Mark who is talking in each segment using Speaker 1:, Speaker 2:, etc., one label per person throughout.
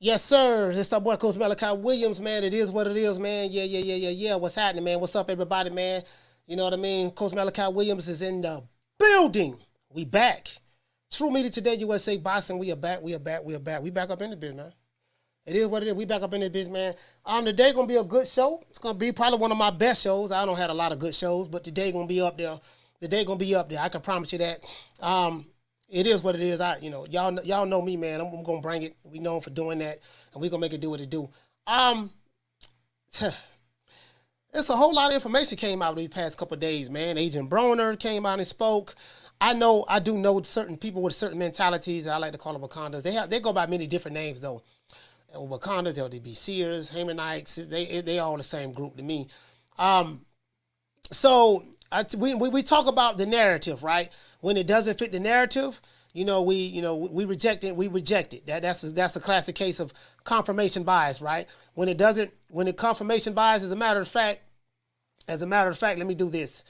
Speaker 1: Yes, sir. It's our boy, Coach Malachi Williams, man. It is what it is, man. Yeah. What's happening, man? What's up, everybody, man? You know what I mean? Coach Malachi Williams is in the building. We back. True Media Today, USA Boxing. We are back. We back up in the biz, man. It is what it is. We back up in the biz, man. Today going to be a good show. It's going to be probably one of my best shows. I don't have a lot of good shows, but today going to be up there. The day going to be up there. I can promise you that. It is what it is. Y'all know me, man. I'm gonna bring it. We known for doing that, and we gonna make it do what it do. It's a whole lot of information came out these past couple of days, man. Adrien Broner came out and spoke. I do know certain people with certain mentalities. I like to call them Wakandas. They go by many different names though. Wakandas, LDBCers, Hamanites. They all the same group to me. We talk about the narrative, right? When it doesn't fit the narrative, we reject it. We reject it. That's a classic case of confirmation bias, right? When the confirmation bias, as a matter of fact, let me do this.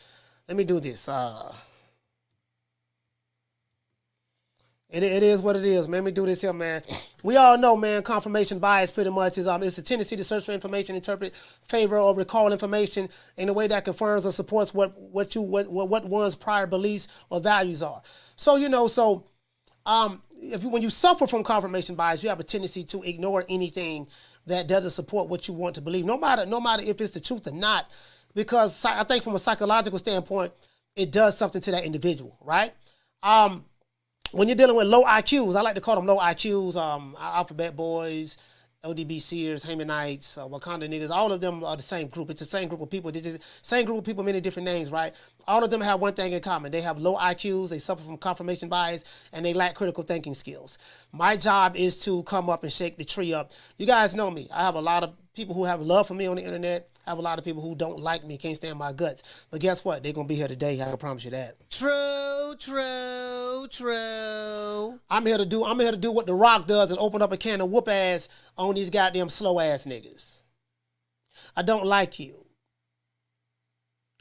Speaker 1: It is what it is, man. Let me do this here, man. We all know, man, confirmation bias pretty much is it's a tendency to search for information, interpret, favor, or recall information in a way that confirms or supports what one's prior beliefs or values are. So, when you suffer from confirmation bias, you have a tendency to ignore anything that doesn't support what you want to believe, no matter if it's the truth or not, because I think from a psychological standpoint, it does something to that individual, right? When you're dealing with low IQs, I like to call them low IQs, alphabet boys, LDBCers, Hamanites, Wakanda niggas, all of them are the same group. It's the same group of people. Same group of people, many different names, right? All of them have one thing in common. They have low IQs, they suffer from confirmation bias, and they lack critical thinking skills. My job is to come up and shake the tree up. You guys know me. I have a lot of people who have love for me on the internet. I have a lot of people who don't like me, can't stand my guts. But guess what? They're going to be here today. I can promise you that. True. I'm here to do what The Rock does and open up a can of whoop ass on these goddamn slow ass niggas. I don't like you.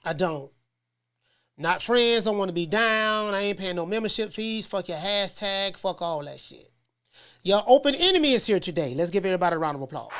Speaker 1: I don't. Not friends, don't want to be down. I ain't paying no membership fees. Fuck your hashtag. Fuck all that shit. Your open enemy is here today. Let's give everybody a round of applause.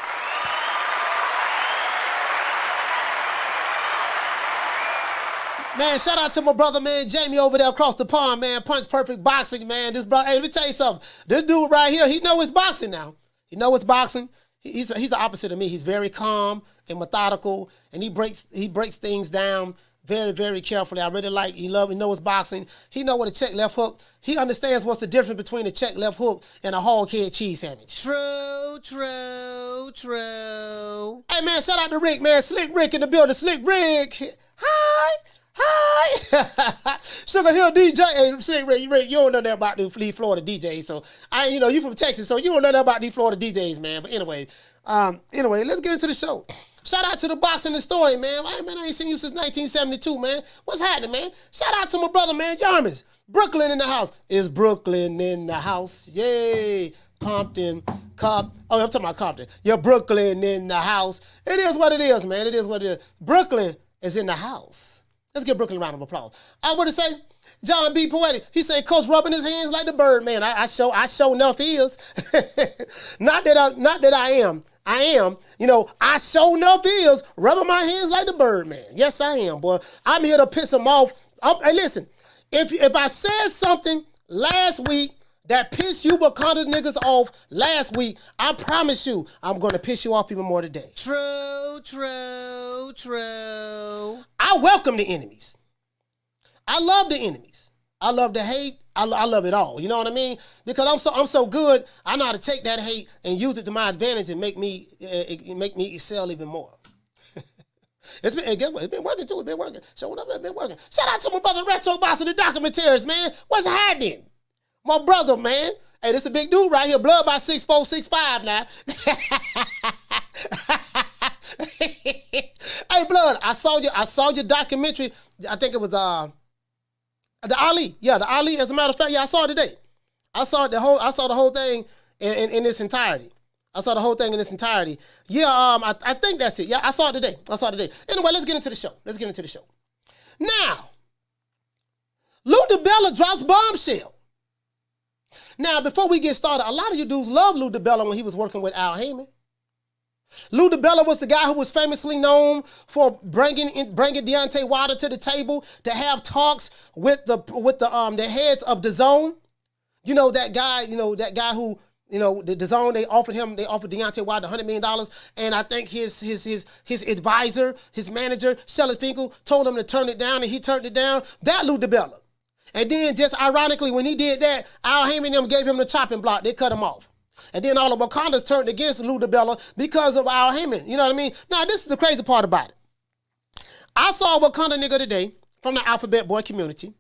Speaker 1: Man, shout out to my brother, man, Jamie over there across the pond, man. Punch Perfect Boxing, man. This brother, hey, let me tell you something. This dude right here, he know it's boxing now. He know it's boxing. He's the opposite of me. He's very calm and methodical, and he breaks things down very, very carefully. I really like. He knows boxing. He know what a check left hook. He understands what's the difference between a check left hook and a hog head cheese sandwich. True. Hey man, shout out to Rick, man. Slick Rick in the building. Slick Rick. Hi. Sugar Hill DJ. Hey, Slick Rick, you don't know nothing about these Florida DJs. So you from Texas, so you don't know nothing about these Florida DJs, man. But anyway, let's get into the show. Shout out to the Boxing the Story, man. I ain't seen you since 1972, man. What's happening, man? Shout out to my brother, man, Yarmus. Brooklyn in the house. Is Brooklyn in the house? Yay. Compton. I'm talking about Compton. Yeah, Brooklyn in the house. It is what it is, man. It is what it is. Brooklyn is in the house. Let's give Brooklyn a round of applause. I want to say, John B. Poetic. He said, Coach rubbing his hands like the bird, man. I show enough is. Not that I am. I am. I show enough is rubbing my hands like the bird, man. Yes, I am, boy. I'm here to piss him off. Hey, listen. If I said something last week that pissed you Wakanda niggas off last week, I promise you, I'm going to piss you off even more today. True. I welcome the enemies. I love the enemies. I love the hate. I love it all. You know what I mean? Because I'm so good, I know how to take that hate and use it to my advantage and make me excel even more. It's been working too. It's been working. Showing up, it's been working. Shout out to my brother Retro Boss and the Documentaries, man. What's happening? My brother, man. Hey, this a big dude right here. Blood by 6'4", 6'5" now. Hey, Blood, I saw your documentary. I think it was the Ali. Yeah, the Ali. As a matter of fact, yeah, I saw it today. I saw the whole thing in its entirety. I saw the whole thing in its entirety. Yeah, I think that's it. Yeah, I saw it today. Anyway, let's get into the show. Now, Lou Dibella drops bombshell. Now, before we get started, a lot of you dudes love Lou Dibella when he was working with Al Heyman. Lou Dibella was the guy who was famously known for bringing Deontay Wilder to the table to have talks with the heads of DAZN. You know that guy who, the DAZN, they offered Deontay Wilder $100 million, and I think his advisor, his manager, Shelly Finkel, told him to turn it down, and he turned it down. That Lou Dibella. And then, just ironically, when he did that, Al Heyman and them gave him the chopping block. They cut him off. And then all the Wakandas turned against Lou Dibella because of Al Heyman. You know what I mean? Now, this is the crazy part about it. I saw a Wakanda nigga today from the Alphabet Boy community.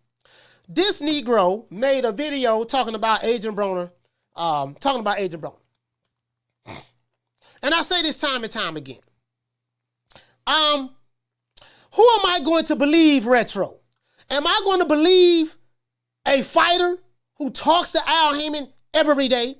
Speaker 1: This Negro made a video talking about Adrien Broner. And I say this time and time again. Who am I going to believe, Retro? Am I going to believe a fighter who talks to Al Heyman every day,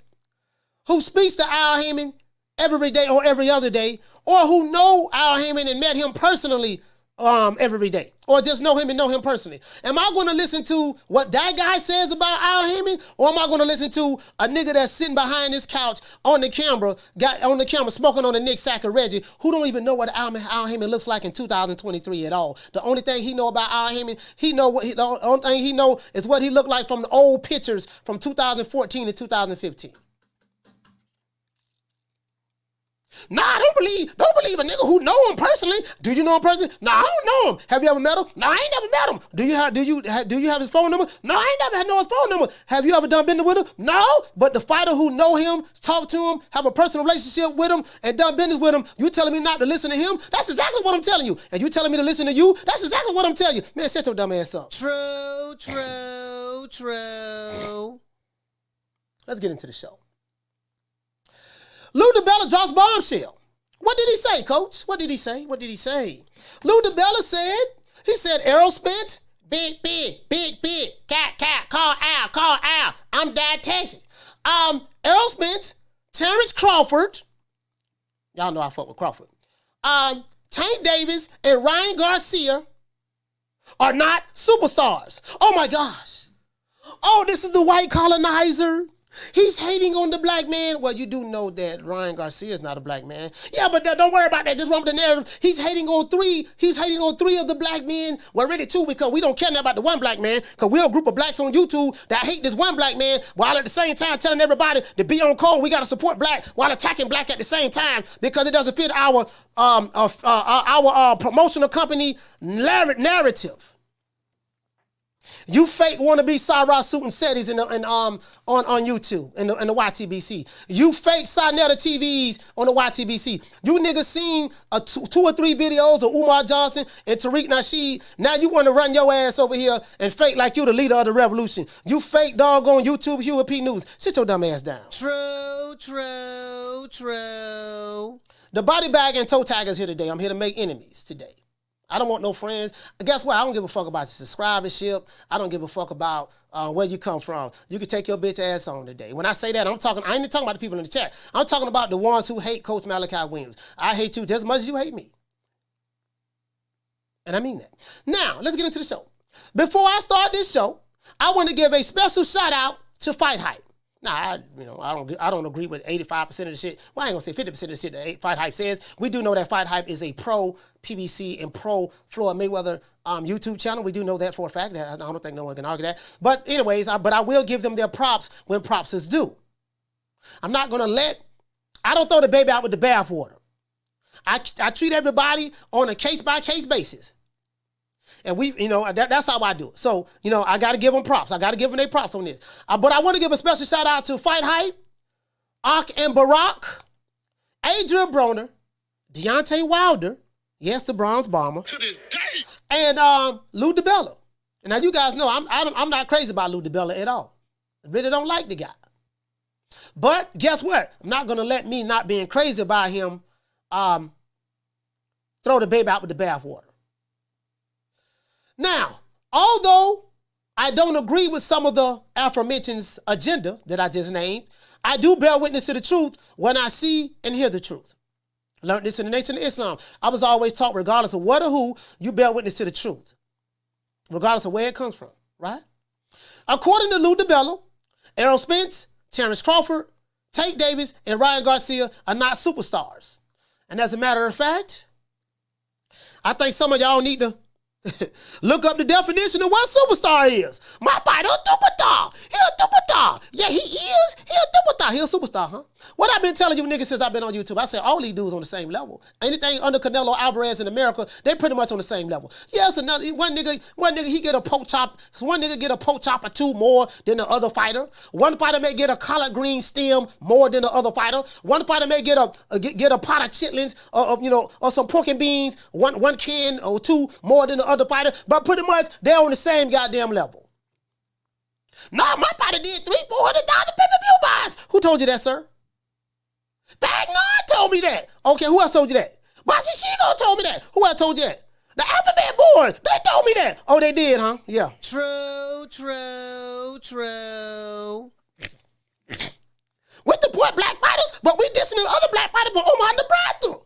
Speaker 1: who speaks to Al Heyman every day or every other day, or who know Al Heyman and met him personally every day, or just know him and know him personally? Am I going to listen to what that guy says about Al Heyman, or am I going to listen to a nigga that's sitting behind his couch on the camera smoking on a Nick Sack or Reggie, who don't even know what Al Heyman looks like in 2023 at all? The only thing he know about Al Heyman, the only thing he know is what he looked like from the old pictures from 2014 and 2015. Nah, don't believe a nigga who know him personally. Do you know him personally? Nah, I don't know him. Have you ever met him? Nah, I ain't never met him. Do you have his phone number? No, I ain't never know his phone number. Have you ever done business with him? No, but the fighter who know him, talk to him, have a personal relationship with him, and done business with him, you telling me not to listen to him? That's exactly what I'm telling you. And you telling me to listen to you? That's exactly what I'm telling you. Man, shut your dumb ass up. True. Let's get into the show. Lou Dibella drops bombshell. What did he say, Coach? What did he say? Lou Dibella said, Errol Spence, big, cat, call Al. I'm dietitian. Errol Spence, Terence Crawford, y'all know I fuck with Crawford, Tank Davis, and Ryan Garcia are not superstars. Oh my gosh. Oh, this is the white colonizer. He's hating on the black man. Well, you do know that Ryan Garcia is not a black man. Yeah, but don't worry about that. Just run with the narrative. He's hating on three of the black men. Well, really two, because we don't care about the one black man, because we're a group of blacks on YouTube that hate this one black man, while at the same time telling everybody to be on code. We got to support black while attacking black at the same time, because it doesn't fit our promotional company narrative. You fake wannabe Sarah Suit and Setties on YouTube and the YTBC. You fake Sinetta TVs on the YTBC. You niggas seen two or three videos of Umar Johnson and Tariq Nasheed. Now you want to run your ass over here and fake like you the leader of the revolution. You fake dog on YouTube, Hugh P. News. Sit your dumb ass down. True. The body bag and toe tagger's here today. I'm here to make enemies today. I don't want no friends. Guess what? I don't give a fuck about your subscribership. I don't give a fuck about where you come from. You can take your bitch ass on today. When I say that, I ain't talking about the people in the chat. I'm talking about the ones who hate Coach Malachi Williams. I hate you just as much as you hate me. And I mean that. Now, let's get into the show. Before I start this show, I want to give a special shout out to Fighthype. Nah, I don't agree with 85% of the shit. Well, I ain't gonna say 50% of the shit that Fighthype says. We do know that Fighthype is a pro PBC and pro Floyd Mayweather YouTube channel. We do know that for a fact. I don't think no one can argue that. But anyways, I will give them their props when props is due. I don't throw the baby out with the bathwater. I treat everybody on a case-by-case basis. And that's how I do it. So, I got to give them props. I got to give them their props on this. But I want to give a special shout out to Fighthype, Ak and Barak, Adrien Broner, Deontay Wilder, yes, the bronze bomber, to this day, and Lou Dibella. And now you guys know I'm not crazy about Lou Dibella at all. I really don't like the guy. But guess what? I'm not going to let me not being crazy about him throw the baby out with the bathwater. Now, although I don't agree with some of the aforementioned agenda that I just named, I do bear witness to the truth when I see and hear the truth. I learned this in the Nation of Islam. I was always taught, regardless of what or who, you bear witness to the truth, regardless of where it comes from, right? According to Lou Dibella, Errol Spence, Terrence Crawford, Tank Davis, and Ryan Garcia are not superstars. And as a matter of fact, I think some of y'all need to look up the definition of what superstar is. My fighter, a superstar. He a superstar. Yeah, he is. He a superstar. He a superstar, huh? What I've been telling you niggas since I've been on YouTube, I said all these dudes on the same level. Anything under Canelo Alvarez in America, they pretty much on the same level. Yes, another one nigga, he get a poke chop. One nigga get a poke chop or two more than the other fighter. One fighter may get a collard green stem more than the other fighter. One fighter may get a pot of chitlins or some pork and beans, one can or two more than the other fighter. But pretty much they're on the same goddamn level. Nah, my fighter did 300,000-400,000 pay-per-view buys. Who told you that, sir? Bag Nine told me that. Okay, who else told you that? Bossy Shigo told me that. Who else told you that? The Alphabet Boys, they told me that. Oh, they did, huh? Yeah. True. With the boy black fighters, but we dissing the other black fighters for Omar Nebraska.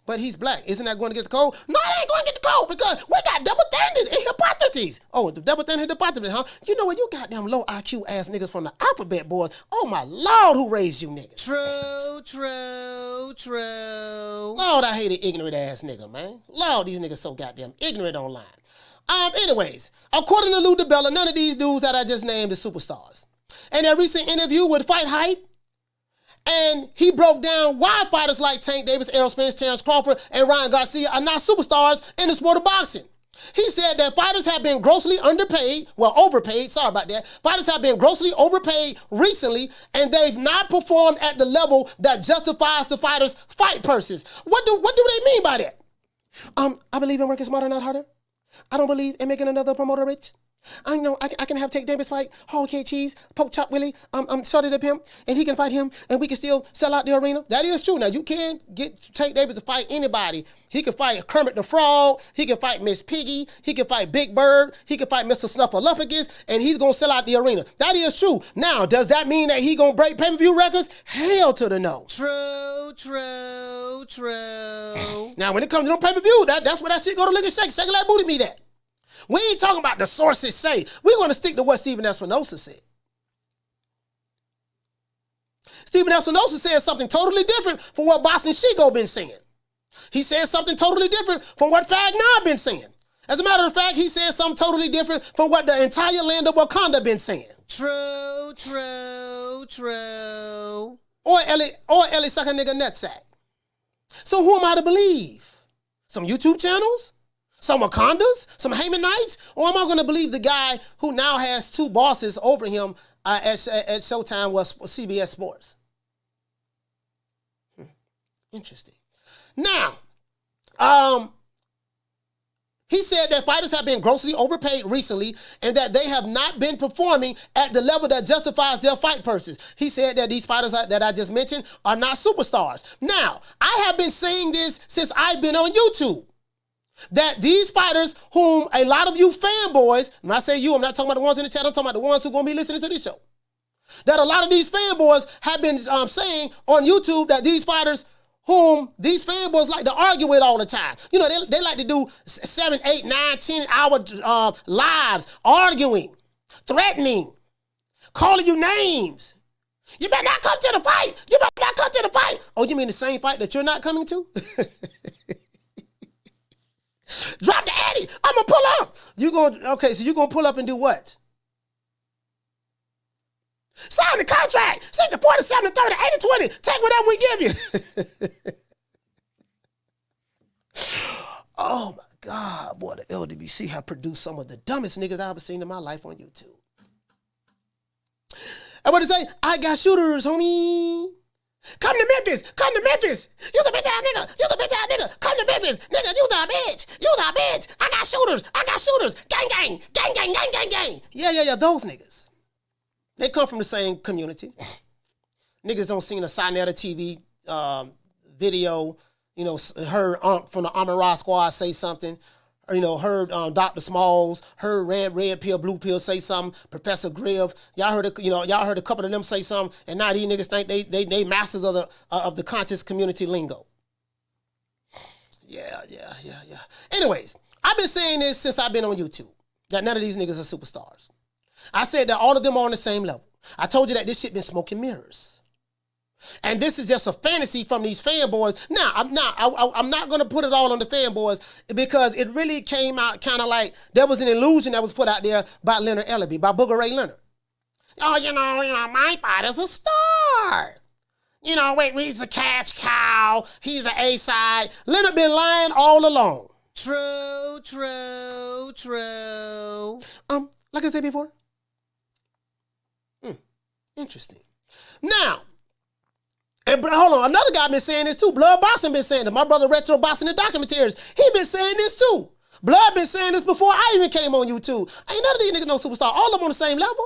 Speaker 1: But he's black. Isn't that going to get the code? No, it ain't going to get the code because we got double standards and hypotheses. Oh, the double standard hypothesis, huh? You know what? You got them low IQ ass niggas from the Alphabet Boys. Oh, my Lord, who raised you niggas? True. Lord, I hate an ignorant ass nigga, man. Lord, these niggas so goddamn ignorant online. Anyways, according to Lou Dibella, none of these dudes that I just named are superstars. In a recent interview with Fighthype, and he broke down why fighters like Tank Davis, Errol Spence, Terrence Crawford, and Ryan Garcia are not superstars in the sport of boxing. He said that fighters have been grossly overpaid, sorry about that. Fighters have been grossly overpaid recently, and they've not performed at the level that justifies the fighters' fight purses. What do they mean by that? I believe in working smarter, not harder. I don't believe in making another promoter rich. I know I can have Tank Davis fight Whole Cake Cheese, Poke Chop Willie, Shorty the Pimp, and he can fight him, and we can still sell out the arena. That is true. Now, you can get Tank Davis to fight anybody. He can fight Kermit the Frog. He can fight Miss Piggy. He can fight Big Bird. He can fight Mr. Snuffleupagus, and he's going to sell out the arena. That is true. Now, does that mean that he going to break pay-per-view records? Hell to the no. True. Now, when it comes to no pay-per-view, that's where that shit go to lick and shake. Shake that booty me that. We ain't talking about the sources say. We're going to stick to what Stephen Espinosa said. Stephen Espinosa said something totally different from what Boss and Shigo been saying. He said something totally different from what Fag Nah been saying. As a matter of fact, he said something totally different from what the entire land of Wakanda been saying. True. Or Ellie suck a nigga nutsack. So who am I to believe? Some YouTube channels? Some Wakandas? Some Haymanites? Or am I going to believe the guy who now has two bosses over him at Showtime was CBS Sports? Interesting. Now, he said that fighters have been grossly overpaid recently and that they have not been performing at the level that justifies their fight purses. He said that these fighters that I just mentioned are not superstars. Now, I have been saying this since I've been on YouTube. That these fighters, whom a lot of you fanboys, when I say you, I'm not talking about the ones in the chat, I'm talking about the ones who are going to be listening to this show. That a lot of these fanboys have been saying on YouTube that these fighters, whom these fanboys like to argue with all the time. You know, they like to do 7, 8, 9, 10-hour lives, arguing, threatening, calling you names. You better not come to the fight. You better not come to the fight. Oh, you mean the same fight that you're not coming to? Drop the Addy. I'm going to pull up. So you're going to pull up and do what? Sign the contract. 60, 40, 70, 30, 80, 20. Take whatever we give you. Oh, my God. Boy, the LWC have produced some of the dumbest niggas I've ever seen in my life on YouTube. And what they say? I got shooters, homie. Come to Memphis. Come to Memphis. You's a bitch ass nigga. You's a bitch ass nigga. Come to Memphis. Nigga, you's a bitch. You's a bitch. I got shooters. I got shooters. Gang, gang. Gang, gang, gang, gang, gang. Yeah. Those niggas. They come from the same community. Niggas don't see a Sinetta TV video, heard from the Army Raw Squad say something. Or, heard Dr. Smalls, heard red pill, blue pill say something, Professor Griff. Y'all heard a couple of them say something, and now these niggas think they masters of the conscious community lingo. Yeah. Anyways, I've been saying this since I've been on YouTube, that none of these niggas are superstars. I said that all of them are on the same level. I told you that this shit been smoke and mirrors. And this is just a fantasy from these fanboys. Now, I'm not going to put it all on the fanboys because it really came out kind of like there was an illusion that was put out there by Leonard Ellaby, by Booger Ray Leonard. Oh, you know, my father's a star. You know, wait, he's a cash cow. He's an A-side. Leonard been lying all along.
Speaker 2: True, true, true.
Speaker 1: Like I said before. Interesting. Now, and hold on, another guy been saying this too. Blood Boxing been saying this. My brother Retro Boxing and Documentaries, he been saying this too. Blood been saying this before I even came on YouTube. Ain't none of these niggas no superstar. All of them on the same level.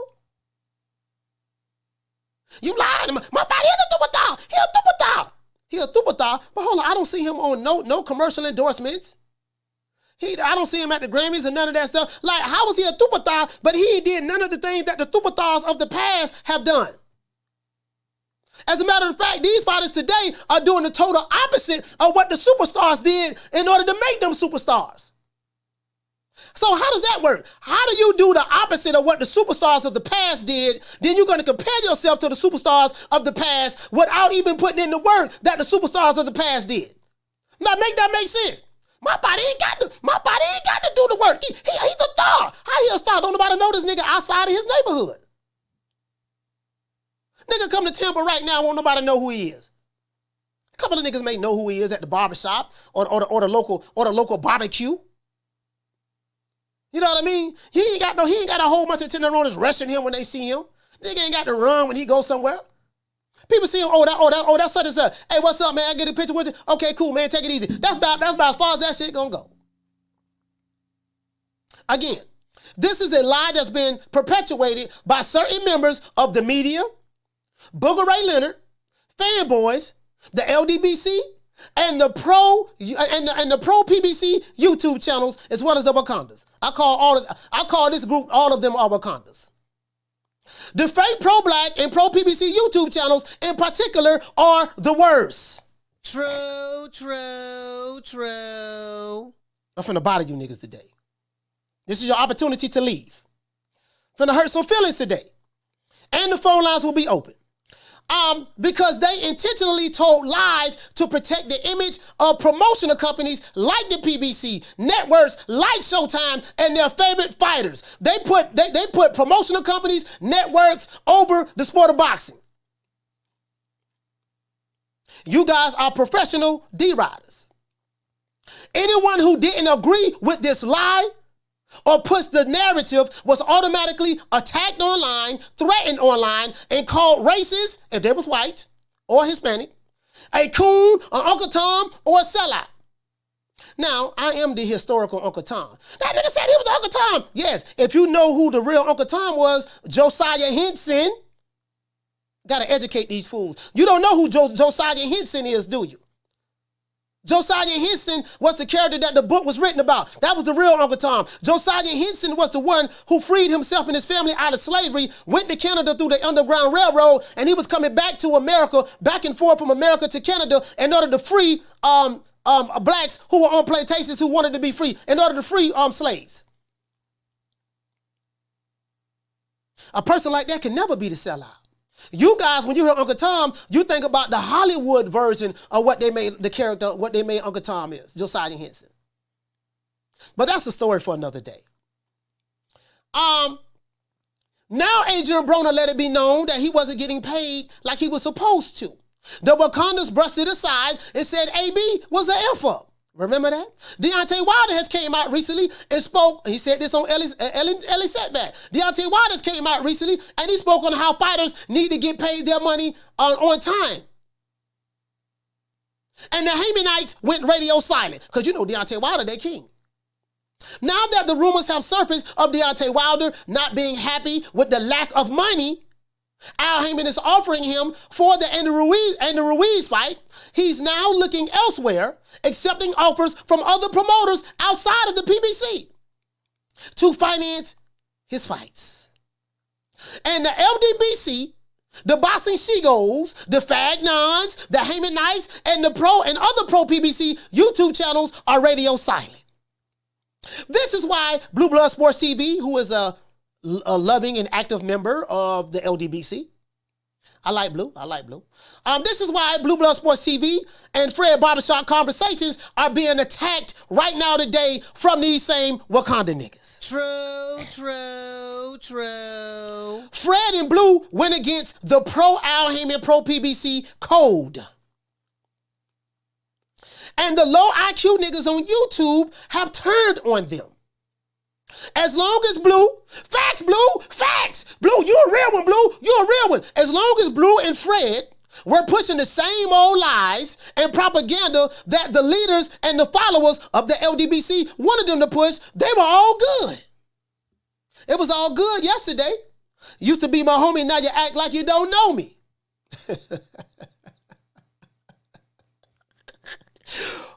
Speaker 1: You lying. My body is a superstar. He a superstar. He a superstar. But hold on, I don't see him on no commercial endorsements. I don't see him at the Grammys and none of that stuff. Like, how was he a superstar, but he did none of the things that the superstars of the past have done? As a matter of fact, these fighters today are doing the total opposite of what the superstars did in order to make them superstars. So how does that work? How do you do the opposite of what the superstars of the past did? Then you're going to compare yourself to the superstars of the past without even putting in the work that the superstars of the past did. Now, make that make sense. My body ain't got to do the work. He's a star. How he a star? Don't nobody know this nigga outside of his neighborhood. Nigga come to Tampa right now, won't nobody know who he is. A couple of niggas may know who he is at the barbershop or the local barbecue. You know what I mean? He ain't got a whole bunch of tenderonis rushing him when they see him. Nigga ain't got to run when he goes somewhere. People see him, that's such and such. Hey, what's up, man? I get a picture with you. Okay, cool, man. Take it easy. That's about as far as that shit gonna go. Again, this is a lie that's been perpetuated by certain members of the media, Booger Ray Leonard, fanboys, the LDBC, and the pro PBC YouTube channels, as well as the Wakandas. I call this group, all of them are Wakandas. The fake pro-black and pro-PBC YouTube channels in particular are the worst.
Speaker 2: True, true, true.
Speaker 1: I'm finna bother you niggas today. This is your opportunity to leave. Finna hurt some feelings today. And the phone lines will be open. Because they intentionally told lies to protect the image of promotional companies like the PBC, networks like Showtime, and their favorite fighters. They put promotional companies, networks over the sport of boxing. You guys are professional D-riders. Anyone who didn't agree with this lie or push the narrative was automatically attacked online, threatened online, and called racist if they was white or Hispanic, a coon, an Uncle Tom, or a sellout. Now, I am the historical Uncle Tom. That nigga said he was Uncle Tom. Yes, if you know who the real Uncle Tom was, Josiah Henson. Gotta educate these fools. You don't know who Josiah Henson is, do you? Josiah Henson was the character that the book was written about. That was the real Uncle Tom. Josiah Henson was the one who freed himself and his family out of slavery, went to Canada through the Underground Railroad, and he was coming back to America, back and forth from America to Canada in order to free blacks who were on plantations who wanted to be free, in order to free slaves. A person like that can never be the sellout. You guys, when you hear Uncle Tom, you think about the Hollywood version of what they made the character, what they made Uncle Tom is, Josiah Henson. But that's a story for another day. Now Adrien Broner let it be known that he wasn't getting paid like he was supposed to. The Wakandas brushed it aside and said AB was an F-up. Remember that? Deontay Wilder has came out recently and spoke, he said this on Ellie Setback. Deontay Wilder came out recently and he spoke on how fighters need to get paid their money on time. And the Hamanites went radio silent because you know Deontay Wilder, they king. Now that the rumors have surfaced of Deontay Wilder not being happy with the lack of money Al Haymon is offering him for the Andy Ruiz fight, he's now looking elsewhere, accepting offers from other promoters outside of the PBC to finance his fights. And the LDBC, the Boxing She-Goals, the Fagnons, the Haymanites, and the pro and other pro PBC YouTube channels are radio silent. This is why Blue Blood Sports TV, who is a a loving and active member of the LDBC. I like blue. I like blue. This is why Blue Blood Sports TV and Fred Barbershop Conversations are being attacked right now today from these same Wakanda niggas.
Speaker 2: True, true, true.
Speaker 1: Fred and Blue went against the pro-Al Heyman, pro-PBC code. And the low IQ niggas on YouTube have turned on them. As long as Blue, facts, Blue, you a real one, Blue, you a real one. As long as Blue and Fred were pushing the same old lies and propaganda that the leaders and the followers of the LDBC wanted them to push, they were all good. It was all good yesterday. Used to be my homie, now you act like you don't know me.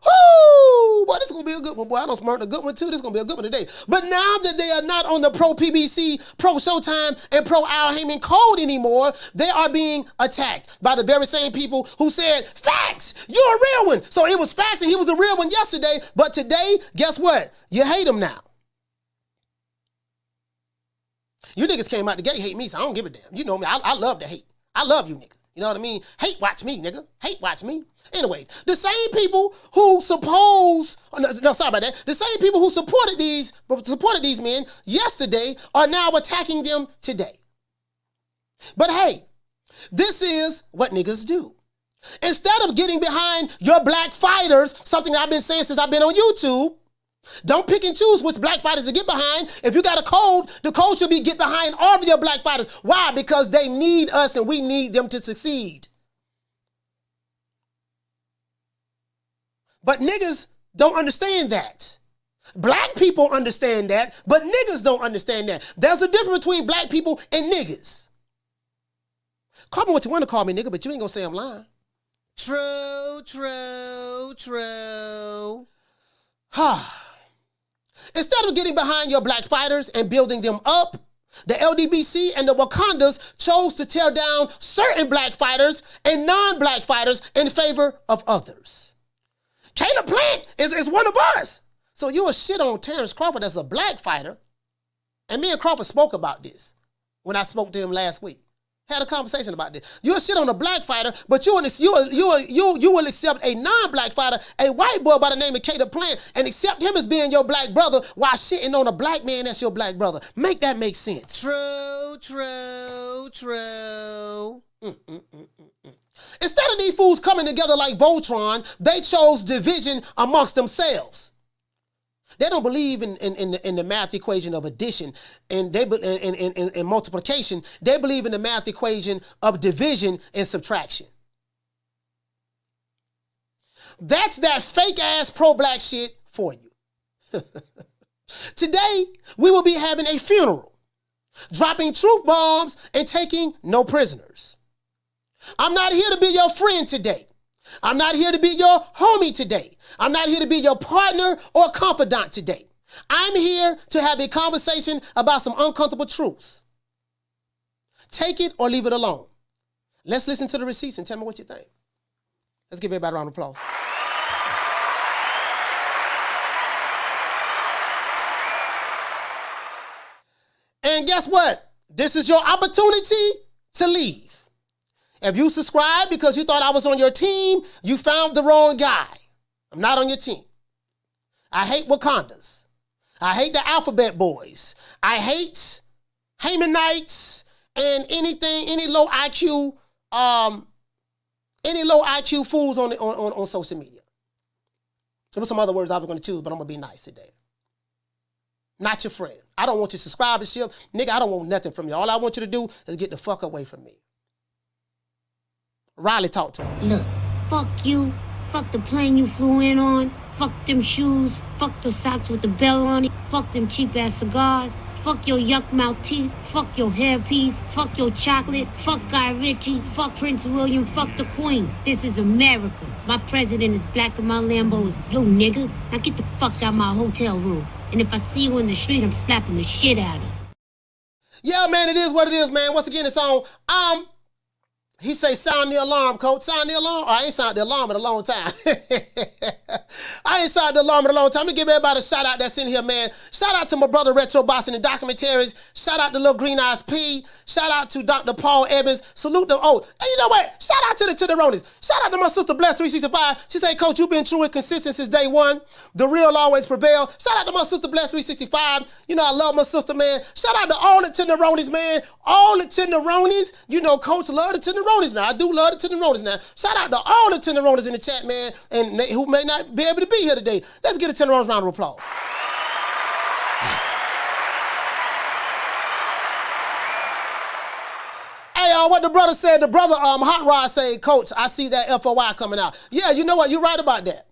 Speaker 1: Woo! Boy, this is going to be a good one. Boy, I don't smart a good one too. This is going to be a good one today. But now that they are not on the pro-PBC, pro-Showtime, and pro-Al Heyman code anymore, they are being attacked by the very same people who said, facts, you're a real one. So it was facts and he was a real one yesterday. But today, guess what? You hate him now. You niggas came out the gate hate me, so I don't give a damn. You know me. I love to hate. I love you niggas. You know what I mean? Hate watch me, nigga. Hate watch me. Anyways, the same people who the same people who supported these men yesterday are now attacking them today. But hey, this is what niggas do. Instead of getting behind your black fighters, something I've been saying since I've been on YouTube, don't pick and choose which black fighters to get behind. If you got a code, the code should be get behind all of your black fighters. Why? Because they need us and we need them to succeed. But niggas don't understand that. Black people understand that, but niggas don't understand that. There's a difference between black people and niggas. Call me what you want to call me, nigga, but you ain't gonna say I'm lying.
Speaker 2: True, true, true.
Speaker 1: Instead of getting behind your black fighters and building them up, the LDBC and the Wakandas chose to tear down certain black fighters and non-black fighters in favor of others. Caleb Plant is one of us. So you a shit on Terrence Crawford as a black fighter. And me and Crawford spoke about this when I spoke to him last week. Had a conversation about this. You'll shit on a black fighter, but you will accept a non-black fighter, a white boy by the name of Caleb Plant, and accept him as being your black brother while shitting on a black man that's your black brother. Make that make sense.
Speaker 2: True, true, true.
Speaker 1: Instead of these fools coming together like Voltron, they chose division amongst themselves. They don't believe in the math equation of addition and in multiplication. They believe in the math equation of division and subtraction. That's that fake ass pro-black shit for you. Today, we will be having a funeral, dropping truth bombs and taking no prisoners. I'm not here to be your friend today. I'm not here to be your homie today. I'm not here to be your partner or confidant today. I'm here to have a conversation about some uncomfortable truths. Take it or leave it alone. Let's listen to the receipts and tell me what you think. Let's give everybody a round of applause. And guess what? This is your opportunity to leave. If you subscribed because you thought I was on your team, you found the wrong guy. I'm not on your team. I hate Wakandas. I hate the Alphabet Boys. I hate Haymanites and any low IQ fools on social media. There were some other words I was going to choose, but I'm going to be nice today. Not your friend. I don't want your subscribership. Nigga, I don't want nothing from you. All I want you to do is get the fuck away from me. Riley, talk to him.
Speaker 3: Look, fuck you. Fuck the plane you flew in on. Fuck them shoes. Fuck the socks with the bell on it. Fuck them cheap-ass cigars. Fuck your yuck-mouth teeth. Fuck your hairpiece. Fuck your chocolate. Fuck Guy Ritchie. Fuck Prince William. Fuck the Queen. This is America. My president is black and my Lambo is blue, nigga. Now get the fuck out my hotel room. And if I see you in the street, I'm slapping the shit out of you.
Speaker 1: Yeah, man, it is what it is, man. Once again, it's on. He say, sound the alarm, coach. Sound the alarm. Oh, I ain't sound the alarm in a long time. I ain't sound the alarm in a long time. Let me give everybody a shout out that's in here, man. Shout out to my brother Retro Boss in the documentaries. Shout out to Little Green Eyes P. Shout out to Dr. Paul Evans. Salute them. Oh, and you know what? Shout out to the Ronies. Shout out to my sister Bless 365. She say, coach, you've been true and consistent since day one. The real always prevail. Shout out to my sister Bless 365. You know, I love my sister, man. Shout out to all the Tenderonies, man. All the Tenderonies. You know, coach love the Tenderonies now. I do love the Tenderonies now. Shout out to all the Tenderonies in the chat, man, and who may not be able to be here today. Let's get a Tenderonies round of applause. Hey, what the brother said, the brother Hot Rod said, coach, I see that FOI coming out. Yeah, you know what? You're right about that.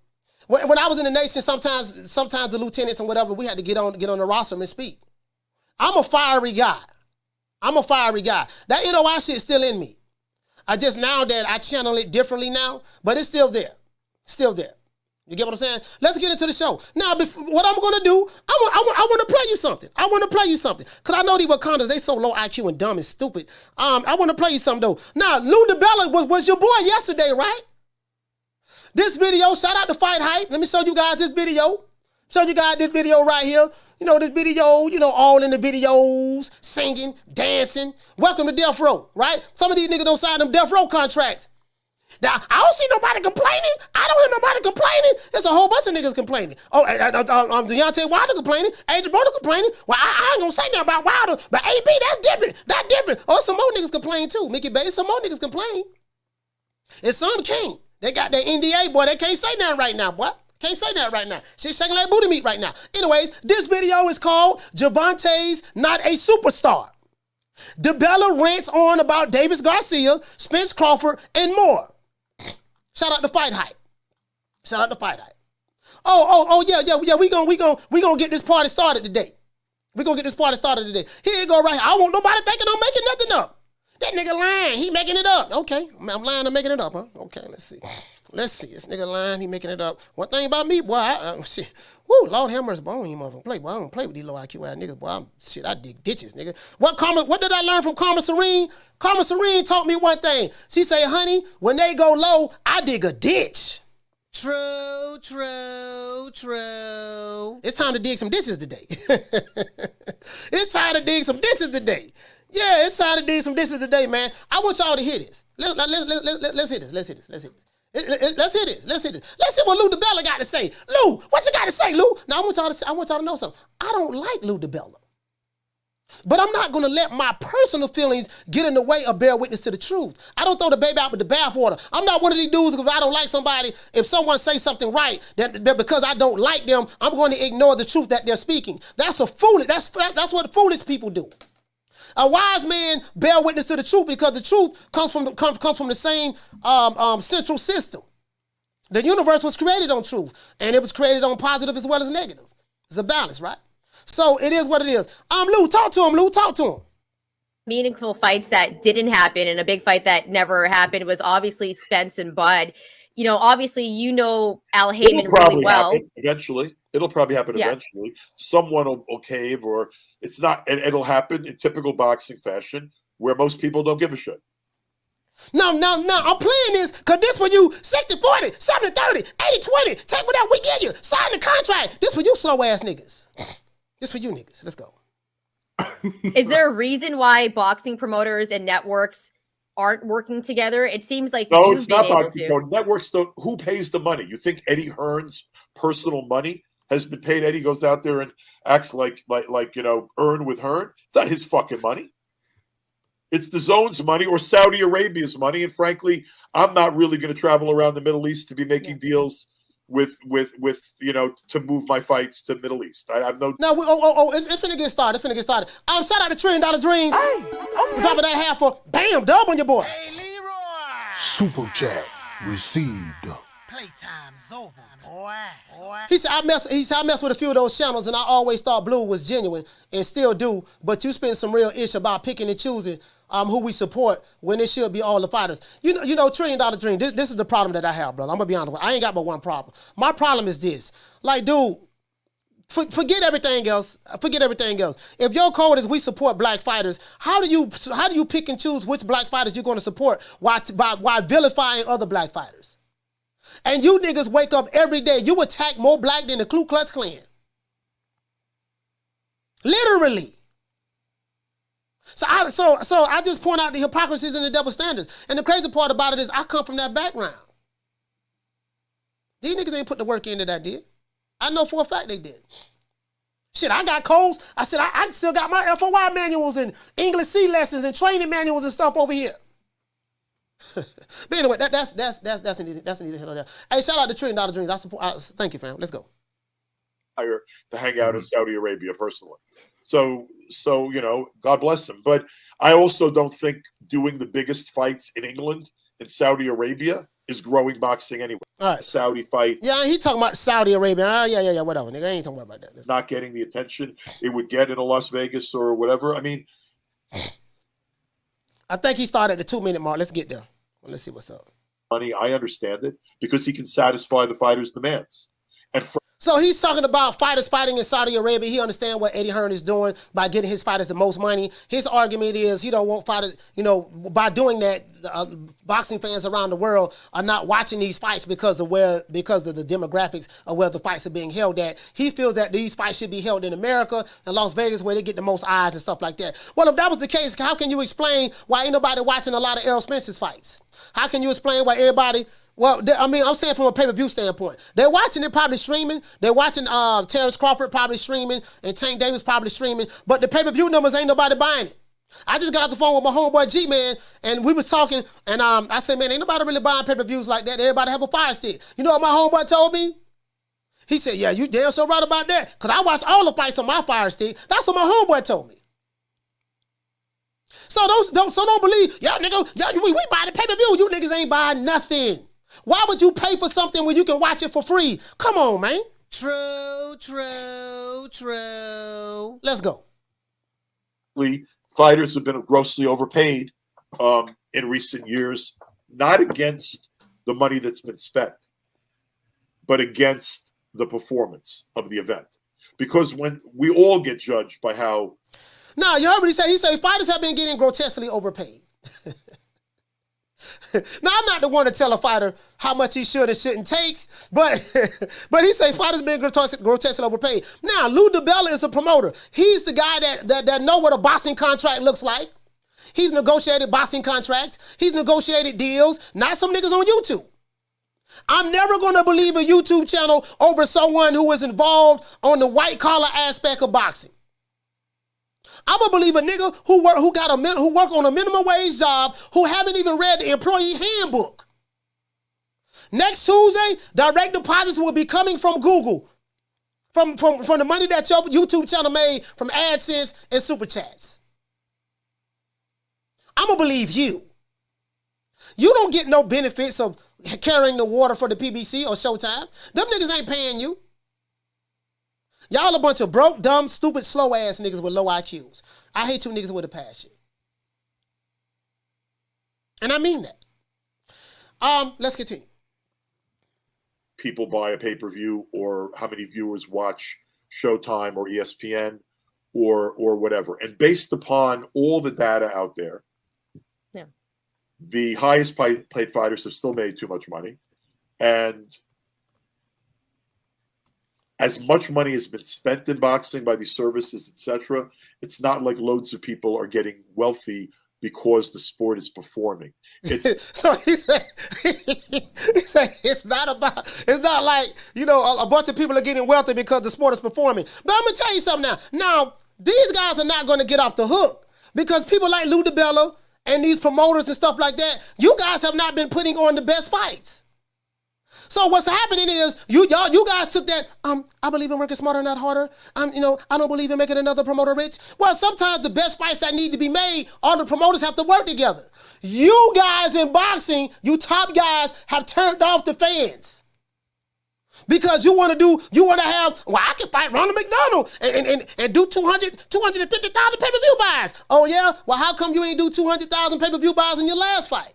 Speaker 1: When I was in the nation, sometimes the lieutenants and whatever, we had to get on the roster and speak. I'm a fiery guy. That NOI shit is still in me. I just now that I channel it differently now, but it's still there. You get what I'm saying? Let's get into the show. Now, what I'm going to do, I want to play you something. Because I know these Wakandas, they so low IQ and dumb and stupid. I want to play you something, though. Now, Lou Dibella was your boy yesterday, right? This video, shout out to Fighthype. Let me show you guys this video. Right here. You know, this video, you know, all in the videos, singing, dancing. Welcome to Death Row, right? Some of these niggas don't sign them Death Row contracts. Now, I don't see nobody complaining. I don't hear nobody complaining. There's a whole bunch of niggas complaining. Oh, Deontay Wilder complaining. Adrien Broner complaining. Well, I ain't gonna say nothing about Wilder, but AB, that's different. Oh, some more niggas complain too. Mickey Bay, some more niggas complain. And some can't. They got their NDA, boy. They can't say nothing right now, boy. Can't say that right now. She's shaking like booty meat right now. Anyways, this video is called Javonte's Not a Superstar. Dibella rants on about Davis Garcia, Spence Crawford, and more. Shout out to Fighthype. Yeah. We gonna get this party started today. Here you go right here. I don't want nobody thinking I'm making nothing up. That nigga lying. He making it up. Okay, I'm lying. I'm making it up, huh? Okay, let's see. This nigga lying. He making it up. One thing about me, boy, woo, Lord have mercy, boy, I don't even motherfucking play, boy. I don't play with these low IQ ass niggas, boy. I dig ditches, nigga. What did I learn from Karma Serene? Karma Serene taught me one thing. She say, honey, when they go low, I dig a ditch.
Speaker 2: True.
Speaker 1: It's time to dig some ditches today. It's time to dig some ditches today. Yeah, it's time to dig some ditches today, man. I want y'all to hear this. Let's hear this. Let's hear this. Let's hear what Lou Dibella got to say. Lou, what you got to say, Lou? Now, I want y'all to know something. I don't like Lou Dibella. But I'm not going to let my personal feelings get in the way or bear witness to the truth. I don't throw the baby out with the bathwater. I'm not one of these dudes because I don't like somebody. If someone says something right, that because I don't like them, I'm going to ignore the truth that they're speaking. That's what foolish people do. A wise man bear witness to the truth because the truth comes from the same central system. The universe was created on truth, and it was created on positive as well as negative. It's a balance, right? So it is what it is. Lou, talk to him.
Speaker 4: Meaningful fights that didn't happen, and a big fight that never happened was obviously Spence and Bud. You know, obviously, you know Al Heyman really well.
Speaker 5: Eventually. It'll probably happen eventually. Someone will cave, or it's not, and it'll happen in typical boxing fashion where most people don't give a shit.
Speaker 1: No, I'm playing this because this for you 60-40, 70-30, 80-20, take whatever we give you, sign the contract. This for you slow ass niggas. This for you niggas. Let's go.
Speaker 4: Is there a reason why boxing promoters and networks aren't working together? It seems like
Speaker 5: no, it's not boxing. Networks don't. Who pays the money? You think Eddie Hearn's personal money has been paid? Eddie goes out there and acts like Earn with Hearn. It's not his fucking money. It's the Zone's money or Saudi Arabia's money. And frankly, I'm not really going to travel around the Middle East to be making deals with to move my fights to the Middle East. I'm no.
Speaker 1: No, it's finna get started. Shout out to $1 Trillion Dreams. Hey, drop it that half for bam, dub on your boy.
Speaker 2: Hey, Leroy.
Speaker 6: Super chat received.
Speaker 2: Playtime's over, boy.
Speaker 1: He said, I mess with a few of those channels, and I always thought Blue was genuine, and still do, but you spend some real ish about picking and choosing who we support when it should be all the fighters. You know, $1 Trillion Dream, this is the problem that I have, brother. I'm going to be honest with you. I ain't got but one problem. My problem is this. Like, dude, Forget everything else. Forget everything else. If your code is we support black fighters, how do you pick and choose which black fighters you're going to support while vilifying other black fighters? And you niggas wake up every day. You attack more black than the Ku Klux Klan. Literally. So I just point out the hypocrisies and the double standards. And the crazy part about it is I come from that background. These niggas ain't put the work in that I did. I know for a fact they did. Shit, I got codes. I said, I still got my FOI manuals and English C lessons and training manuals and stuff over here. But anyway, that's an easy hell of that. Hey, shout out to Trillion Dollar Dreams. Thank you, fam. Let's go.
Speaker 5: To hang out in Saudi Arabia personally. So, God bless them. But I also don't think doing the biggest fights in England and Saudi Arabia is growing boxing anyway.
Speaker 1: All right.
Speaker 5: Saudi fight.
Speaker 1: Yeah, he talking about Saudi Arabia. Yeah, whatever. Nigga, I ain't talking about that.
Speaker 5: It's not getting the attention it would get in a Las Vegas or whatever. I mean,
Speaker 1: I think he started at the 2-minute mark. Let's get there. Well, let's see what's up.
Speaker 5: Money, I understand it because he can satisfy the fighters' demands. And
Speaker 1: So he's talking about fighters fighting in Saudi Arabia. He understands what Eddie Hearn is doing by getting his fighters the most money. His argument is he don't want fighters, by doing that, boxing fans around the world are not watching these fights because of the demographics of where the fights are being held at. He feels that these fights should be held in America and Las Vegas where they get the most eyes and stuff like that. Well, if that was the case, how can you explain why ain't nobody watching a lot of Errol Spence's fights? How can you explain why everybody... Well, I'm saying from a pay-per-view standpoint. They're watching it probably streaming. They're watching Terrence Crawford probably streaming and Tank Davis probably streaming. But the pay-per-view numbers ain't nobody buying it. I just got off the phone with my homeboy G-Man and we was talking and I said, man, ain't nobody really buying pay-per-views like that. Everybody have a fire stick. You know what my homeboy told me? He said, yeah, you damn so right about that. Because I watch all the fights on my fire stick. That's what my homeboy told me. So don't believe, we buy the pay-per-view. You niggas ain't buying nothing. Why would you pay for something when you can watch it for free? Come on, man.
Speaker 2: True.
Speaker 1: Let's go.
Speaker 5: Fighters have been grossly overpaid in recent years, not against the money that's been spent, but against the performance of the event. Because when we all get judged by how...
Speaker 1: No, you heard what he said. He said fighters have been getting grotesquely overpaid. Now, I'm not the one to tell a fighter how much he should and shouldn't take, but he say fighters been grotesquely overpaid. Now, Lou Dibella is a promoter. He's the guy that know what a boxing contract looks like. He's negotiated boxing contracts. He's negotiated deals, not some niggas on YouTube. I'm never going to believe a YouTube channel over someone who is involved on the white-collar aspect of boxing. I'm gonna believe a nigga who work on a minimum wage job who haven't even read the employee handbook. Next Tuesday, direct deposits will be coming from Google, from the money that your YouTube channel made from AdSense and Super Chats. I'm gonna believe you. You don't get no benefits of carrying the water for the PBC or Showtime. Them niggas ain't paying you. Y'all a bunch of broke, dumb, stupid, slow-ass niggas with low IQs. I hate you niggas with a passion. And I mean that. Let's continue.
Speaker 5: People buy a pay-per-view or how many viewers watch Showtime or ESPN or whatever. And based upon all the data out there, the highest paid fighters have still made too much money. And as much money has been spent in boxing by these services, etc., it's not like loads of people are getting wealthy because the sport is performing.
Speaker 1: So he said it's not like, a bunch of people are getting wealthy because the sport is performing. But I'm going to tell you something now. Now, these guys are not going to get off the hook because people like Lou Dibella and these promoters and stuff like that, you guys have not been putting on the best fights. So what's happening is you guys took that, I believe in working smarter, not harder. I don't believe in making another promoter rich. Well, sometimes the best fights that need to be made, all the promoters have to work together. You guys in boxing, you top guys have turned off the fans. Because you want to have, I can fight Ronald McDonald and do 250,000 pay-per-view buys. Oh yeah? Well, how come you ain't do 200,000 pay-per-view buys in your last fight?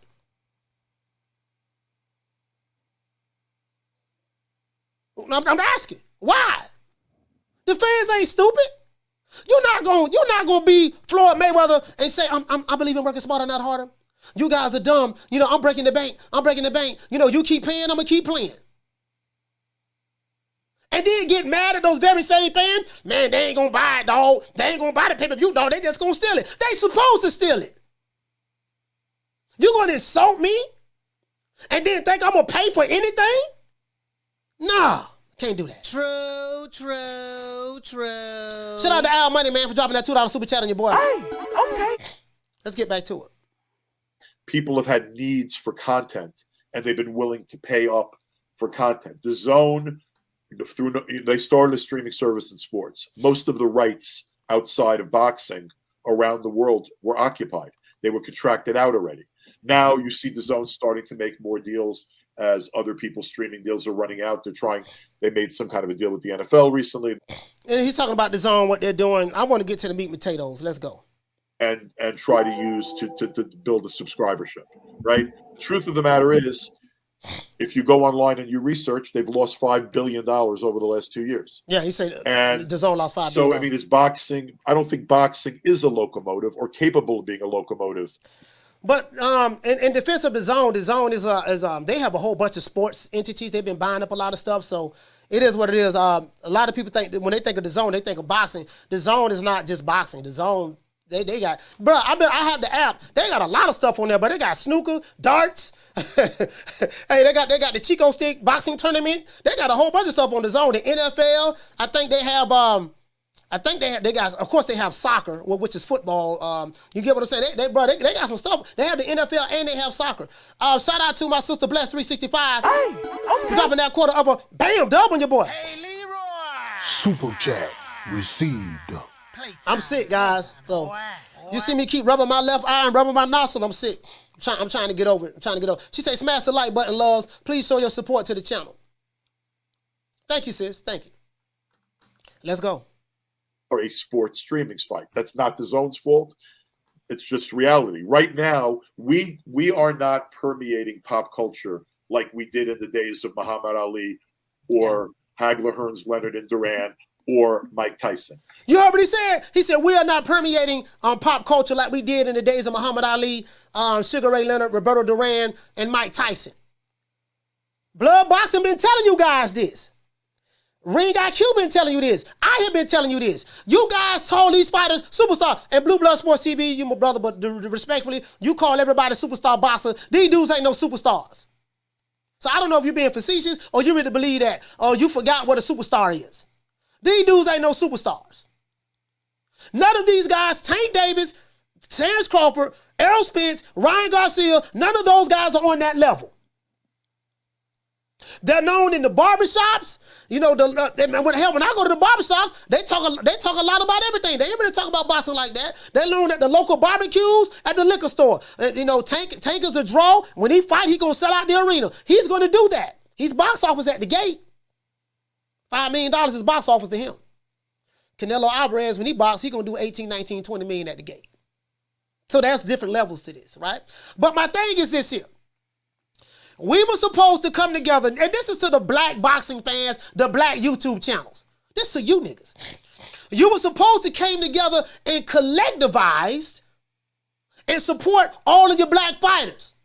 Speaker 1: I'm asking. Why? The fans ain't stupid. You're not gonna be Floyd Mayweather and say, I believe in working smarter, not harder. You guys are dumb. You know, I'm breaking the bank. You know, you keep paying, I'm gonna keep playing. And then get mad at those very same fans. Man, they ain't gonna buy it, dog. They ain't gonna buy the pay-per-view, dog. They just gonna steal it. They supposed to steal it. You gonna insult me and then think I'm gonna pay for anything? Nah, can't do that.
Speaker 2: True.
Speaker 1: Shout out to Al Money, man, for dropping that $2 super chat on your boy.
Speaker 2: Hey, okay.
Speaker 1: Let's get back to it.
Speaker 5: People have had needs for content, and they've been willing to pay up for content. The Zone, they started a streaming service in sports. Most of the rights outside of boxing around the world were occupied. They were contracted out already. Now you see the Zone starting to make more deals as other people's streaming deals are running out. They made some kind of a deal with the NFL recently.
Speaker 1: And he's talking about the Zone, what they're doing. I want to get to the meat and potatoes. Let's go.
Speaker 5: And try to use to build a subscribership, right? The truth of the matter is, if you go online and you research, they've lost $5 billion over the last 2 years.
Speaker 1: Yeah, he said
Speaker 5: and
Speaker 1: the Zone lost $5 billion.
Speaker 5: So, I mean, is boxing, I don't think boxing is a locomotive or capable of being a locomotive.
Speaker 1: But in defense of the Zone is they have a whole bunch of sports entities. They've been buying up a lot of stuff, so it is what it is. A lot of people think that when they think of the Zone, they think of boxing. The Zone is not just boxing. The Zone, they got, bro. I have the app. They got a lot of stuff on there, but they got snooker, darts. Hey, they got the Chico Stick boxing tournament. They got a whole bunch of stuff on the Zone. The NFL. I think they have. They got, of course, they have soccer, which is football. You get what I'm saying? They got some stuff. They have the NFL and they have soccer. Shout out to my sister Bless 365. Hey, okay. Dropping that quarter of a bam dub on your boy.
Speaker 2: Hey, Leroy.
Speaker 6: Super chat received.
Speaker 1: I'm sick, guys. So you see me keep rubbing my left eye and rubbing my nostril. I'm sick. I'm trying to get over it. She said, smash the like button, loves. Please show your support to the channel. Thank you, sis. Thank you. Let's go.
Speaker 5: Or a sports streaming fight. That's not the Zone's fault. It's just reality. Right now, we are not permeating pop culture like we did in the days of Muhammad Ali or Hagler, Hearns, Leonard, and Duran or Mike Tyson.
Speaker 1: You heard what he said? He said, we are not permeating pop culture like we did in the days of Muhammad Ali, Sugar Ray Leonard, Roberto Duran, and Mike Tyson. Blood Boxing been telling you guys this. Ring IQ been telling you this. I have been telling you this. You guys told these fighters superstars. And Blue Blood Sports TV, you my brother, but respectfully, you call everybody superstar boxer. These dudes ain't no superstars. So I don't know if you're being facetious or you really believe that or you forgot what a superstar is. These dudes ain't no superstars. None of these guys, Tank Davis, Terrence Crawford, Errol Spence, Ryan Garcia, none of those guys are on that level. They're known in the barbershops. You know, when I go to the barbershops, they talk a lot about everything. They ain't really talk about boxing like that. They learn at the local barbecues, at the liquor store. You know, Tank is a draw. When he fight, he gonna sell out the arena. He's gonna do that. He's box office at the gate. $5 million is box office to him. Canelo Alvarez, when he box, he gonna do 18, 19, 20 million at the gate. So that's different levels to this, right? But my thing is this here. We were supposed to come together, and this is to the black boxing fans, the black YouTube channels. This is to you niggas. You were supposed to came together and collectivized and support all of your black fighters.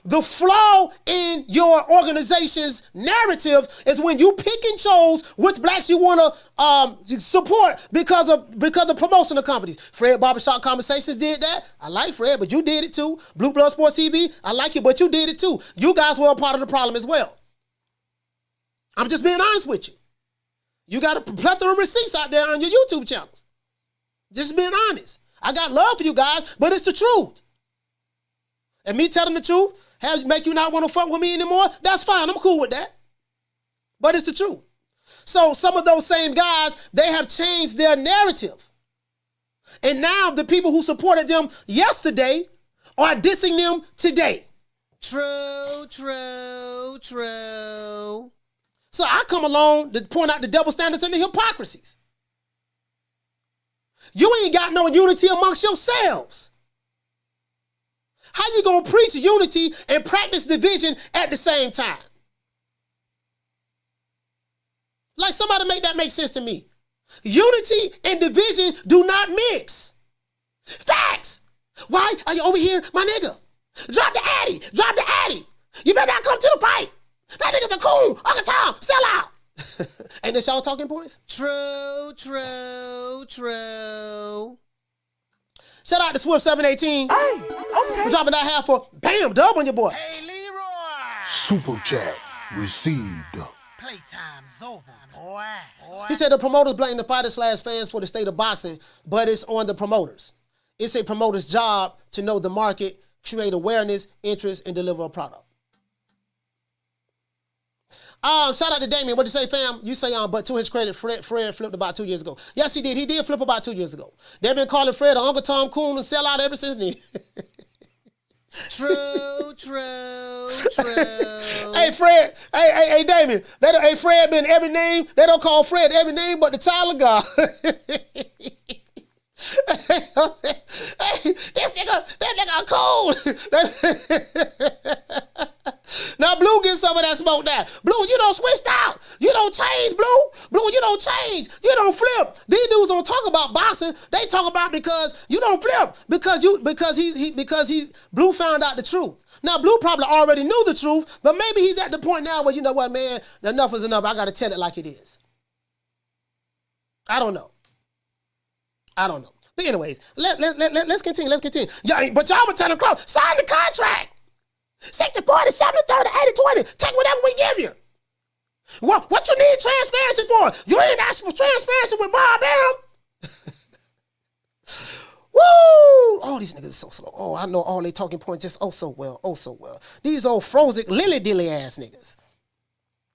Speaker 1: The flaw in your organization's narrative is when you pick and chose which blacks you want to support because of promotional companies. Fred Barbershop Conversations did that. I like Fred, but you did it too. Blue Blood Sports TV, I like you, but you did it too. You guys were a part of the problem as well. I'm just being honest with you. You got a plethora of receipts out there on your YouTube channels. Just being honest. I got love for you guys, but it's the truth. And me telling the truth make you not want to fuck with me anymore, that's fine. I'm cool with that. But it's the truth. So some of those same guys, they have changed their narrative. And now the people who supported them yesterday are dissing them today.
Speaker 2: True.
Speaker 1: So I come along to point out the double standards and the hypocrisies. You ain't got no unity amongst yourselves. How you gonna preach unity and practice division at the same time? Like somebody make that make sense to me. Unity and division do not mix. Facts. Why are you over here, my nigga? Drop the Addy. Drop the Addy. You better not come to the fight. That nigga's a cool. Uncle Tom, sell out. Ain't this y'all talking points?
Speaker 2: True.
Speaker 1: Shout out to Swift 718. Hey, okay. We're dropping that half for bam, dub on your boy.
Speaker 2: Hey, Leroy.
Speaker 6: Super chat received.
Speaker 2: Playtime's over, boy.
Speaker 1: He said the promoters blame the fighters / fans for the state of boxing, but it's on the promoters. It's a promoter's job to know the market, create awareness, interest, and deliver a product. Shout out to Damien. What'd you say, fam? You say, but to his credit, Fred flipped about 2 years ago. Yes, he did. He did flip about 2 years ago. They've been calling Fred Uncle Tom Coon and sell out ever since then.
Speaker 2: True.
Speaker 1: Hey, Fred. Hey, Damien. Hey, Fred been every name. They don't call Fred every name but the child of God. Hey, this nigga cold. Now, Blue gets some of that smoke now. Blue, you don't switch out. You don't change, Blue. Blue, you don't change. You don't flip. These dudes don't talk about boxing. They talk about because you don't flip. Because Blue found out the truth. Now, Blue probably already knew the truth, but maybe he's at the point now where, you know what, man, enough is enough. I got to tell it like it is. I don't know. But anyways, let's continue. Yeah, but y'all were telling Crow, sign the contract. 60-40, 70-30, 80-20. Take whatever we give you. What you need transparency for? You ain't asking for transparency with Bob Arum. Woo! Oh, these niggas are so slow. Oh, I know all they talking points just so well. These old frozen lily-dilly ass niggas.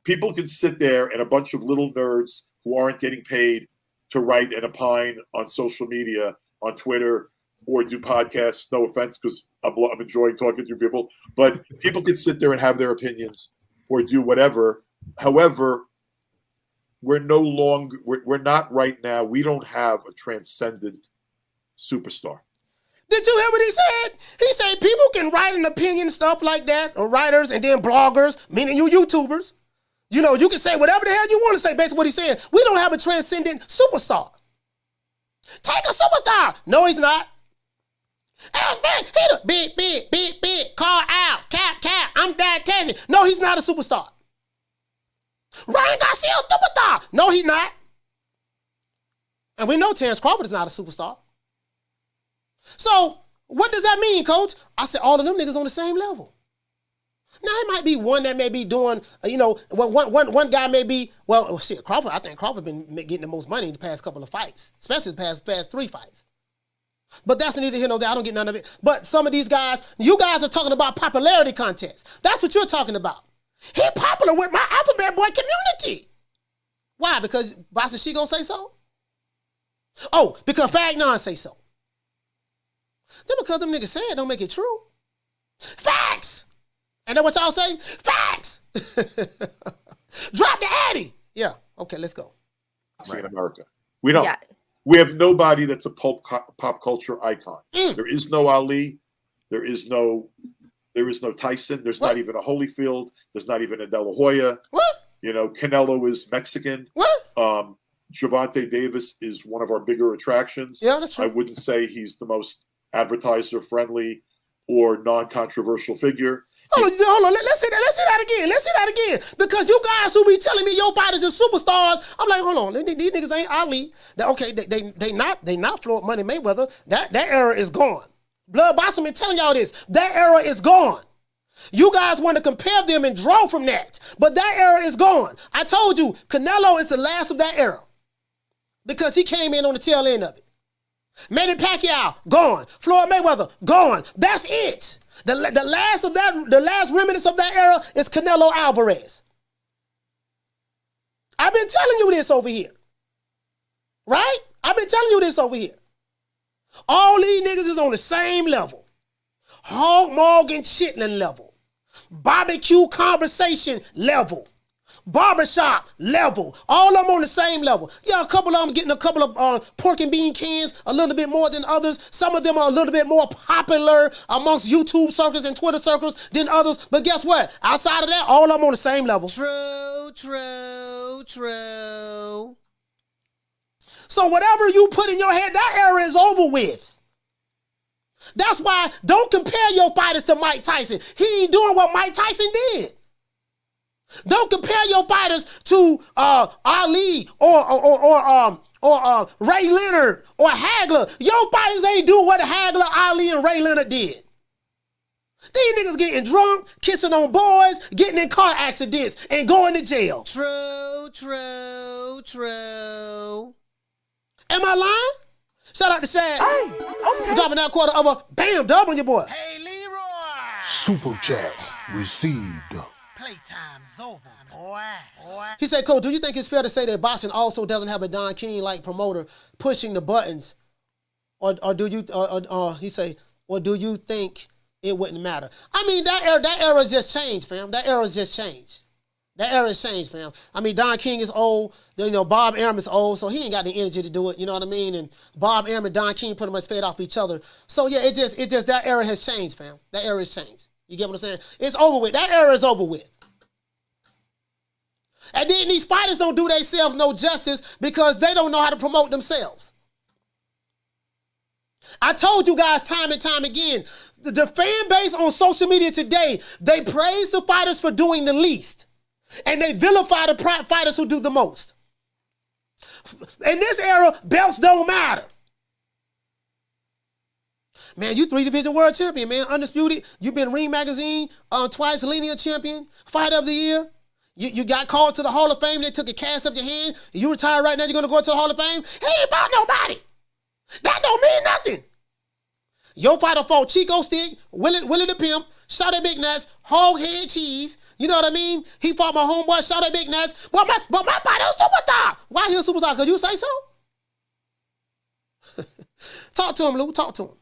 Speaker 5: People can sit there and a bunch of little nerds who aren't getting paid to write and opine on social media, on Twitter, or do podcasts. No offense, because I'm enjoying talking to people. But people can sit there and have their opinions or do whatever. However, we're not right now. We don't have a transcendent superstar.
Speaker 1: Did you hear what he said? He said people can write an opinion, stuff like that, or writers, and then bloggers, meaning you YouTubers. You know, you can say whatever the hell you want to say, basically what he's saying. We don't have a transcendent superstar. Take a superstar. No, he's not. Errol Spence, he the big, call out, cap, I'm that Kevin. No, he's not a superstar. Ryan Garcia, superstar. No, he's not. And we know Terrence Crawford is not a superstar. So, what does that mean, coach? I said all of them niggas on the same level. Now, it might be one that may be doing, one guy may be, Crawford, I think Crawford been getting the most money in the past couple of fights, especially the past 3 fights. But that's neither here nor there. I don't get none of it. But some of these guys, you guys are talking about popularity contests. That's what you're talking about. He popular with my alphabet boy community. Why? Because Boss she gonna say so? Oh, because Fagnon say so. Then because them niggas say it don't make it true. Facts! And then what y'all say? Facts! Drop the Addy! Yeah, okay, let's go.
Speaker 5: In America. We don't. Yeah. We have nobody that's a pop culture icon. There is no Ali. There is no Tyson. There's not even a Holyfield. There's not even a De La Hoya.
Speaker 1: What?
Speaker 5: You know, Canelo is Mexican.
Speaker 1: What?
Speaker 5: Gervonta Davis is one of our bigger attractions.
Speaker 1: Yeah, that's true.
Speaker 5: I wouldn't say he's the most advertiser-friendly or non-controversial figure.
Speaker 1: Hold on. Let's say that again. Because you guys who be telling me your fighters are superstars, I'm like, hold on. These niggas ain't Ali. Okay, they not Floyd Money Mayweather. That era is gone. Blood Boss been telling y'all this. That era is gone. You guys want to compare them and draw from that. But that era is gone. I told you, Canelo is the last of that era. Because he came in on the tail end of it. Manny Pacquiao, gone. Floyd Mayweather, gone. That's it. The last remnants of that era is Canelo Alvarez. I've been telling you this over here. Right? I've been telling you this over here. All these niggas is on the same level. Hog Morgan Chitlin level. Barbecue conversation level. barbershop level. All of them on the same level. Yeah, a couple of them getting a couple of pork and bean cans, a little bit more than others. Some of them are a little bit more popular amongst YouTube circles and Twitter circles than others. But guess what? Outside of that, all of them on the same level.
Speaker 2: True, true, true.
Speaker 1: So whatever you put in your head, that era is over with. That's why don't compare your fighters to Mike Tyson. He ain't doing what Mike Tyson did. Don't compare your fighters to Ali or Ray Leonard or Hagler. Your fighters ain't doing what Hagler, Ali, and Ray Leonard did. These niggas getting drunk, kissing on boys, getting in car accidents, and going to jail.
Speaker 2: True, true, true.
Speaker 1: Am I lying? Shout out to Shad. Hey, okay. Dropping that quarter of a bam dub on your boy.
Speaker 2: Hey, Leroy.
Speaker 6: Super chat received.
Speaker 2: Playtime's over, boy.
Speaker 1: He said, Cole, do you think it's fair to say that boxing also doesn't have a Don King-like promoter pushing the buttons? Or do you, he say, or do you think it wouldn't matter? I mean, that era's just changed, fam. That era's just changed. That era has changed, fam. I mean, Don King is old. You know, Bob Arum is old, so he ain't got the energy to do it. You know what I mean? And Bob Arum and Don King pretty much fed off each other. So yeah, it just that era has changed, fam. That era has changed. You get what I'm saying? It's over with. That era is over with. And then these fighters don't do themselves no justice because they don't know how to promote themselves. I told you guys time and time again, the fan base on social media today, they praise the fighters for doing the least. And they vilify the fighters who do the most. In this era, belts don't matter. Man, you 3-division world champion, man. Undisputed. You've been Ring Magazine twice, linear champion, fighter of the year. You got called to the Hall of Fame. They took a cast of your hand. You retired right now. You're going to go to the Hall of Fame. He ain't about nobody. That don't mean nothing. Your fighter fought Chico Stick, Willie the Pimp, Shout at Big Nuts, Hog Head Cheese. You know what I mean? He fought my homeboy, Shout at Big Nuts. But my fighter is a superstar. Why he a superstar? Because you say so? Talk to him, Lou. Talk to him.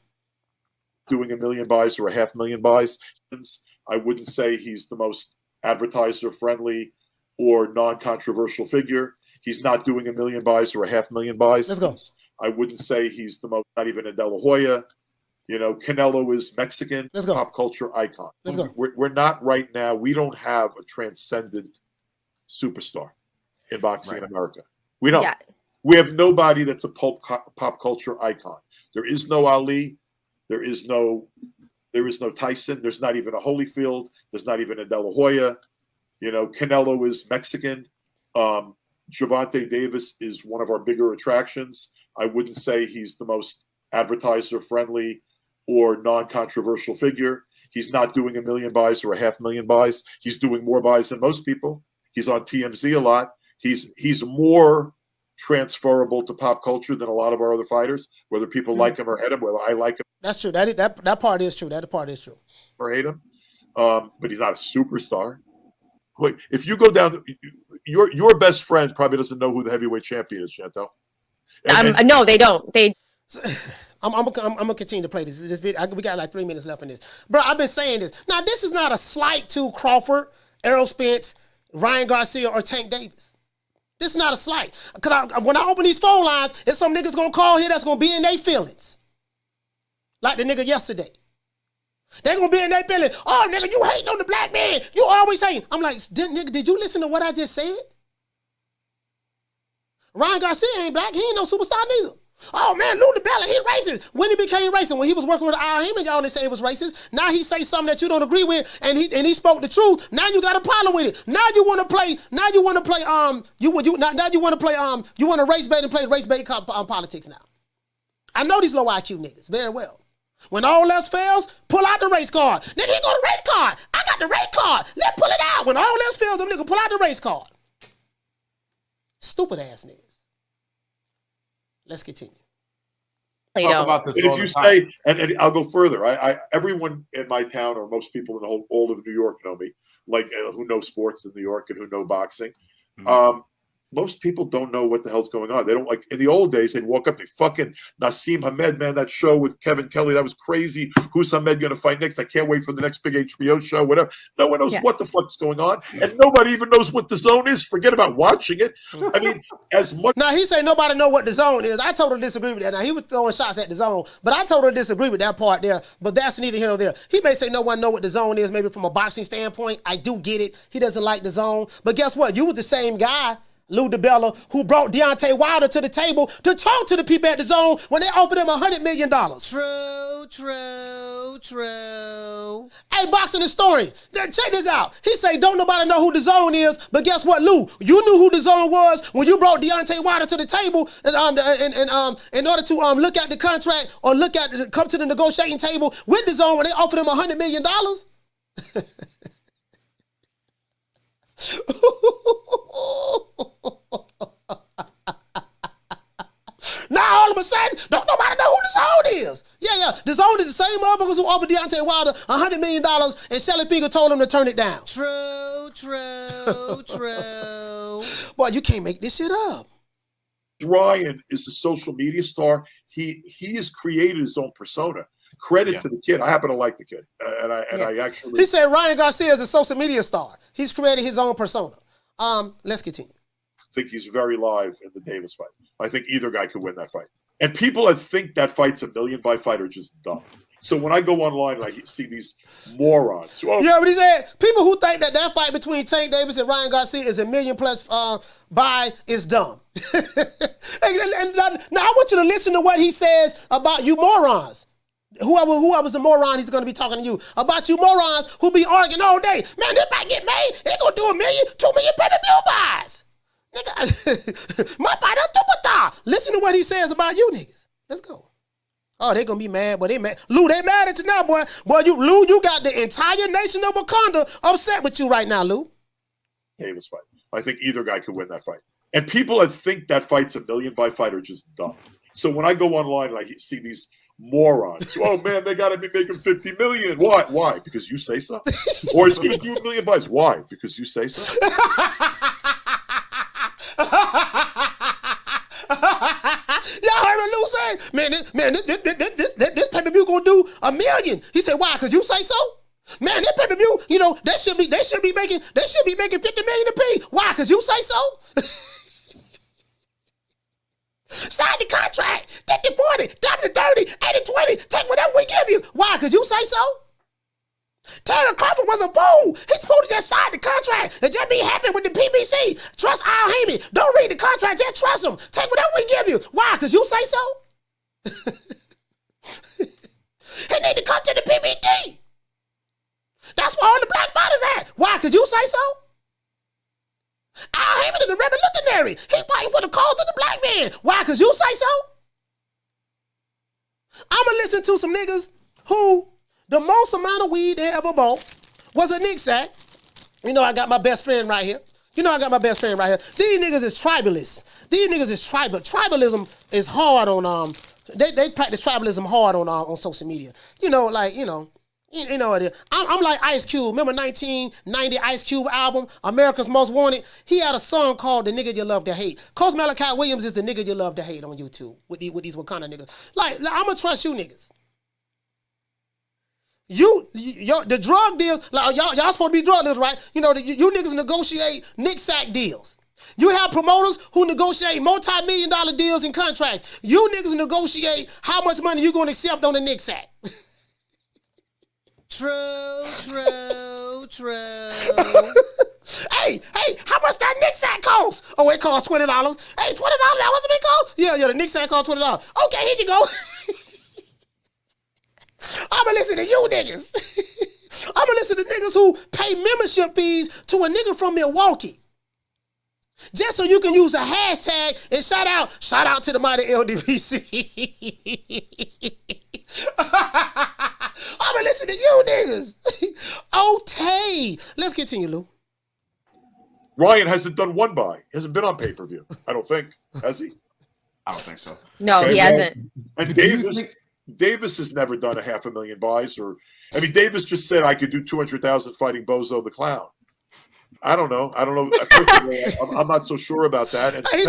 Speaker 5: Doing 1 million buys or 500,000 buys. I wouldn't say he's the most advertiser-friendly or non-controversial figure. He's not doing 1 million buys or 500,000 buys.
Speaker 1: Let's go.
Speaker 5: I wouldn't say he's the most, not even a De La Hoya. You know, Canelo is Mexican,
Speaker 1: Let's go.
Speaker 5: pop culture icon.
Speaker 1: Let's go.
Speaker 5: We're not right now. We don't have a transcendent superstar in boxing in America. We don't.
Speaker 4: Yeah.
Speaker 5: We have nobody that's a pop culture icon. There is no Ali. There is no Tyson. There's not even a Holyfield. There's not even a De La Hoya. You know, Canelo is Mexican. Gervonta Davis is one of our bigger attractions. I wouldn't say he's the most advertiser-friendly or non-controversial figure. He's not doing 1 million buys or 500,000 buys. He's doing more buys than most people. He's on TMZ a lot. He's more transferable to pop culture than a lot of our other fighters, whether people like him or hate him, whether I like him.
Speaker 1: That's true. That part is true. That part is true.
Speaker 5: Or hate him. But he's not a superstar. Wait, if you go down, your best friend probably doesn't know who the heavyweight champion is, Chantel.
Speaker 4: No, they don't.
Speaker 1: I'm gonna continue to play this video. We got like 3 minutes left in this, bro. I've been saying this. Now, this is not a slight to Crawford, Errol Spence, Ryan Garcia, or Tank Davis. This is not a slight. Cause when I open these phone lines, there's some niggas gonna call here that's gonna be in their feelings, like the nigga yesterday. They gonna be in their feelings. Oh, nigga, you hating on the black man. You always hating. I'm like, nigga, did you listen to what I just said? Ryan Garcia ain't black. He ain't no superstar neither. Oh, man, Lou Dibella, he racist. When he became racist, when he was working with Al Heyman, y'all didn't say it was racist. Now he say something that you don't agree with, and he spoke the truth. Now you got a problem with it. Now you want to play. Now you want to play. You want to play. You want to race bait and play race bait politics now. I know these low IQ niggas very well. When all else fails, pull out the race card. Nigga, he got the race card. I got the race card. Let's pull it out. When all else fails, them niggas pull out the race card. Stupid ass niggas. Let's continue.
Speaker 5: Talk about this. And if you say, and I'll go further. Everyone in my town, or most people in all of New York, know me. Like who know sports in New York and who know boxing. Mm-hmm. most people don't know what the hell's going on. They don't like in the old days. They'd walk up and fucking Nassim Hamed, man, that show with Kevin Kelly, that was crazy. Who's Hamed going to fight next? I can't wait for the next big HBO show. Whatever. No one knows what the fuck's going on, and nobody even knows what the zone is. Forget about watching it. I mean, as much.
Speaker 1: Now he say nobody know what the zone is. I totally disagree with that. Now he was throwing shots at the zone, but I totally disagree with that part there. But that's neither here nor there. He may say no one know what the zone is. Maybe from a boxing standpoint, I do get it. He doesn't like the zone, but guess what? You was the same guy, Lou Dibella, who brought Deontay Wilder to the table to talk to the people at the zone when they offered him $100 million.
Speaker 2: True.
Speaker 1: Hey, boxing historian, check this out. He say don't nobody know who the zone is, but guess what, Lou? You knew who the zone was when you brought Deontay Wilder to the table, and in order to look at the contract or come to the negotiating table with the zone when they offered him $100 million. Now all of a sudden, don't nobody know who the zone is. Yeah. The zone is the same motherfuckers who offered Deontay Wilder $100 million and Shelly Finger told him to turn it down.
Speaker 2: True.
Speaker 1: Boy, you can't make this shit up.
Speaker 5: Ryan is a social media star. He has created his own persona. Credit to the kid. I happen to like the kid, and I actually.
Speaker 1: He said Ryan Garcia is a social media star. He's created his own persona. Let's continue.
Speaker 5: I think he's very live in the Davis fight. I think either guy could win that fight. And people that think that fight's $1 million by fight are just dumb. So when I go online and I see these morons. Oh,
Speaker 1: yeah, but he said people who think that fight between Tank Davis and Ryan Garcia is $1 million plus buy is dumb. and now I want you to listen to what he says about you morons. Whoever's the moron, he's going to be talking to you about you morons who be arguing all day. Man, this might get made. They're going to do $1 million, $2 million pay-per-view buys. Nigga, my fight up. Listen to what he says about you niggas. Let's go. Oh, they gonna be mad, but they mad. Lou, they mad at you now, boy. Lou, you got the entire nation of Wakanda upset with you right now, Lou.
Speaker 5: Davis fight. I think either guy could win that fight. And people that think that fight's $1 million by fight are just dumb. So when I go online and I see these morons, oh man, they gotta be making $50 million. Why? Because you say so? Or is giving you $1 million buys? Why? Because you say so?
Speaker 1: Y'all heard what Lou say? Man, this pay-per-view gonna do $1 million. He said, why? Because you say so? Man, that pay-per-view, they should be making $50 million apiece. Why? Because you say so? Sign the contract, 50-40, 30-30, 80-20, take whatever we give you. Why? Because you say so? Terrence Crawford was a fool. He's supposed to just sign the contract and just be happy with the PBC. Trust Al Heyman. Don't read the contract, just trust him. Take whatever we give you. Why? Because you say so? He need to come to the PBD. That's where all the black fighters at. Why? Because you say so? Al Heyman is a revolutionary. He fighting for the cause of the black man. Why? Because you say so? I'ma listen to some niggas who the most amount of weed they ever bought was a Nick sack. I got my best friend right here. These niggas is tribalists. These niggas is tribal. Tribalism is hard on they practice tribalism hard on social media. You know what it is. I'm like Ice Cube. Remember 1990 Ice Cube album, America's Most Wanted? He had a song called The Nigga You Love to Hate. Coach Malachi Williams is the nigga you love to hate on YouTube with these Wakanda niggas. Like I'ma trust you niggas. The drug deals, like y'all supposed to be drug dealers, right? You niggas negotiate Nick sack deals. You have promoters who negotiate multi-million-dollar deals and contracts. You niggas negotiate how much money you gonna accept on the Nick sack.
Speaker 2: True.
Speaker 1: Hey, how much that Nick sack cost? Oh, it costs $20. Hey, $20, that wasn't it cost? Yeah, the Nick sack cost $20. Okay, here you go. I'ma listen to you niggas. I'ma listen to niggas who pay membership fees to a nigga from Milwaukee. Just so you can use a hashtag and shout out to the mighty LDPC. I'ma listen to you niggas. Okay. Let's continue, Lou.
Speaker 5: Ryan hasn't done one buy. He hasn't been on pay-per-view. I don't think. Has he?
Speaker 7: I don't think so.
Speaker 4: No, he hasn't.
Speaker 5: And Davis has never done a 500,000 buys. Davis just said I could do 200,000 fighting Bozo the Clown. I don't know. Personally, I'm not so sure about that. And
Speaker 1: He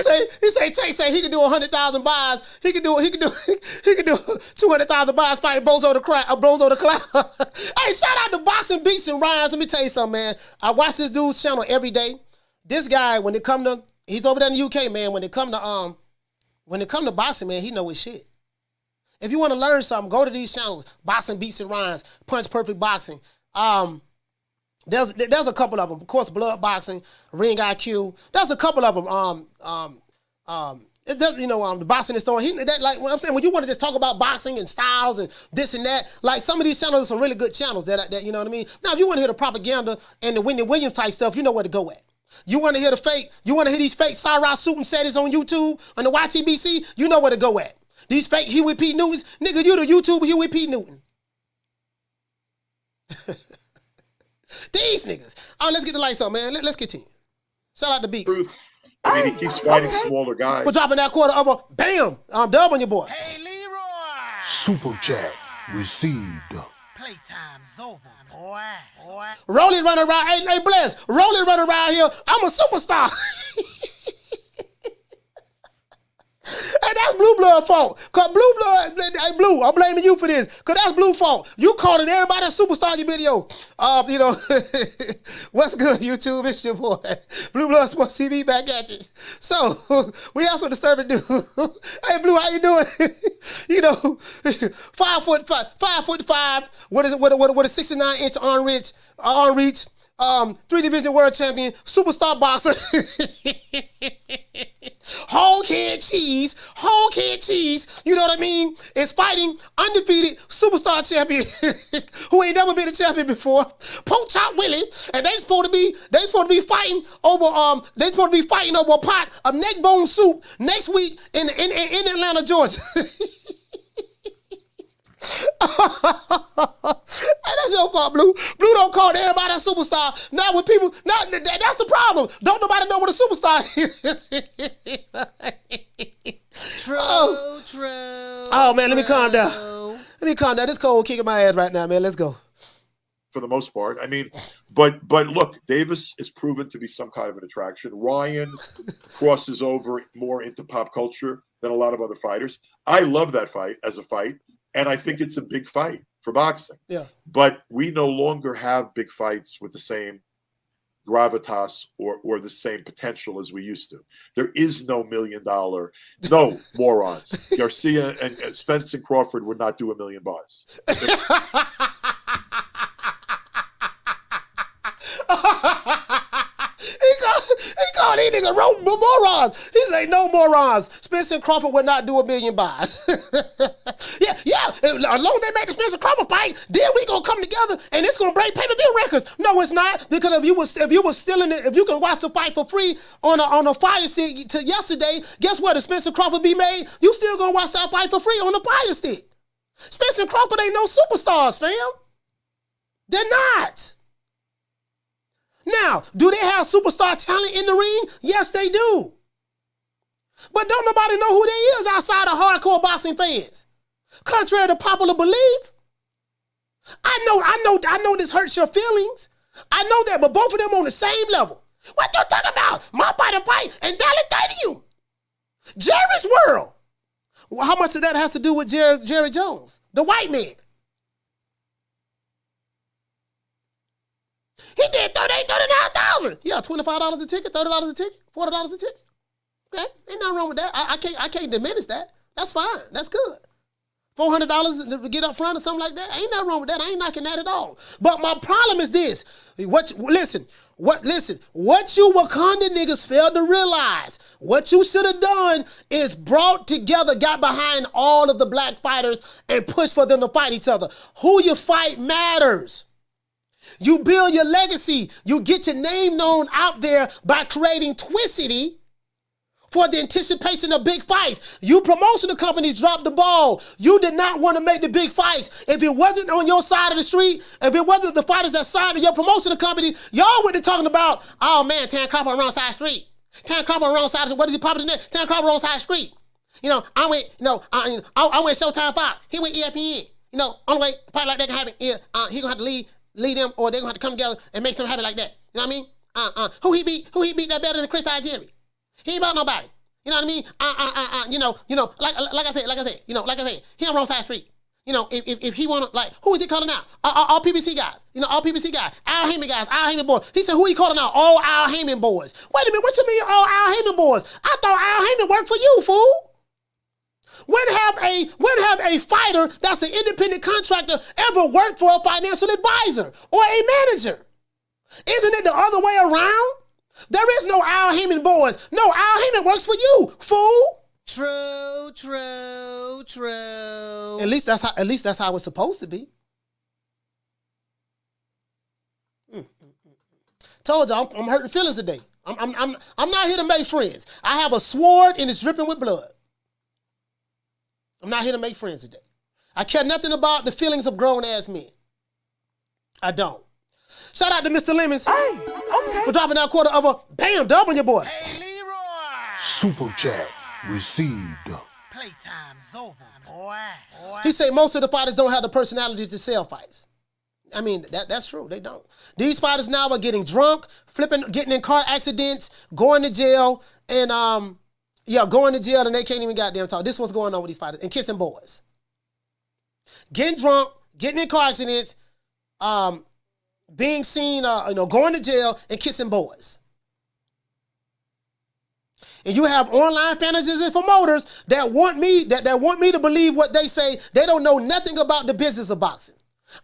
Speaker 1: say Tank say he could do 100,000 buys. He could do 200,000 buys fighting Bozo the Clown. Hey, shout out to Boxing Beats and Rhymes. Let me tell you something, man. I watch this dude's channel every day. This guy, he's over there in the UK, man. When it come to boxing, man, he know his shit. If you want to learn something, go to these channels. Boxing Beats and Rhymes, Punch Perfect Boxing. There's a couple of them. Of course, Blood Boxing, Ring IQ. There's a couple of them. The boxing story. Like what I'm saying, when you want to just talk about boxing and styles and this and that, like some of these channels are some really good channels that you know what I mean. Now, if you want to hear the propaganda and the Wendy Williams type stuff, you know where to go at. You want to hear these fake Cyrus suit and settings on YouTube on the YTBC, you know where to go at. These fake Huey P. Newtons, nigga, you the YouTube Huey P. Newton. These niggas. Oh, let's get the lights on, man. Let's continue. Shout out to Beats.
Speaker 5: Truth. I mean, he keeps fighting smaller guys.
Speaker 1: We're dropping that quarter of a bam. Dub on your boy.
Speaker 2: Hey, Leroy.
Speaker 6: Super chat received.
Speaker 2: Playtime's over, boy.
Speaker 1: Rolly running around. Hey, Bless. Rolly running around here. I'm a superstar. And that's Blue Blood fault. Cause Blue Blood, hey Blue, I'm blaming you for this. Cause that's Blue fault. You calling everybody a superstar in your video. What's good, YouTube? It's your boy. Blue Blood Sports TV back at you. So we also disturbing dude. Hey Blue, how you doing? 5'5", what is it? What a 69-inch arm reach. 3-division world champion, superstar boxer. Hog head cheese, you know what I mean? Is fighting undefeated superstar champion who ain't never been a champion before. Poke Chop Willie, and they supposed to be fighting over a pot of neck bone soup next week in Atlanta, Georgia. Hey, that's your fault, Blue. Blue don't call everybody a superstar. Now when people, that's the problem. Don't nobody know what a superstar is.
Speaker 2: True.
Speaker 1: Oh man, let me calm down. This cold kicking my ass right now, man. Let's go.
Speaker 5: For the most part, I mean, but look, Davis is proven to be some kind of an attraction. Ryan crosses over more into pop culture than a lot of other fighters. I love that fight as a fight. And I think it's a big fight for boxing. Yeah. But we no longer have big fights with the same gravitas or the same potential as we used to. There is no $1 million. No, morons. Garcia and Spence and Crawford would not do $1 million.
Speaker 1: He called these niggas morons. He say no morons. Spencer and Crawford would not do $1 million buys. yeah. As long as they make the Spencer Crawford fight, then we gonna come together and it's gonna break pay-per-view records. No, it's not, because if you was still in it, if you can watch the fight for free on a Fire Stick to yesterday, guess what? If Spencer Crawford be made, you still gonna watch that fight for free on the Fire Stick. Spencer Crawford ain't no superstars, fam. They're not. Now, do they have superstar talent in the ring? Yes, they do. But don't nobody know who they is outside of hardcore boxing fans. Contrary to popular belief. I know this hurts your feelings. I know that, but both of them on the same level. What you talking about? My fight and Dolly to you. Jerry's World. Well, how much of that has to do with Jerry Jones, the white man? He did 39,000. Yeah, $25 a ticket, $30 a ticket, $40 a ticket. Okay, ain't nothing wrong with that. I can't diminish that. That's fine. That's good. $400 to get up front or something like that. Ain't nothing wrong with that. I ain't knocking that at all. But my problem is this. Listen, what you Wakanda niggas failed to realize, what you should have done is brought together, got behind all of the black fighters and pushed for them to fight each other. Who you fight matters. You build your legacy. You get your name known out there by creating twicity for the anticipation of big fights. You promotional companies dropped the ball. You did not want to make the big fights. If it wasn't on your side of the street, if it wasn't the fighters that signed to your promotional company, y'all would be talking about, oh man, Terrence Crawford on the wrong side of the street. Terrence Crawford on the wrong side of the street. What is he popping in there? Terrence Crawford on the wrong side of the street. I went Showtime Fox. He went ESPN. Only way a fight like that can happen is he gonna have to lead them, or they're gonna have to come together and make something happen like that. You know what I mean? Who he beat that better than Chris Algieri? He ain't about nobody. You know what I mean? Like I said, he on wrong side of the street. If he wanna, like, who is he calling out? All PBC guys. All PBC guys. Al Heyman guys. Al Heyman boys. He said, who he calling out? All Al Heyman boys. Wait a minute, what you mean all Al Heyman boys? I thought Al Heyman worked for you, fool. When have a fighter that's an independent contractor ever worked for a financial advisor or a manager? Isn't it the other way around? There is no Al Heyman boys. No, Al Heyman works for you, fool.
Speaker 2: True.
Speaker 1: At least that's how it's supposed to be. Told you, I'm hurting feelings today. I'm not here to make friends. I have a sword and it's dripping with blood. I'm not here to make friends today. I care nothing about the feelings of grown-ass men. I don't. Shout out to Mr. Lemons for dropping that quarter of a bam dub on your boy.
Speaker 2: Hey, Leroy!
Speaker 6: Super chat received.
Speaker 2: Playtime's over, boy.
Speaker 1: He say most of the fighters don't have the personality to sell fights. I mean, that's true. They don't. These fighters now are getting drunk, getting in car accidents, going to jail, and going to jail, and they can't even goddamn talk. This is what's going on with these fighters, and kissing boys. Getting drunk, getting in car accidents, being seen, going to jail and kissing boys. And you have online managers and promoters that want me to believe what they say. They don't know nothing about the business of boxing.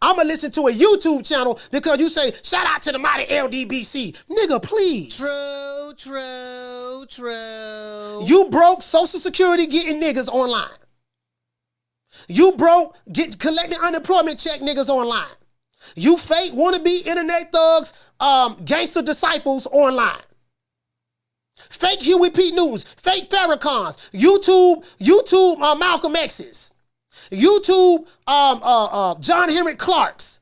Speaker 1: I'm going to listen to a YouTube channel because you say, shout out to the mighty LDBC. Nigga, please.
Speaker 2: True.
Speaker 1: You broke Social Security getting niggas online. You broke collecting unemployment check niggas online. You fake wannabe internet thugs, gangster disciples online. Fake Huey P. News, fake Farrakhan's, YouTube Malcolm X's, YouTube John Henrik Clark's.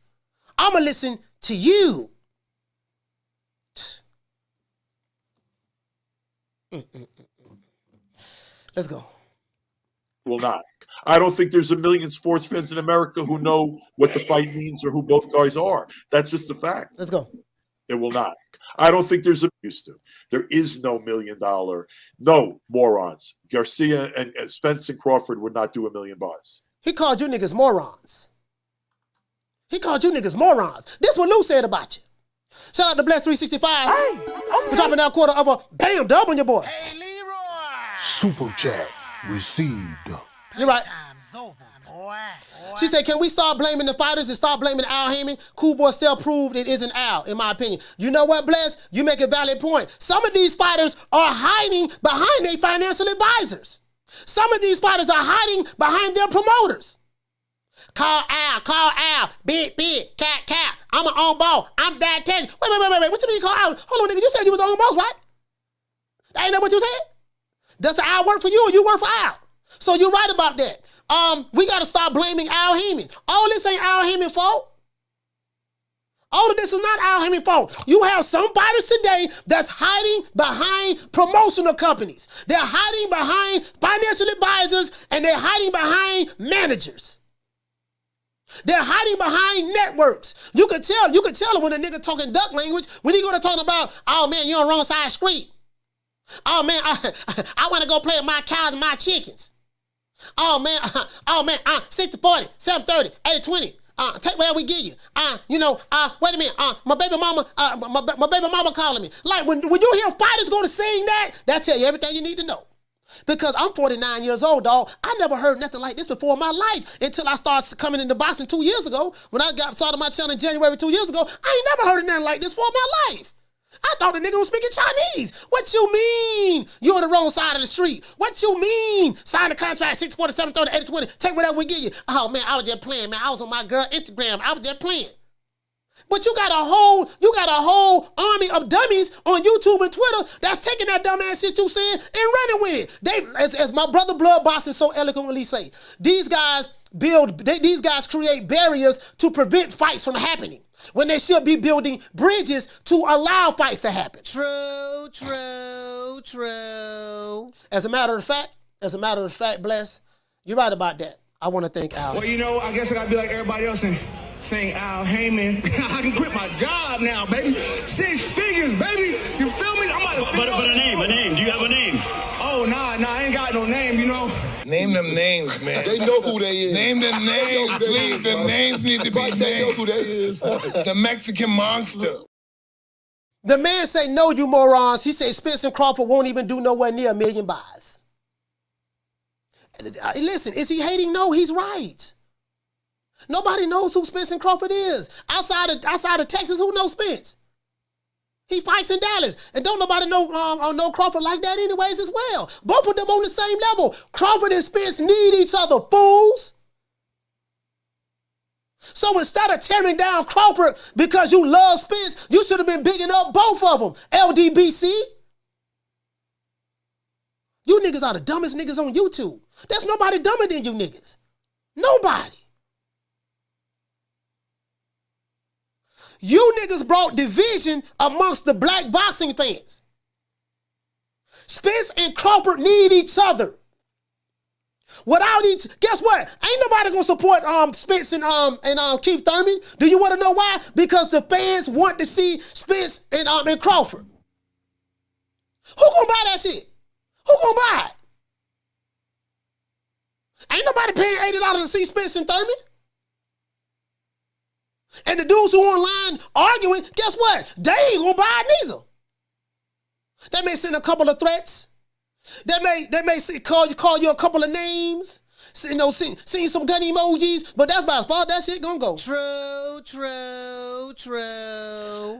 Speaker 1: I'ma listen to you. Let's go.
Speaker 5: Will not. I don't think there's a million sports fans in America who know what the fight means or who both guys are. That's just a fact.
Speaker 1: Let's go.
Speaker 5: It will not. I don't think there's a used to. There is no $1 million. No morons. Garcia and Spence and Crawford would not do $1 million.
Speaker 1: He called you niggas morons. This is what Lou said about you. Shout out to Bless 365 for dropping that quarter of a bam dub on your boy.
Speaker 2: Hey, Leroy!
Speaker 6: Super chat received.
Speaker 1: You're right.
Speaker 2: Playtime's over, boy.
Speaker 1: She said, can we start blaming the fighters and start blaming Al Heyman? Cool Boy still proved it isn't Al, in my opinion. You know what, Bless? You make a valid point. Some of these fighters are hiding behind their financial advisors. Some of these fighters are hiding behind their promoters. Call Al, big, cat, I'm an on ball, I'm that Wait, what you mean call Al? Hold on, nigga, you said you was the on boss, right? That ain't that what you said? Does Al work for you or you work for Al? So you're right about that. We got to stop blaming Al Heyman. All this ain't Al Heyman's fault. All of this is not Al Heyman's fault. You have some fighters today that's hiding behind promotional companies. They're hiding behind financial advisors and they're hiding behind managers. They're hiding behind networks. You can tell when a nigga talking duck language when he go to talking about, oh man, you're on the wrong side of the street. Oh man, I want to go play with my cows and my chickens. Oh man, 60-40, 7-30, 80-20. Take whatever we give you. Wait a minute. My baby mama calling me. Like when you hear fighters go to sing that tell you everything you need to know. Because I'm 49 years old, dog. I never heard nothing like this before in my life until I started coming into boxing 2 years ago. When I started my channel in January 2 years ago, I ain't never heard of nothing like this before in my life. I thought the nigga was speaking Chinese. What you mean? You on the wrong side of the street. What you mean? Sign the contract, 6-40, 7-30, 80-20. Take whatever we give you. Oh, man, I was just playing, man. I was on my girl Instagram. I was just playing. But you got a whole army of dummies on YouTube and Twitter that's taking that dumbass shit you saying and running with it. They, as my brother Blood Boston so eloquently say, these guys create barriers to prevent fights from happening when they should be building bridges to allow fights to happen.
Speaker 2: True.
Speaker 1: As a matter of fact, Bless, you're right about that. I want to thank Al.
Speaker 7: Well, I guess I gotta be like everybody else and saying Al Heyman, I can quit my job now, baby. 6 figures, baby. You feel me? I'm about to
Speaker 8: But a name. Do you have a name?
Speaker 7: Oh, nah, I ain't got no name, you know.
Speaker 9: Name them names, man.
Speaker 10: They know who they is.
Speaker 9: Name them names, please. The names need to be named.
Speaker 10: They know who they is.
Speaker 9: The Mexican monster.
Speaker 1: The man say, no, you morons. He say Spence and Crawford won't even do nowhere near 1 million buys. Listen, is he hating? No, he's right. Nobody knows who Spence and Crawford is. Outside of Texas, who knows Spence? He fights in Dallas. And don't nobody know Crawford like that anyways as well. Both of them on the same level. Crawford and Spence need each other, fools. So instead of tearing down Crawford because you love Spence, you should have been bigging up both of them. LDBC. You niggas are the dumbest niggas on YouTube. There's nobody dumber than you niggas. Nobody. You niggas brought division amongst the black boxing fans. Spence and Crawford need each other. Without each, guess what? Ain't nobody gonna support Spence and Keith Thurman. Do you want to know why? Because the fans want to see Spence and Crawford. Who gonna buy that shit? Who gonna buy it? Ain't nobody paying $80 to see Spence and Thurman. And the dudes who online arguing, guess what? They ain't gonna buy it neither. They may send a couple of threats. They may call you a couple of names. Send some gun emojis, but that's about as far as that shit gonna go.
Speaker 2: True.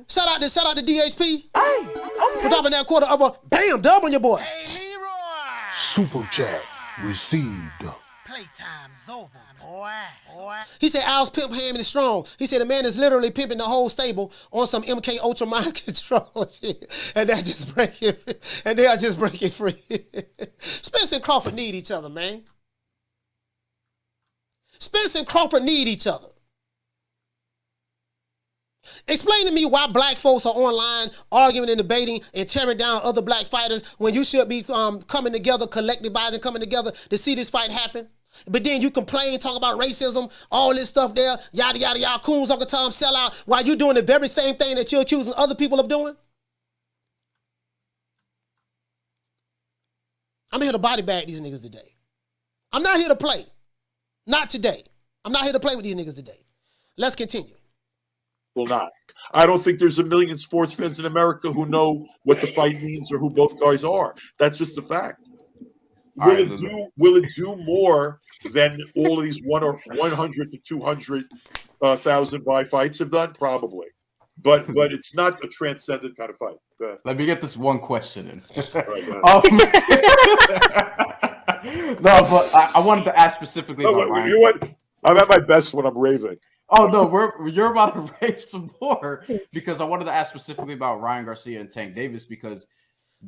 Speaker 1: Shout out to DHP. Hey, okay. For dropping that quarter of a bam dub on your boy.
Speaker 2: Hey, Leroy.
Speaker 6: Super chat received.
Speaker 2: Playtime's over, boy.
Speaker 1: He said Al's pimp hand is strong. He said the man is literally pimping the whole stable on some MK Ultra mind control shit. And they'll just break it free. Spence and Crawford need each other, man. Spence and Crawford need each other. Explain to me why black folks are online arguing and debating and tearing down other black fighters when you should be coming together, collectivizing, coming together to see this fight happen. But then you complain, talk about racism, all this stuff there, yada, yada, yada, coons, Uncle Tom, sell out, while you're doing the very same thing that you're accusing other people of doing. I'm here to body bag these niggas today. I'm not here to play. Not today. I'm not here to play with these niggas today. Let's continue.
Speaker 5: Will not. I don't think there's a million sports fans in America who know what the fight means or who both guys are. That's just a fact. Will it do more than all of these 100 to 200,000 buy fights have done? Probably, but it's not a transcendent kind of fight.
Speaker 11: Let me get this one question in.
Speaker 5: Right,
Speaker 11: no, but I wanted to ask specifically about Ryan.
Speaker 5: You know what? I'm at my best when I'm raving.
Speaker 11: Oh no, you're about to rave some more because I wanted to ask specifically about Ryan Garcia and Tank Davis because.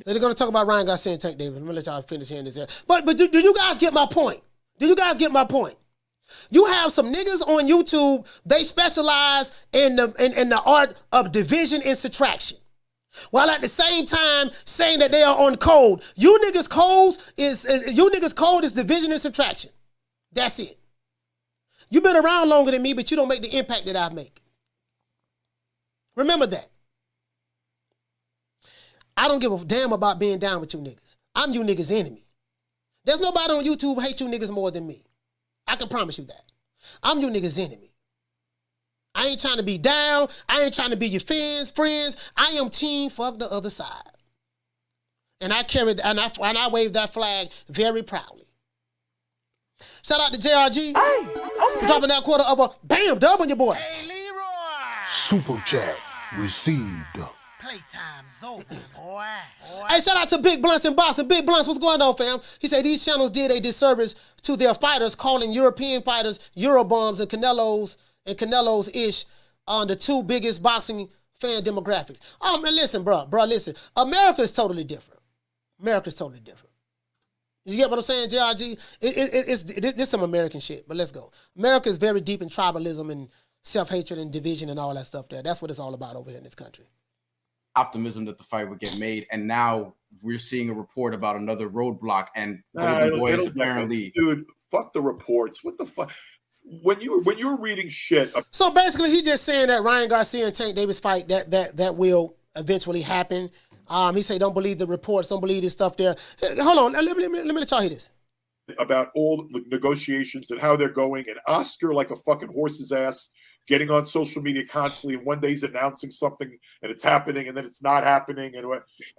Speaker 1: They're going to talk about Ryan Garcia and Tank Davis. I'm going to let y'all finish hearing this. But do you guys get my point? Do you guys get my point? You have some niggas on YouTube, they specialize in the art of division and subtraction. While at the same time saying that they are on code. You niggas code is division and subtraction. That's it. You've been around longer than me, but you don't make the impact that I make. Remember that. I don't give a damn about being down with you niggas. I'm you niggas' enemy. There's nobody on YouTube who hates you niggas more than me. I can promise you that. I'm you niggas' enemy. I ain't trying to be down. I ain't trying to be your friends. I am team fuck the other side. And I carried and I waved that flag very proudly. Shout out to JRG for dropping that quarter of a bam dub on your boy.
Speaker 2: Hey, Leroy.
Speaker 6: Super chat received.
Speaker 2: Playtime's over, boy.
Speaker 1: Hey, shout out to Big Blunts and Boston. Big Blunts, what's going on, fam? He said these channels did a disservice to their fighters, calling European fighters Eurobums and Canelos-ish on the two biggest boxing fan demographics. Oh, man, listen, bro, listen. America is totally different. America's totally different. You get what I'm saying, JRG? It's some American shit, but let's go. America is very deep in tribalism and self-hatred and division and all that stuff there. That's what it's all about over here in this country.
Speaker 11: Optimism that the fight would get made, and now we're seeing a report about another roadblock, and Golden Boy is apparently...
Speaker 5: Dude, fuck the reports. What the fuck? when you're reading shit.
Speaker 1: So basically, he just saying that Ryan Garcia and Tank Davis fight that will eventually happen. He say don't believe the reports, don't believe this stuff there. Hold on, let me let y'all hear this.
Speaker 5: About all the negotiations and how they're going, and Oscar like a fucking horse's ass, getting on social media constantly, and one day he's announcing something and it's happening and then it's not happening. And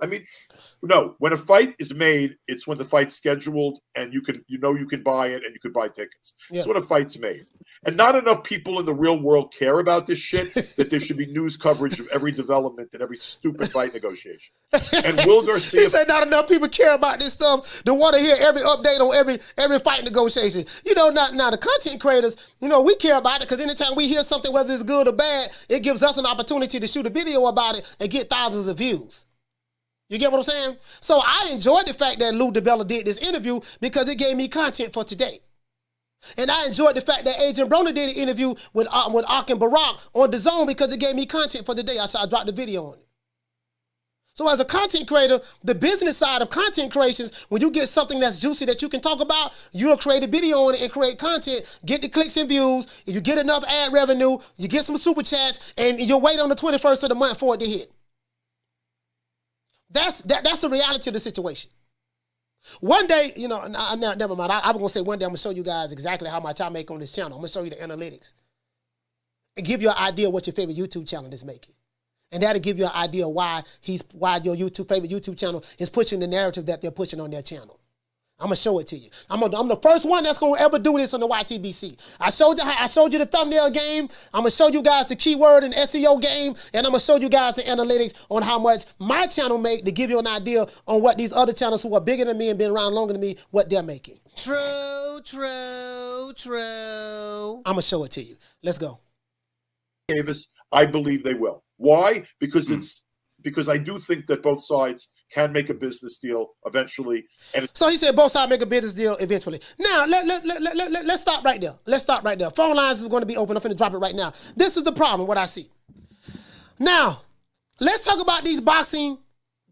Speaker 5: I mean, no, when a fight is made, it's when the fight's scheduled and you can buy it and you can buy tickets. Yeah. That's when a fight's made. And not enough people in the real world care about this shit that there should be news coverage of every development and every stupid fight negotiation. And Will Garcia...
Speaker 1: He said not enough people care about this stuff. They want to hear every update on every fight negotiation. You know, now the content creators, you know, we care about it because anytime we hear something, whether it's good or bad, it gives us an opportunity to shoot a video about it and get thousands of views. You get what I'm saying? So I enjoyed the fact that Lou Dibella did this interview because it gave me content for today. And I enjoyed the fact that Adrien Broner did an interview with Ak and Barak on the Zone because it gave me content for the day. I dropped the video on it. So as a content creator, the business side of content creations, when you get something that's juicy that you can talk about, you'll create a video on it and create content, get the clicks and views. If you get enough ad revenue, you get some super chats, and you'll wait on the 21st of the month for it to hit. That's the reality of the situation. One day, you know, never mind. I was going to say one day I'm going to show you guys exactly how much I make on this channel. I'm going to show you the analytics and give you an idea what your favorite YouTube channel is making. And that'll give you an idea why your favorite YouTube channel is pushing the narrative that they're pushing on their channel. I'm going to show it to you. I'm the first one that's going to ever do this on the YTBC. I showed you the thumbnail game. I'm going to show you guys the keyword and SEO game. And I'm going to show you guys the analytics on how much my channel make to give you an idea on what these other channels who are bigger than me and been around longer than me, what they're making. True. I'm going to show it to you. Let's go.
Speaker 5: Davis, I believe they will. Why? Because I do think that both sides can make a business deal eventually. And
Speaker 1: so he said both sides make a business deal eventually. Now, let's stop right there. Let's stop right there. Phone lines is going to be open. I'm going to drop it right now. This is the problem, what I see. Now, let's talk about these boxing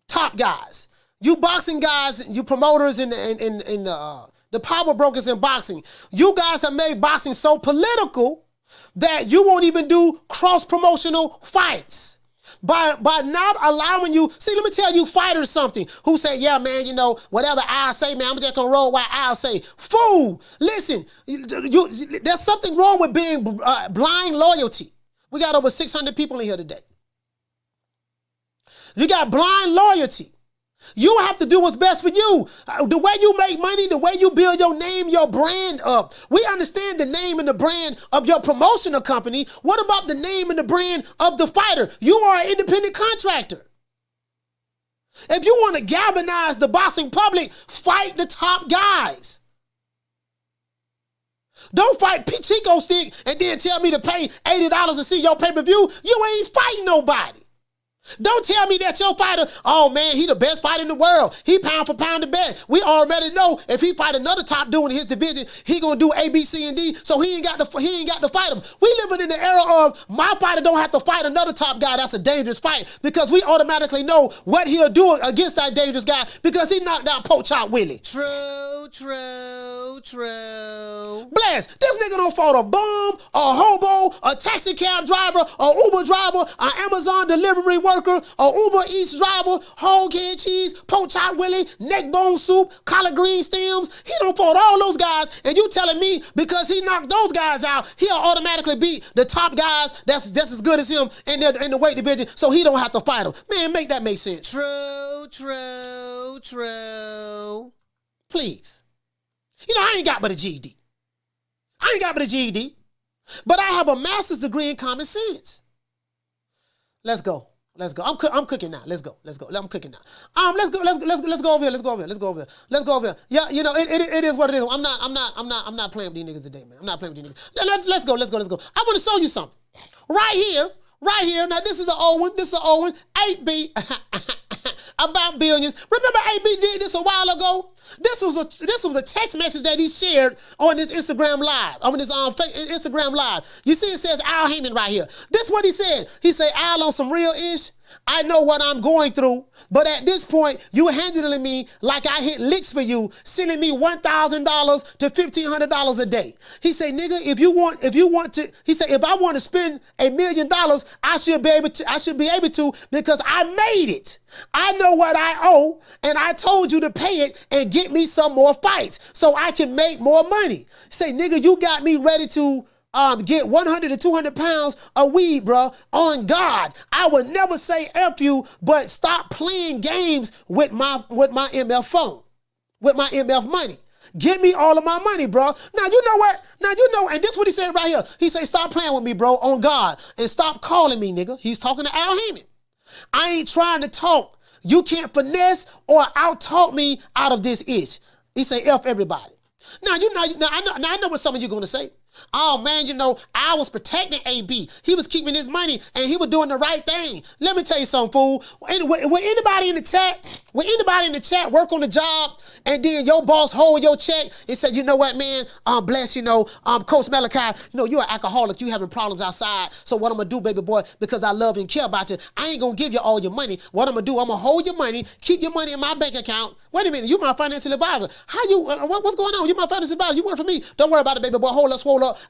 Speaker 1: top guys. You boxing guys, you promoters and the power brokers in boxing. You guys have made boxing so political that you won't even do cross-promotional fights. By not allowing you, see, let me tell you fighters something who say, yeah, man, you know, whatever I'll say, man, I'm just going to roll what I'll say. Fool, listen, there's something wrong with being blind loyalty. We got over 600 people in here today. You got blind loyalty. You have to do what's best for you. The way you make money, the way you build your name, your brand up. We understand the name and the brand of your promotional company. What about the name and the brand of the fighter? You are an independent contractor. If you want to galvanize the boxing public, fight the top guys. Don't fight Chico Stick and then tell me to pay $80 to see your pay-per-view. You ain't fighting nobody. Don't tell me that your fighter, oh man, he the best fighter in the world. He pound for pound the best. We already know if he fight another top dude in his division, he gonna do A, B, C, and D. So he ain't got to fight him. We living in the era of my fighter don't have to fight another top guy. That's a dangerous fight because we automatically know what he'll do against that dangerous guy because he knocked out Poach Out Willie. True. Blast. This nigga don't fought a bum, a hobo, a taxi cab driver, a Uber driver, an Amazon delivery worker, a Uber Eats driver, whole canned cheese, Poach Out Willie, neck bone soup, collard green stems. He don't fought all those guys, and you telling me because he knocked those guys out, he'll automatically beat the top guys that's just as good as him in the weight division, so he don't have to fight them. Man, make that make sense. True. Please. You know, I ain't got but a GED. But I have a master's degree in common sense. Let's go. I'm cooking now. Let's go. I'm cooking now. Let's go over here. Yeah, you know, it is what it is. I'm not playing with these niggas today, man. I'm not playing with these niggas. Let's go. I want to show you something. Right here. Now this is the old one. 8B. About billions. Remember 8B did this a while ago? This was a text message that he shared on this Instagram live. On this Instagram live. You see it says Al Heyman right here. This is what he said. He said, Al, on some real ish, I know what I'm going through, but at this point, you handling me like I hit licks for you, sending me $1,000 to $1,500 a day. He said, nigga, if I want to spend $1 million, I should be able to because I made it. I know what I owe, and I told you to pay it and get me some more fights so I can make more money. He say, nigga, you got me ready to get 100 to 200 pounds of weed, bro. On God, I would never say F you, but stop playing games with my MF phone, with my MF money. Give me all of my money, bro. Now, you know what? And this is what he said right here. He said, stop playing with me, bro, on God, and stop calling me, nigga. He's talking to Al Heyman. I ain't trying to talk. You can't finesse or out-talk me out of this itch. He say, F everybody. Now, I know what some of you going to say. Oh, man, I was protecting AB. He was keeping his money, and he was doing the right thing. Let me tell you something, fool. Will anybody in the chat work on the job, and then your boss hold your check and say, you know what, man, bless, Coach Malachi, you're an alcoholic. You having problems outside. So what I'm going to do, baby boy, because I love and care about you, I ain't going to give you all your money. What I'm going to do, I'm going to hold your money, keep your money in my bank account. Wait a minute, you my financial advisor. What's going on? You my financial advisor. You work for me. Don't worry about it, baby boy. Hold up.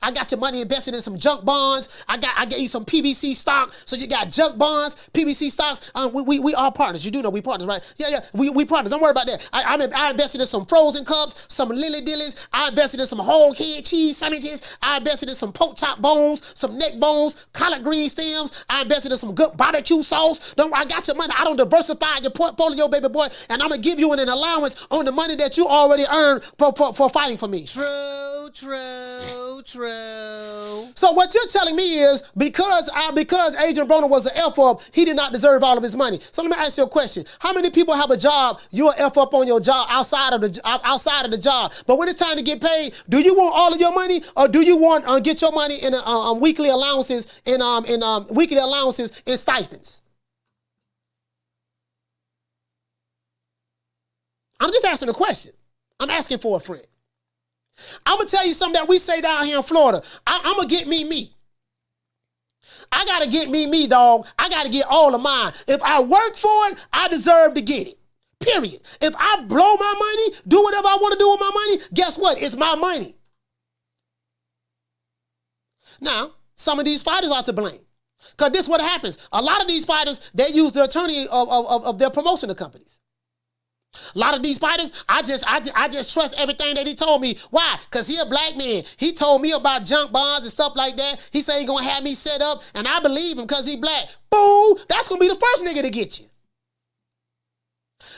Speaker 1: I got your money invested in some junk bonds. I gave you some PBC stock. So you got junk bonds, PBC stocks. We are partners. You do know we partners, right? Yeah. We partners. Don't worry about that. I invested in some frozen cups, some lily dillies. I invested in some whole head cheese sandwiches. I invested in some pork chop bones, some neck bones, collard green stems. I invested in some good barbecue sauce. I got your money. I don't diversify your portfolio, baby boy, and I'm gonna give you an allowance on the money that you already earned for fighting for me.
Speaker 12: True.
Speaker 1: So what you're telling me is because Adrien Broner was an F-up, he did not deserve all of his money. So let me ask you a question. How many people have a job, you're an F-up on your job outside of the job, but when it's time to get paid, do you want all of your money, or do you want get your money in weekly allowances in stipends? I'm just asking a question. I'm asking for a friend. I'm going to tell you something that we say down here in Florida. I'm going to get me. I got to get me, dog. I got to get all of mine. If I work for it, I deserve to get it. Period. If I blow my money, do whatever I want to do with my money, guess what? It's my money. Now, some of these fighters are to blame. Because this is what happens. A lot of these fighters, they use the attorney of their promotional companies. A lot of these fighters, I just trust everything that he told me. Why? Because he a black man. He told me about junk bonds and stuff like that. He said he gonna have me set up, and I believe him because he black. Boo! That's gonna be the first nigga to get you.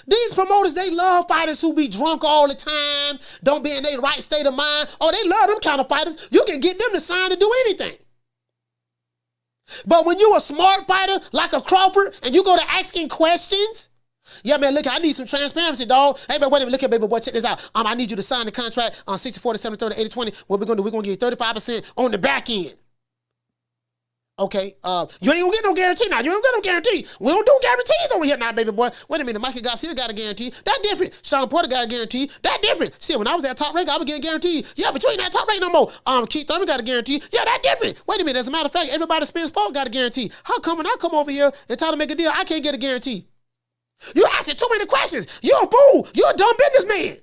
Speaker 1: These promoters, they love fighters who be drunk all the time, don't be in their right state of mind. Oh, they love them kind of fighters. You can get them to sign to do anything. But when you a smart fighter like a Crawford and you go to asking questions, yeah, man, look, I need some transparency, dog. Hey, man, wait a minute, look at baby boy, check this out. I need you to sign the contract on 60-40, 70-30, 80-20. What we're going to do, we're going to give you 35% on the back end. Okay, you ain't gonna get no guarantee now. You don't get no guarantee. We don't do guarantees over here now, baby boy. Wait a minute, Michael Garcia got a guarantee. That different. Sean Porter got a guarantee. That different. See, when I was at Top Rank, I was getting guaranteed. Yeah, but you ain't at Top Rank no more. Keith Thurman got a guarantee. Yeah, that different. Wait a minute, as a matter of fact, everybody spends fault got a guarantee. How come when I come over here and try to make a deal, I can't get a guarantee? You asking too many questions. You a fool. You a dumb businessman.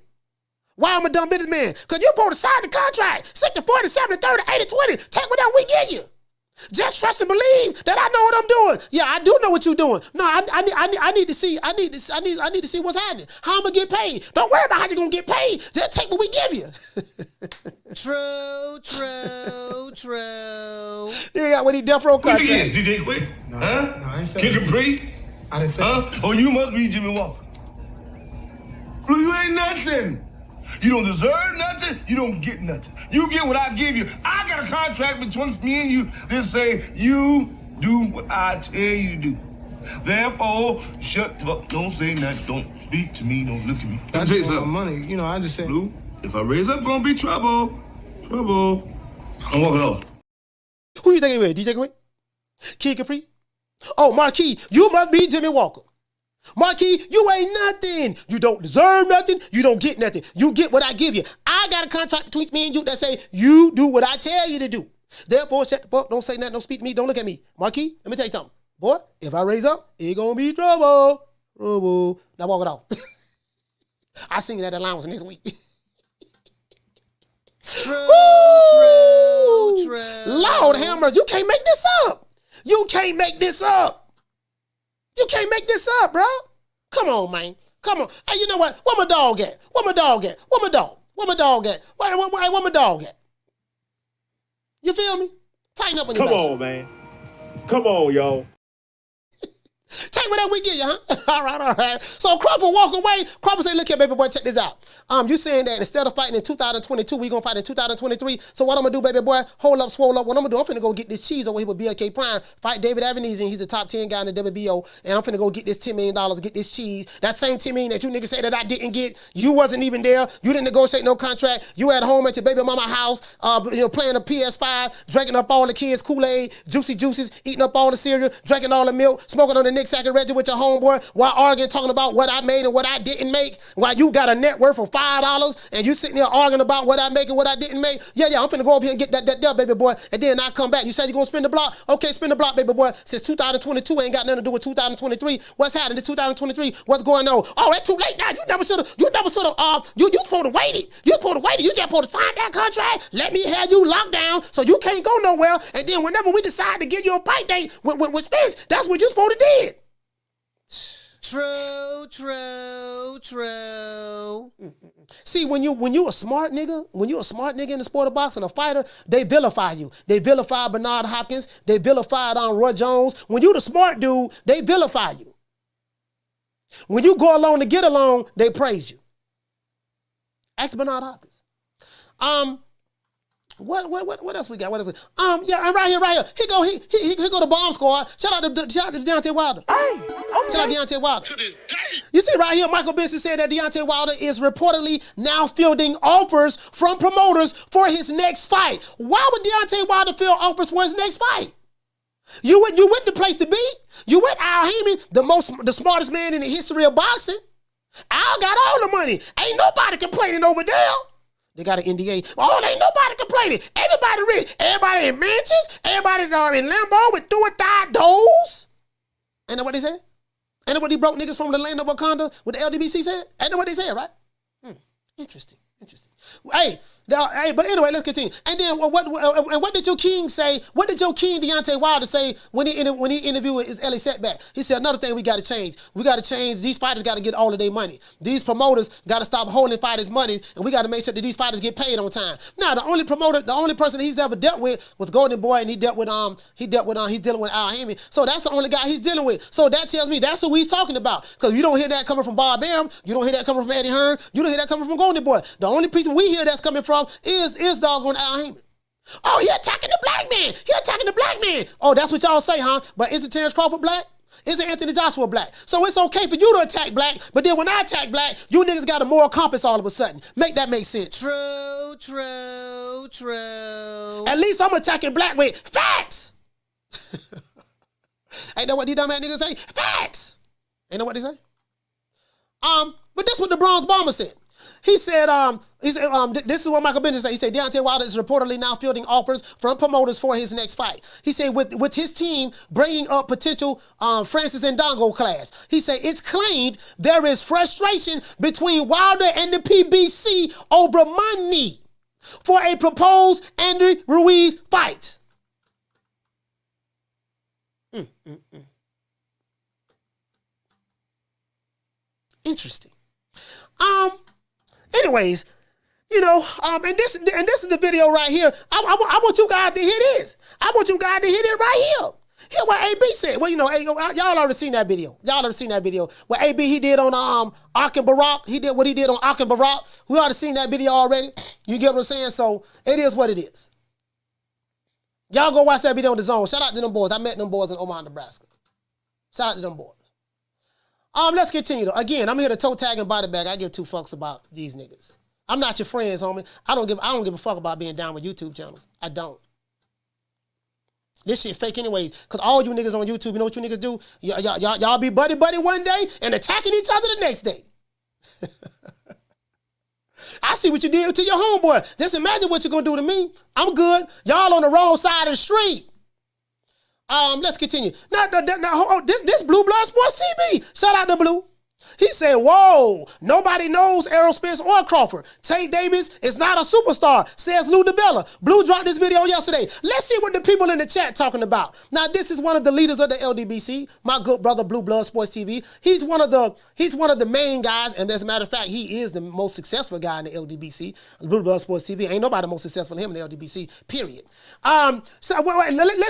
Speaker 1: Why I'm a dumb businessman? Because you're supposed to sign the contract. 60-40, 70-30, 80-20. Take whatever we give you. Just trust and believe that I know what I'm doing. Yeah, I do know what you're doing. No, I need to see. I need to see what's happening. How I'm gonna get paid. Don't worry about how you're gonna get paid. Just take what we give you.
Speaker 12: True.
Speaker 1: You got what he death row contract.
Speaker 9: Who is DJ Quick?
Speaker 7: No,
Speaker 9: huh?
Speaker 7: No, I ain't said
Speaker 9: Kick
Speaker 7: that.
Speaker 9: a free?
Speaker 7: I didn't say that.
Speaker 9: Oh, you must be Jimmy Walker. Well, you ain't nothing. You don't deserve nothing. You don't get nothing. You get what I give you. I got a contract between me and you that say you do what I tell you to do. Therefore, shut the fuck. Don't say nothing. Don't speak to me. Don't look at me.
Speaker 7: I just want my money. I just said.
Speaker 9: Blue, if I raise up, gonna be trouble. Trouble. I'm walking off.
Speaker 1: Who you think he with? DJ Quick? Kid Capri? Oh, Marquis, you must be Jimmy Walker. Marquis, you ain't nothing. You don't deserve nothing. You don't get nothing. You get what I give you. I got a contract between me and you that say you do what I tell you to do. Therefore, shut the fuck. Don't say nothing. Don't speak to me. Don't look at me. Marquis, let me tell you something. Boy, if I raise up, it gonna be trouble. Trouble. Now walk it off. I sing that allowance next week.
Speaker 12: True.
Speaker 1: Lord Hammers, you can't make this up. You can't make this up. You can't make this up, bro. Come on, man. Come on. Hey, you know what? Where my dog at? Where my dog at? Where my dog? Where my dog at? Where my dog at? You feel me? Tighten up on your
Speaker 13: Come on, man. Come on, y'all.
Speaker 1: Take whatever we give you, huh? All right. So Crawford walk away. Crawford say, look here, baby boy, check this out. You saying that instead of fighting in 2022, we gonna fight in 2023. So what I'm gonna do, baby boy, hold up, swole up. What I'm gonna do, I'm finna go get this cheese over here with BLK Prime, fight David Avenese, and he's the top 10 guy in the WBO, and I'm finna go get this $10 million, get this cheese. That same $10 million that you niggas say that I didn't get, you wasn't even there. You didn't negotiate no contract. You at home at your baby mama house, playing the PS5, drinking up all the kids' Kool-Aid, juicy juices, eating up all the cereal, drinking all the milk, smoking on the Nick Sack and Reggie with your homeboy, while arguing, talking about what I made and what I didn't make, while you got a net worth of $5 and you sitting there arguing about what I make and what I didn't make. Yeah, I'm finna go up here and get that baby boy, and then I come back. You said you gonna spin the block? Okay, spin the block, baby boy. Since 2022 ain't got nothing to do with 2023. What's happening in 2023? What's going on? Oh, it's too late now. You never should've, you supposed to wait it. You supposed to wait it. You just supposed to sign that contract. Let me have you locked down so you can't go nowhere. And then whenever we decide to give you a fight date with Spence, that's what you supposed to did.
Speaker 12: True.
Speaker 1: See, when you a smart nigga, in the sport of boxing, a fighter, they vilify you. They vilify Bernard Hopkins. They vilified Roy Jones. When you the smart dude, they vilify you. When you go along to get along, they praise you. Ask Bernard Hopkins. What else we got? What else? I'm right here. He go to Bomb Squad. Shout out to Deontay Wilder. Shout out to Deontay Wilder. To this day. You see right here, Michael Benson said that Deontay Wilder is reportedly now fielding offers from promoters for his next fight. Why would Deontay Wilder field offers for his next fight? You went the place to be. You went Al Heyman, the smartest man in the history of boxing. Al got all the money. Ain't nobody complaining over there. They got an NDA. Oh, ain't nobody complaining. Everybody rich. Everybody in mansions. Everybody are in Lambo with do or die doors. Ain't that what they said? Ain't that what these broke niggas from the land of Wakanda with the LDBC said? Ain't that what they said, right? Interesting. Hey, but anyway, let's continue. And then what did your king say? What did your king Deontay Wilder say when he interviewed with his LA Setback? He said another thing we got to change. We got to change. These fighters got to get all of their money. These promoters got to stop holding fighters' money, and we got to make sure that these fighters get paid on time. Now, the only person he's ever dealt with was Golden Boy, and he's dealing with Al Heyman. So that's the only guy he's dealing with. So that tells me that's who he's talking about. Because you don't hear that coming from Bob Arum. You don't hear that coming from Eddie Hearn. You don't hear that coming from Golden Boy. The only person we hear that's coming from is doggone Al Heyman. Oh, he attacking the black man. Oh, that's what y'all say, huh? But isn't Terrence Crawford black? Isn't Anthony Joshua black? So it's okay for you to attack black, but then when I attack black, you niggas got a moral compass all of a sudden. Make that make sense.
Speaker 12: True.
Speaker 1: At least I'm attacking black with facts. Ain't that what these dumb ass niggas say? Facts. Ain't that what they say? But that's what the Bronze Bomber said. He said, this is what Michael Benson said. He said, Deontay Wilder is reportedly now fielding offers from promoters for his next fight. He said, with his team bringing up potential Francis Ndongo class. He said, it's claimed there is frustration between Wilder and the PBC over money for a proposed Andy Ruiz fight. Interesting. Anyways, and this is the video right here. I want you guys to hear this. I want you guys to hear it right here. Hear what AB said. Well, y'all already seen that video. What AB he did on Ark and Barak. He did what he did on Ark and Barak. We already seen that video already. You get what I'm saying? So it is what it is. Y'all go watch that video on the Zone. Shout out to them boys. I met them boys in Omaha, Nebraska. Shout out to them boys. Let's continue though. Again, I'm here to toe tag and body bag. I give two fucks about these niggas. I'm not your friends, homie. I don't give a fuck about being down with YouTube channels. I don't. This shit fake anyways. Cause all you niggas on YouTube, you know what you niggas do? Y'all be buddy one day and attacking each other the next day. I see what you did to your homeboy. Just imagine what you're gonna do to me. I'm good. Y'all on the wrong side of the street. Let's continue. Now, this Blue Blood Sports TV. Shout out to Blue. He said, whoa, nobody knows Errol Spence or Crawford. Tank Davis is not a superstar, says Lou Dibella. Blue dropped this video yesterday. Let's see what the people in the chat talking about. Now, this is one of the leaders of the LDBC, my good brother Blue Blood Sports TV. He's one of the main guys, and as a matter of fact, he is the most successful guy in the LDBC. Blue Blood Sports TV. Ain't nobody more successful than him in the LDBC, period. Let's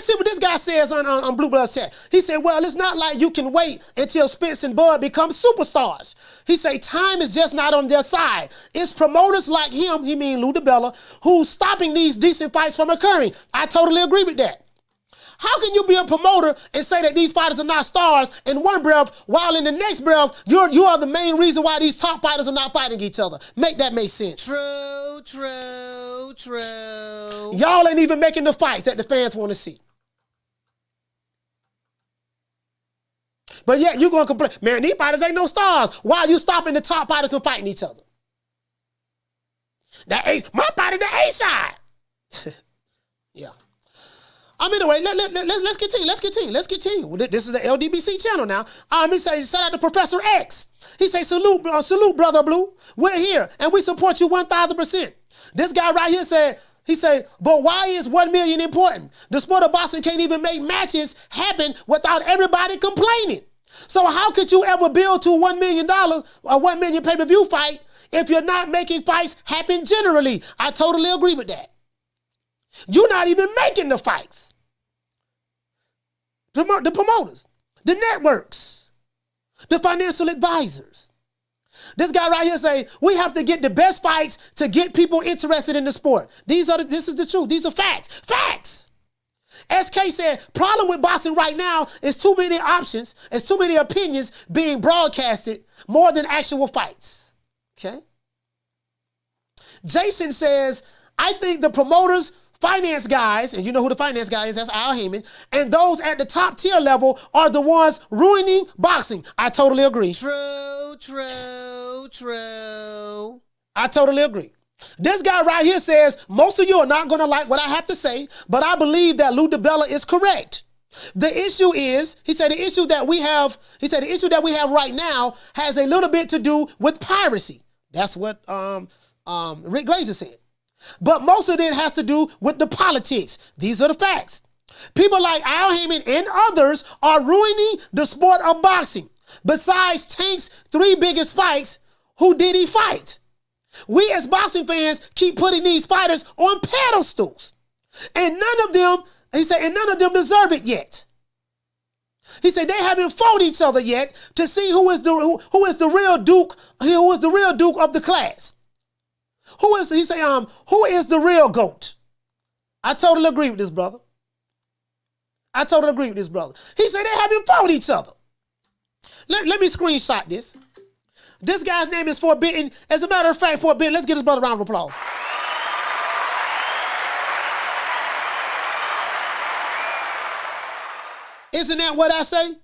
Speaker 1: see what this guy says on Blue Blood's chat. He said, well, it's not like you can wait until Spence and Bud become superstars. He say time is just not on their side. It's promoters like him, he mean Lou Dibella, who's stopping these decent fights from occurring. I totally agree with that. How can you be a promoter and say that these fighters are not stars in one breath, while in the next breath, you are the main reason why these top fighters are not fighting each other? Make that make sense.
Speaker 12: True.
Speaker 1: Y'all ain't even making the fights that the fans want to see. But yet you're going to complain, man, these fighters ain't no stars. Why are you stopping the top fighters from fighting each other? My fighter, the A side. Yeah. Anyway, let's continue. This is the LDBC channel now. He say, shout out to Professor X. He say, salute, brother Blue. We're here and we support you 1,000%. This guy right here he said, but why is 1 million important? The sport of boxing can't even make matches happen without everybody complaining. So how could you ever build to $1 million or 1 million pay-per-view fight if you're not making fights happen generally? I totally agree with that. You're not even making the fights. The promoters, the networks, the financial advisors. This guy right here say, we have to get the best fights to get people interested in the sport. This is the truth. These are facts. Facts. SK said, problem with boxing right now is too many options, it's too many opinions being broadcasted more than actual fights. Okay? Jason says, I think the promoters, finance guys, and you know who the finance guy is, that's Al Heyman, and those at the top tier level are the ones ruining boxing. I totally agree.
Speaker 12: True.
Speaker 1: I totally agree. This guy right here says, most of you are not going to like what I have to say, but I believe that Lou Dibella is correct. The issue is, he said, the issue that we have right now has a little bit to do with piracy. That's what Rick Glazer said. But most of it has to do with the politics. These are the facts. People like Al Heyman and others are ruining the sport of boxing. Besides Tank's 3 biggest fights, who did he fight? We as boxing fans keep putting these fighters on pedestals. And none of them deserve it yet. He said they haven't fought each other yet to see who is the real duke of the class. Who is the real GOAT? I totally agree with this brother. He said they haven't fought each other. Let me screenshot this. This guy's name is Forbidden. As a matter of fact, Forbidden, let's give this brother a round of applause. Isn't that what I say?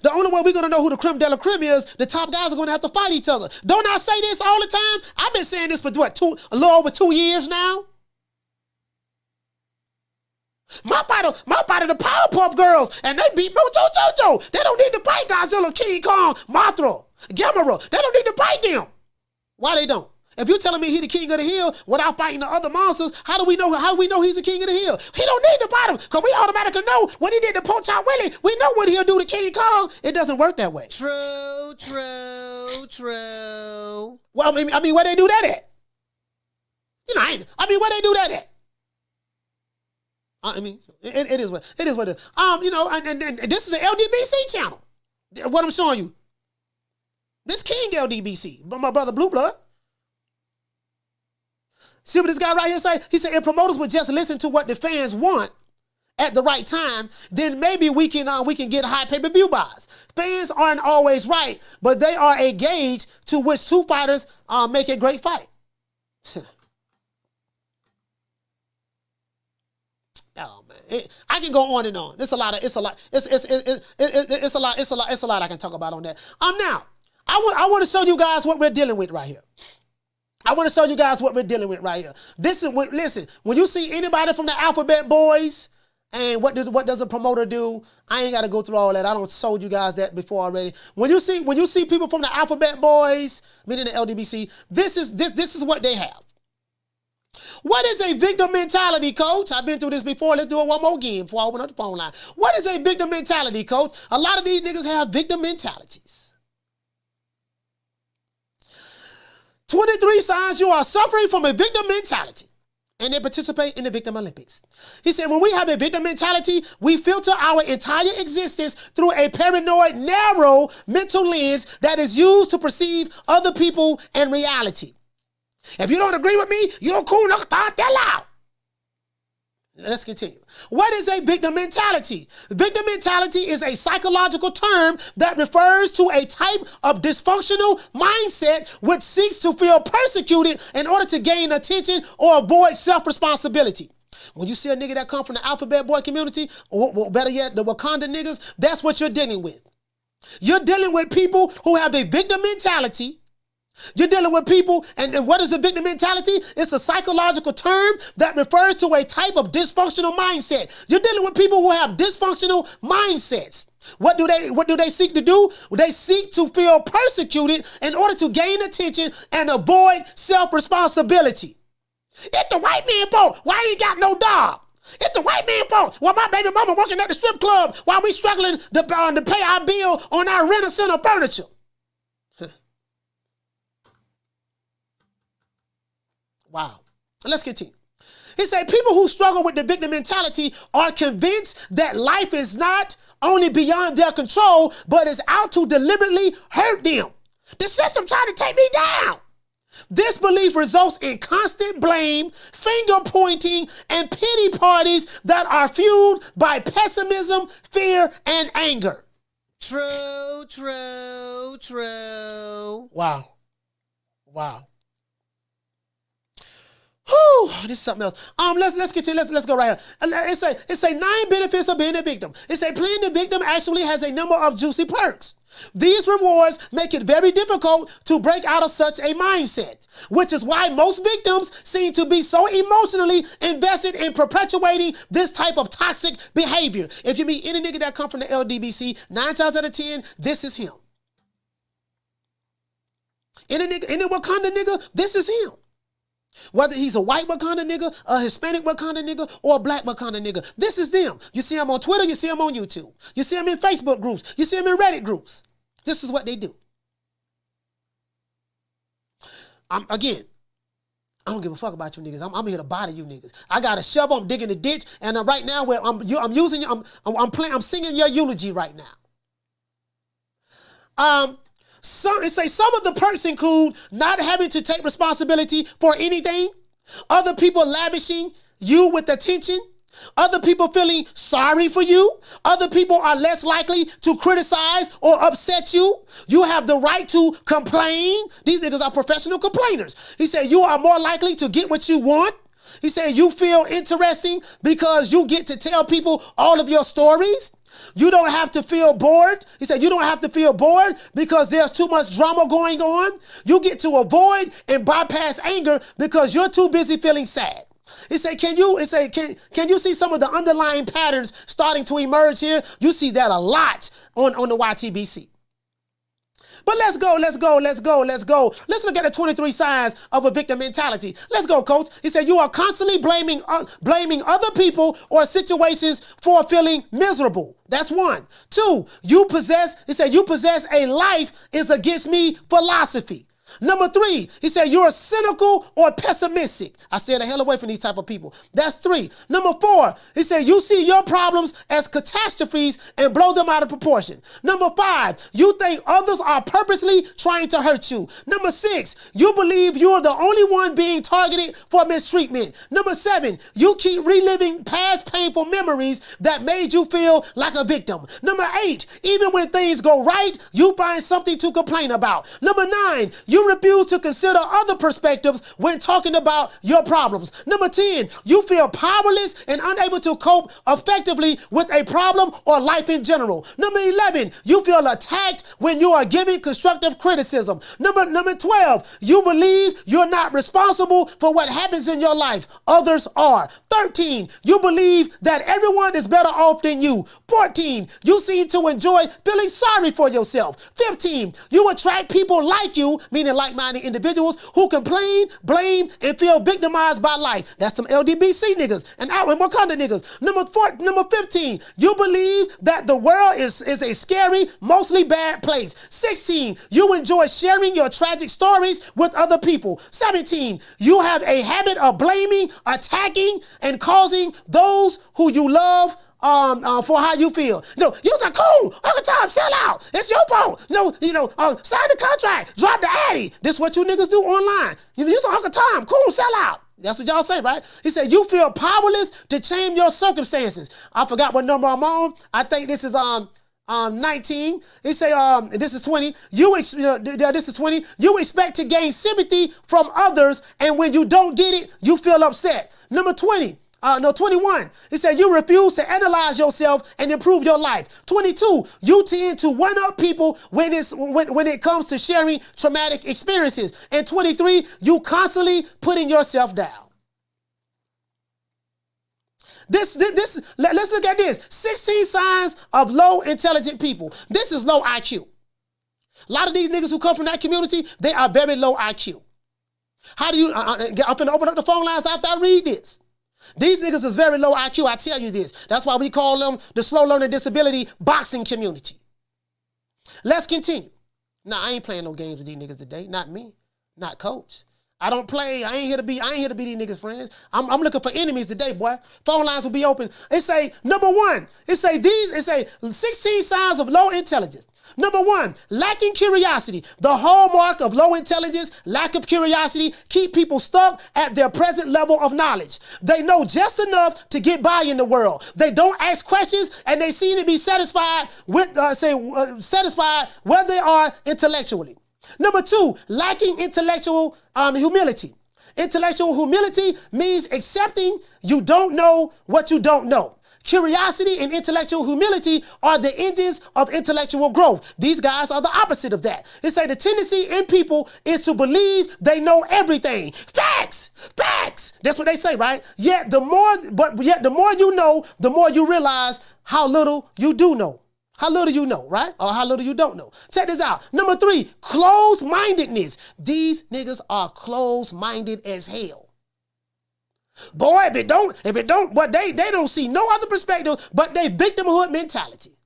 Speaker 1: The only way we're going to know who the creme de la creme is, the top guys are going to have to fight each other. Don't I say this all the time? I've been saying this for a little over 2 years now. My fighter, the Powerpuff Girls, and they beat Mojo. They don't need to fight Godzilla, King Kong, Mothra, Gamera. They don't need to fight them. Why they don't? If you're telling me he the king of the hill without fighting the other monsters, how do we know he's the king of the hill? He don't need to fight him, because we automatically know what he did to Punch Out Willie. We know what he'll do to King Kong. It doesn't work that way.
Speaker 12: True.
Speaker 1: Well, I mean, where they do that at? Where they do that at? I mean, it is what it is. And this is the LDBC channel. What I'm showing you. This King LDBC, my brother Blue Blood. See what this guy right here say? He said, if promoters would just listen to what the fans want at the right time, then maybe we can get high pay-per-view buys. Fans aren't always right, but they are a gauge to which 2 fighters make a great fight. Oh man, I can go on and on. It's a lot I can talk about on that. Now, I want to show you guys what we're dealing with right here. Listen, when you see anybody from the Alphabet Boys, and what does a promoter do? I ain't got to go through all that. I don't told you guys that before already. When you see people from the Alphabet Boys, meaning the LDBC, this is what they have. What is a victim mentality, coach? I've been through this before. Let's do it one more again before I open up the phone line. What is a victim mentality, coach? A lot of these niggas have victim mentalities. 23 signs you are suffering from a victim mentality, and they participate in the Victim Olympics. He said, when we have a victim mentality, we filter our entire existence through a paranoid, narrow mental lens that is used to perceive other people and reality. If you don't agree with me, you're cool, knock that out. Let's continue. What is a victim mentality? Victim mentality is a psychological term that refers to a type of dysfunctional mindset which seeks to feel persecuted in order to gain attention or avoid self-responsibility. When you see a nigga that come from the Alphabet Boy community, or better yet, the Wakanda niggas, that's what you're dealing with. You're dealing with people who have a victim mentality. You're dealing with people, and what is a victim mentality? It's a psychological term that refers to a type of dysfunctional mindset. You're dealing with people who have dysfunctional mindsets. What do they seek to do? They seek to feel persecuted in order to gain attention and avoid self-responsibility. It's the white man fault. Why he ain't got no dog? It's the white man fault. Well, my baby mama working at the strip club while we struggling to pay our bill on our rent-a-center furniture. Wow. Let's continue. He said people who struggle with the victim mentality are convinced that life is not only beyond their control, but is out to deliberately hurt them. The system trying to take me down. This belief results in constant blame, finger pointing, and pity parties that are fueled by pessimism, fear, and anger.
Speaker 12: True.
Speaker 1: Wow. Whew, this is something else. Let's continue. Let's go right here. It say 9 benefits of being a victim. It say playing the victim actually has a number of juicy perks. These rewards make it very difficult to break out of such a mindset, which is why most victims seem to be so emotionally invested in perpetuating this type of toxic behavior. If you meet any nigga that come from the LDBC, 9 times out of 10, this is him. Any Wakanda nigga, this is him. Whether he's a white Wakanda nigga, a Hispanic Wakanda nigga, or a black Wakanda nigga. This is them. You see them on Twitter, you see them on YouTube. You see them in Facebook groups. You see them in Reddit groups. This is what they do. I don't give a fuck about you niggas. I'm here to bother you niggas. I got a shovel, I'm digging the ditch, and right now where I'm singing your eulogy right now. Some of the perks include not having to take responsibility for anything, other people lavishing you with attention, other people feeling sorry for you, other people are less likely to criticize or upset you. You have the right to complain. These niggas are professional complainers. He said you are more likely to get what you want. He said you feel interesting because you get to tell people all of your stories. You don't have to feel bored. He said you don't have to feel bored because there's too much drama going on. You get to avoid and bypass anger because you're too busy feeling sad. He said, can you see some of the underlying patterns starting to emerge here? You see that a lot on the YTBC. But let's go. Let's look at the 23 signs of a victim mentality. Let's go, coach. He said, you are constantly blaming other people or situations for feeling miserable. That's 1. 2, you possess a life is against me philosophy. Number 3, he said, you're cynical or pessimistic. I stay the hell away from these type of people. That's 3. Number 4, he said, you see your problems as catastrophes and blow them out of proportion. Number 5, you think others are purposely trying to hurt you. Number 6, you believe you're the only one being targeted for mistreatment. Number 7, you keep reliving past painful memories that made you feel like a victim. Number 8, even when things go right, you find something to complain about. Number 9, you you refuse to consider other perspectives when talking about your problems. Number 10, you feel powerless and unable to cope effectively with a problem or life in general. Number 11, you feel attacked when you are giving constructive criticism. Number 12, you believe you're not responsible for what happens in your life. Others are. 13, you believe that everyone is better off than you. 14, you seem to enjoy feeling sorry for yourself. 15, you attract people like you, meaning like-minded individuals, who complain, blame, and feel victimized by life. That's some LDBC niggas and Wakanda niggas. Number 15, you believe that the world is a scary, mostly bad place. 16, you enjoy sharing your tragic stories with other people. 17, you have a habit of blaming, attacking, and causing those who you love for how you feel. You're like, cool, Uncle Tom, sell out. It's your fault. Sign the contract, drop the addy. This is what you niggas do online. You're like, Uncle Tom, cool, sell out. That's what y'all say, right? He said, you feel powerless to change your circumstances. I forgot what number I'm on. I think this is 19. He say, this is 20. This is 20. You expect to gain sympathy from others, and when you don't get it, you feel upset. Number 21. He said, you refuse to analyze yourself and improve your life. 22. You tend to one-up people when it comes to sharing traumatic experiences. And 23. You constantly putting yourself down. Let's look at this. 16 signs of low intelligent people. This is low IQ. A lot of these niggas who come from that community, they are very low IQ. How do you, I'm finna open up the phone lines after I read this. These niggas is very low IQ, I tell you this. That's why we call them the slow learning disability boxing community. Let's continue. Nah, I ain't playing no games with these niggas today. Not me. Not Coach. I don't play. I ain't here to be these niggas' friends. I'm looking for enemies today, boy. Phone lines will be open. It say, number 1, it say 16 signs of low intelligence. Number 1, lacking curiosity. The hallmark of low intelligence, lack of curiosity, keep people stuck at their present level of knowledge. They know just enough to get by in the world. They don't ask questions, and they seem to be satisfied where they are intellectually. Number 2, lacking intellectual humility. Intellectual humility means accepting you don't know what you don't know. Curiosity and intellectual humility are the engines of intellectual growth. These guys are the opposite of that. They say the tendency in people is to believe they know everything. Facts. That's what they say, right? Yet the more you know, the more you realize how little you do know. How little you know, right? Or how little you don't know. Check this out. Number 3, closed-mindedness. These niggas are closed-minded as hell. Boy, if it don't, but they don't see no other perspective but they victimhood mentality.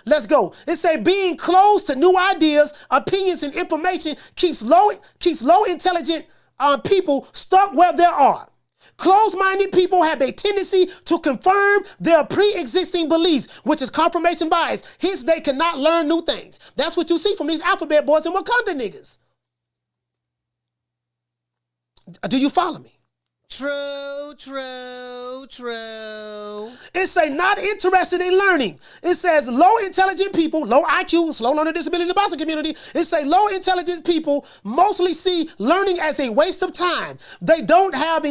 Speaker 1: Let's go. It say being closed to new ideas, opinions, and information keeps low intelligent people stuck where they are. Closed-minded people have a tendency to confirm their pre-existing beliefs, which is confirmation bias. Hence, they cannot learn new things. That's what you see from these alphabet boys and Wakanda niggas. Do you follow me?
Speaker 12: True.
Speaker 1: It say not interested in learning. It says low intelligent people, low IQ, slow learning disability in the boxing community. It say low intelligent people mostly see learning as a waste of time. They don't have the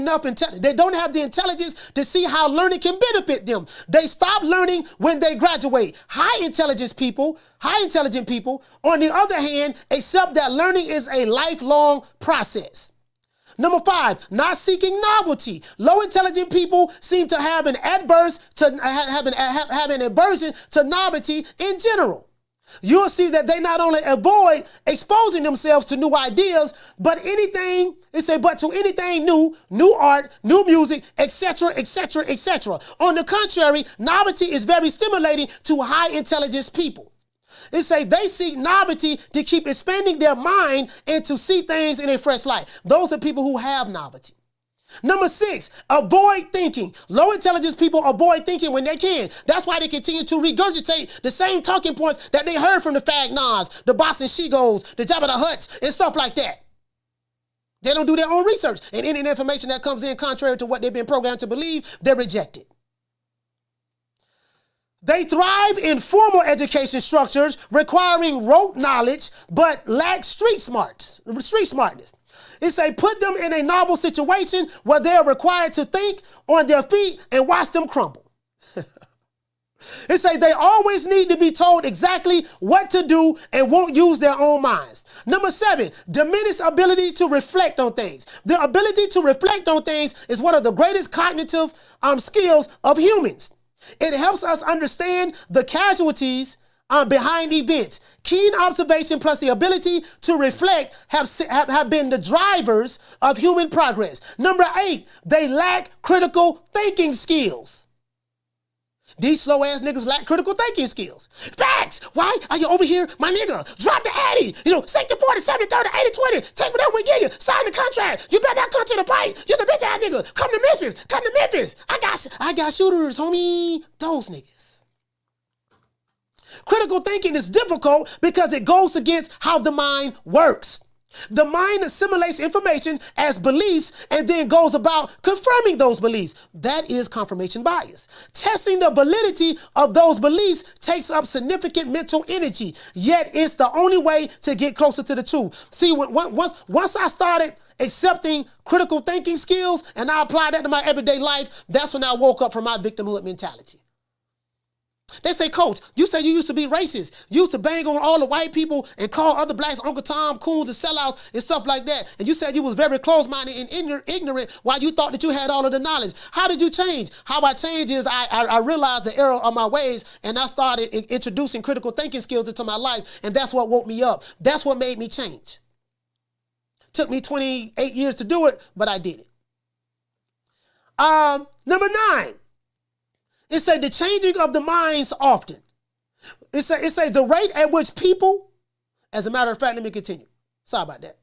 Speaker 1: intelligence to see how learning can benefit them. They stop learning when they graduate. High intelligent people, on the other hand, accept that learning is a lifelong process. Number 5, not seeking novelty. Low intelligent people seem to have an aversion to novelty in general. You'll see that they not only avoid exposing themselves to new ideas, but to anything new art, new music, etc. On the contrary, novelty is very stimulating to high intelligence people. It say they seek novelty to keep expanding their mind and to see things in a fresh light. Those are people who have novelty. Number 6, avoid thinking. Low intelligence people avoid thinking when they can. That's why they continue to regurgitate the same talking points that they heard from the Fag Nas, the Boston Shigos, the Jabba the Hutts, and stuff like that. They don't do their own research. And any information that comes in contrary to what they've been programmed to believe, they're rejected. They thrive in formal education structures requiring rote knowledge, but lack street smartness. It say put them in a novel situation where they are required to think on their feet and watch them crumble. It say they always need to be told exactly what to do and won't use their own minds. Number 7, diminished ability to reflect on things. The ability to reflect on things is one of the greatest cognitive skills of humans. It helps us understand the casualties behind events. Keen observation plus the ability to reflect have been the drivers of human progress. Number 8, they lack critical thinking skills. These slow ass niggas lack critical thinking skills. Facts! Why are you over here, my nigga? Drop the Addy. 60, 40, 70, 30, 80, 20. Take whatever we give you. Sign the contract. You better not come to the fight. You're the bitch ass nigga. Come to Memphis. Come to Memphis. I got shooters, homie. Those niggas. Critical thinking is difficult because it goes against how the mind works. The mind assimilates information as beliefs and then goes about confirming those beliefs. That is confirmation bias. Testing the validity of those beliefs takes up significant mental energy, yet it's the only way to get closer to the truth. See, once I started accepting critical thinking skills and I applied that to my everyday life, that's when I woke up from my victimhood mentality. They say, Coach, you say you used to be racist. You used to bang on all the white people and call other blacks Uncle Tom, coons, and sellouts and stuff like that. And you said you was very close-minded and ignorant while you thought that you had all of the knowledge. How did you change? How I changed is I realized the error of my ways and I started introducing critical thinking skills into my life. And that's what woke me up. That's what made me change. Took me 28 years to do it, but I did it. Number 9. It say the changing of the minds often. It say the rate at which people, as a matter of fact, let me continue. Sorry about that.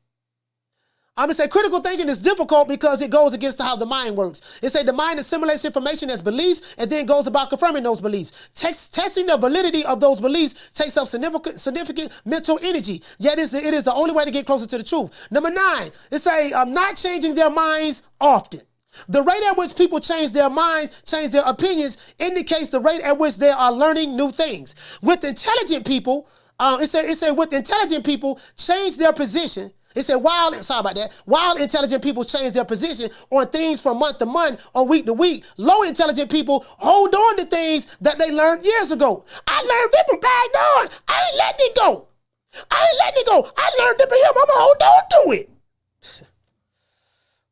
Speaker 1: I'm going to say critical thinking is difficult because it goes against how the mind works. It say the mind assimilates information as beliefs and then goes about confirming those beliefs. Testing the validity of those beliefs takes up significant mental energy, yet it is the only way to get closer to the truth. Number 9, it say not changing their minds often. The rate at which people change their minds, change their opinions, indicates the rate at which they are learning new things. With intelligent people, it say with intelligent people change their position. It said while intelligent people change their position on things from month to month or week to week, low intelligent people hold on to things that they learned years ago. I learned it from back then. I ain't letting it go. I learned it from him. I'm going to hold on to it.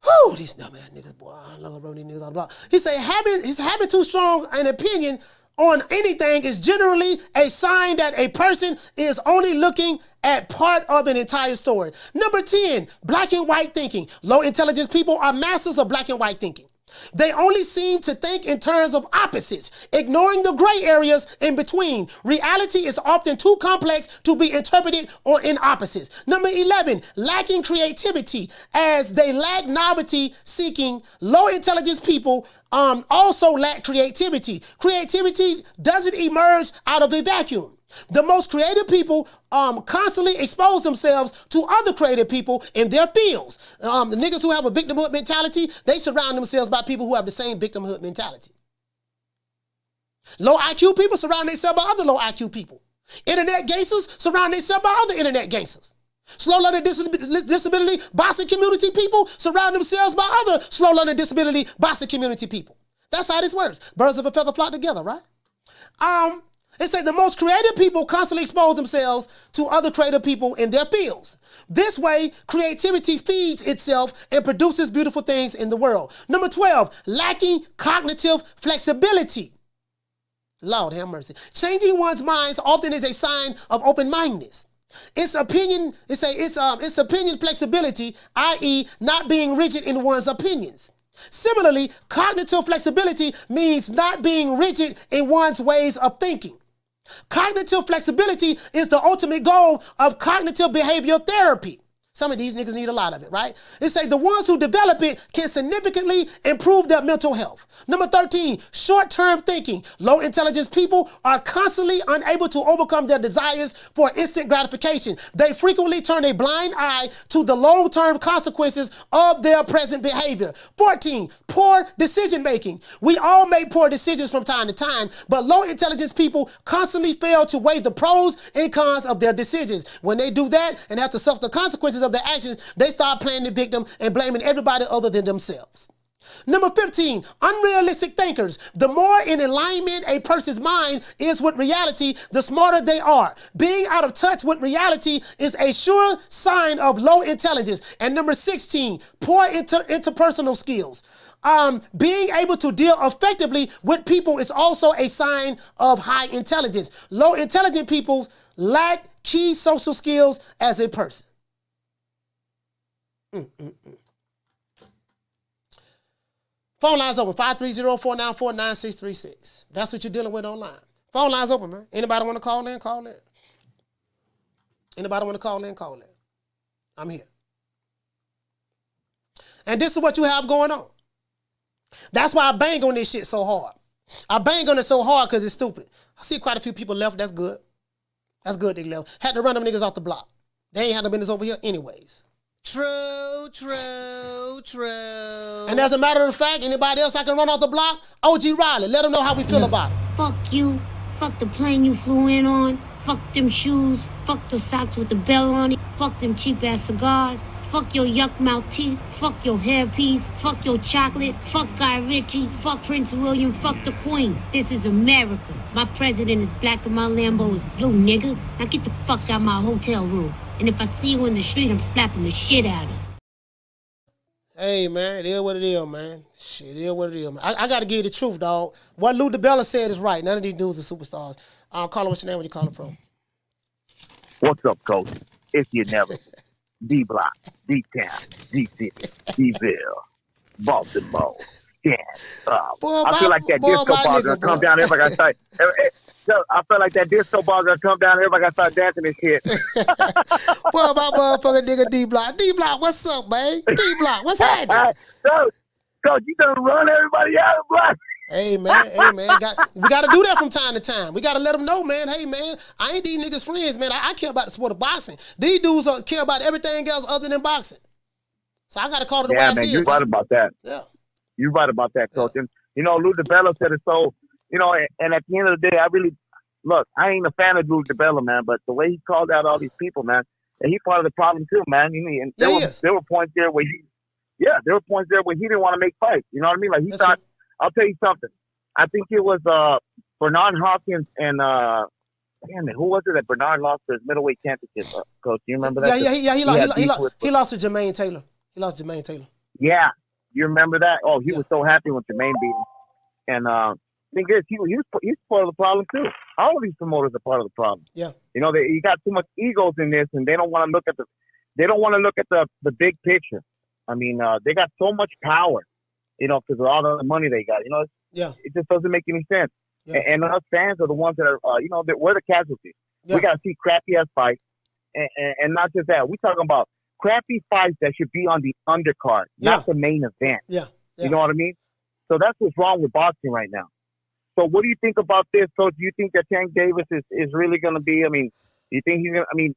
Speaker 1: Whew, these dumb ass niggas, boy. I love these niggas all about. He say having too strong an opinion on anything is generally a sign that a person is only looking at part of an entire story. Number 10, black and white thinking. Low intelligence people are masters of black and white thinking. They only seem to think in terms of opposites, ignoring the gray areas in between. Reality is often too complex to be interpreted or in opposites. Number 11, lacking creativity. As they lack novelty seeking, low intelligence people also lack creativity. Creativity doesn't emerge out of a vacuum. The most creative people constantly expose themselves to other creative people in their fields. The niggas who have a victimhood mentality, they surround themselves by people who have the same victimhood mentality. Low IQ people surround themselves by other low IQ people. Internet gangsters surround themselves by other internet gangsters. Slow learning disability boxing community people surround themselves by other slow learning disability boxing community people. That's how this works. Birds of a feather flock together, right? It says the most creative people constantly expose themselves to other creative people in their fields. This way, creativity feeds itself and produces beautiful things in the world. Number 12, lacking cognitive flexibility. Lord have mercy. Changing one's minds often is a sign of open-mindedness. It's opinion flexibility, i.e. not being rigid in one's opinions. Similarly, cognitive flexibility means not being rigid in one's ways of thinking. Cognitive flexibility is the ultimate goal of cognitive behavioral therapy. Some of these niggas need a lot of it, right? It say the ones who develop it can significantly improve their mental health. Number 13, short-term thinking. Low-intelligence people are constantly unable to overcome their desires for instant gratification. They frequently turn a blind eye to the long-term consequences of their present behavior. 14, poor decision-making. We all make poor decisions from time to time, but low-intelligence people constantly fail to weigh the pros and cons of their decisions. When they do that and have to suffer the consequences of their actions, they start playing the victim and blaming everybody other than themselves. Number 15, unrealistic thinkers. The more in alignment a person's mind is with reality, the smarter they are. Being out of touch with reality is a sure sign of low intelligence. And number 16, poor interpersonal skills. Being able to deal effectively with people is also a sign of high intelligence. Low intelligent people lack key social skills as a person. Phone lines open, 530-494-9636. That's what you're dealing with online. Phone lines open, man. Anybody want to call in? Call in. Anybody want to call in? Call in. I'm here. And this is what you have going on. That's why I bang on this shit so hard. I bang on it so hard because it's stupid. I see quite a few people left. That's good. That's good they left. Had to run them niggas off the block. They ain't had no business over here anyways.
Speaker 12: True.
Speaker 1: And as a matter of fact, anybody else I can run off the block? OG Riley, let them know how we feel about it.
Speaker 3: Fuck you. Fuck the plane you flew in on. Fuck them shoes. Fuck the socks with the bell on it. Fuck them cheap ass cigars. Fuck your yuck mouth teeth. Fuck your hairpiece. Fuck your chocolate. Fuck Guy Ritchie. Fuck Prince William. Fuck the Queen. This is America. My president is black and my Lambo is blue, nigga. Now get the fuck out of my hotel room. And if I see you in the street, I'm slapping the shit out of you.
Speaker 1: Hey, man, it is what it is, man. Shit, it is what it is, man. I got to give you the truth, dog. What Lou Dibella said is right. None of these dudes are superstars. Call what's your name when you call it from?
Speaker 14: What's up, Coach? If you never. D-Block, D-Town, D-City, D-Ville, Baltimore, stand up. I feel like that disco ball gonna come down. Everybody gotta start. I feel like that disco ball gonna come down. Everybody gotta start dancing and shit.
Speaker 1: Boy, my motherfucking nigga D-Block. D-Block, what's up, man? D-Block, what's happening?
Speaker 14: Coach, you done run everybody out of block.
Speaker 1: Hey, man, we got to do that from time to time. We got to let them know, man, hey, man, I ain't these niggas' friends, man. I care about the sport of boxing. These dudes care about everything else other than boxing. So I got to call it the way I see it.
Speaker 14: Yeah, man, you're right about that.
Speaker 1: Yeah.
Speaker 14: You're right about that, Coach. And, Lou Dibella said it so, and at the end of the day, I ain't a fan of Lou Dibella, man, but the way he called out all these people, man, and he's part of the problem too, man. And there were points there where he didn't want to make fights. You know what I mean? Like he thought, I'll tell you something. I think it was Bernard Hopkins and who was it that Bernard lost his middleweight championship? Coach, do you remember that?
Speaker 1: He lost to Jermaine Taylor.
Speaker 14: Yeah, you remember that? Oh, he was so happy when Jermaine beat him. And thing is, he's part of the problem too. All of these promoters are part of the problem.
Speaker 1: Yeah,
Speaker 14: you got too much egos in this, and they don't want to look at the big picture. I mean, they got so much power. Because of all the money they got, it just doesn't make any sense. Yeah. And us fans are the ones that are, that we're the casualties. Yeah. We got to see crappy ass fights, and not just that. We're talking about crappy fights that should be on the undercard, not the main event.
Speaker 1: Yeah.
Speaker 14: You know what I mean? So that's what's wrong with boxing right now. So what do you think about this, Coach? Do you think that Tank Davis is really going to be? I mean, do you think he's going to? I mean,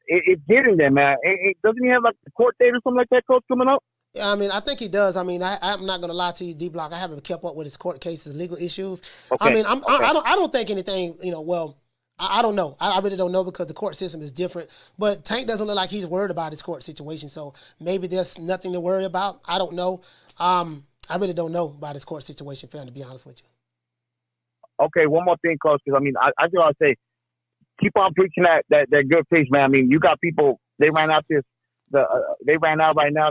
Speaker 14: it's getting there, man. Doesn't he have like a court date or something like that, Coach, coming up?
Speaker 1: Yeah, I mean, I think he does. I mean, I'm not gonna lie to you, D-Block. I haven't kept up with his court cases, legal issues. Okay. I mean, I don't think anything. Well, I don't know. I really don't know because the court system is different. But Tank doesn't look like he's worried about his court situation. So maybe there's nothing to worry about. I don't know. I really don't know about his court situation, fam, to be honest with you.
Speaker 14: Okay, one more thing, Coach. Because I mean, I just want to say, keep on preaching that good preach, man. I mean, you got people. They ran out this. They ran out right now,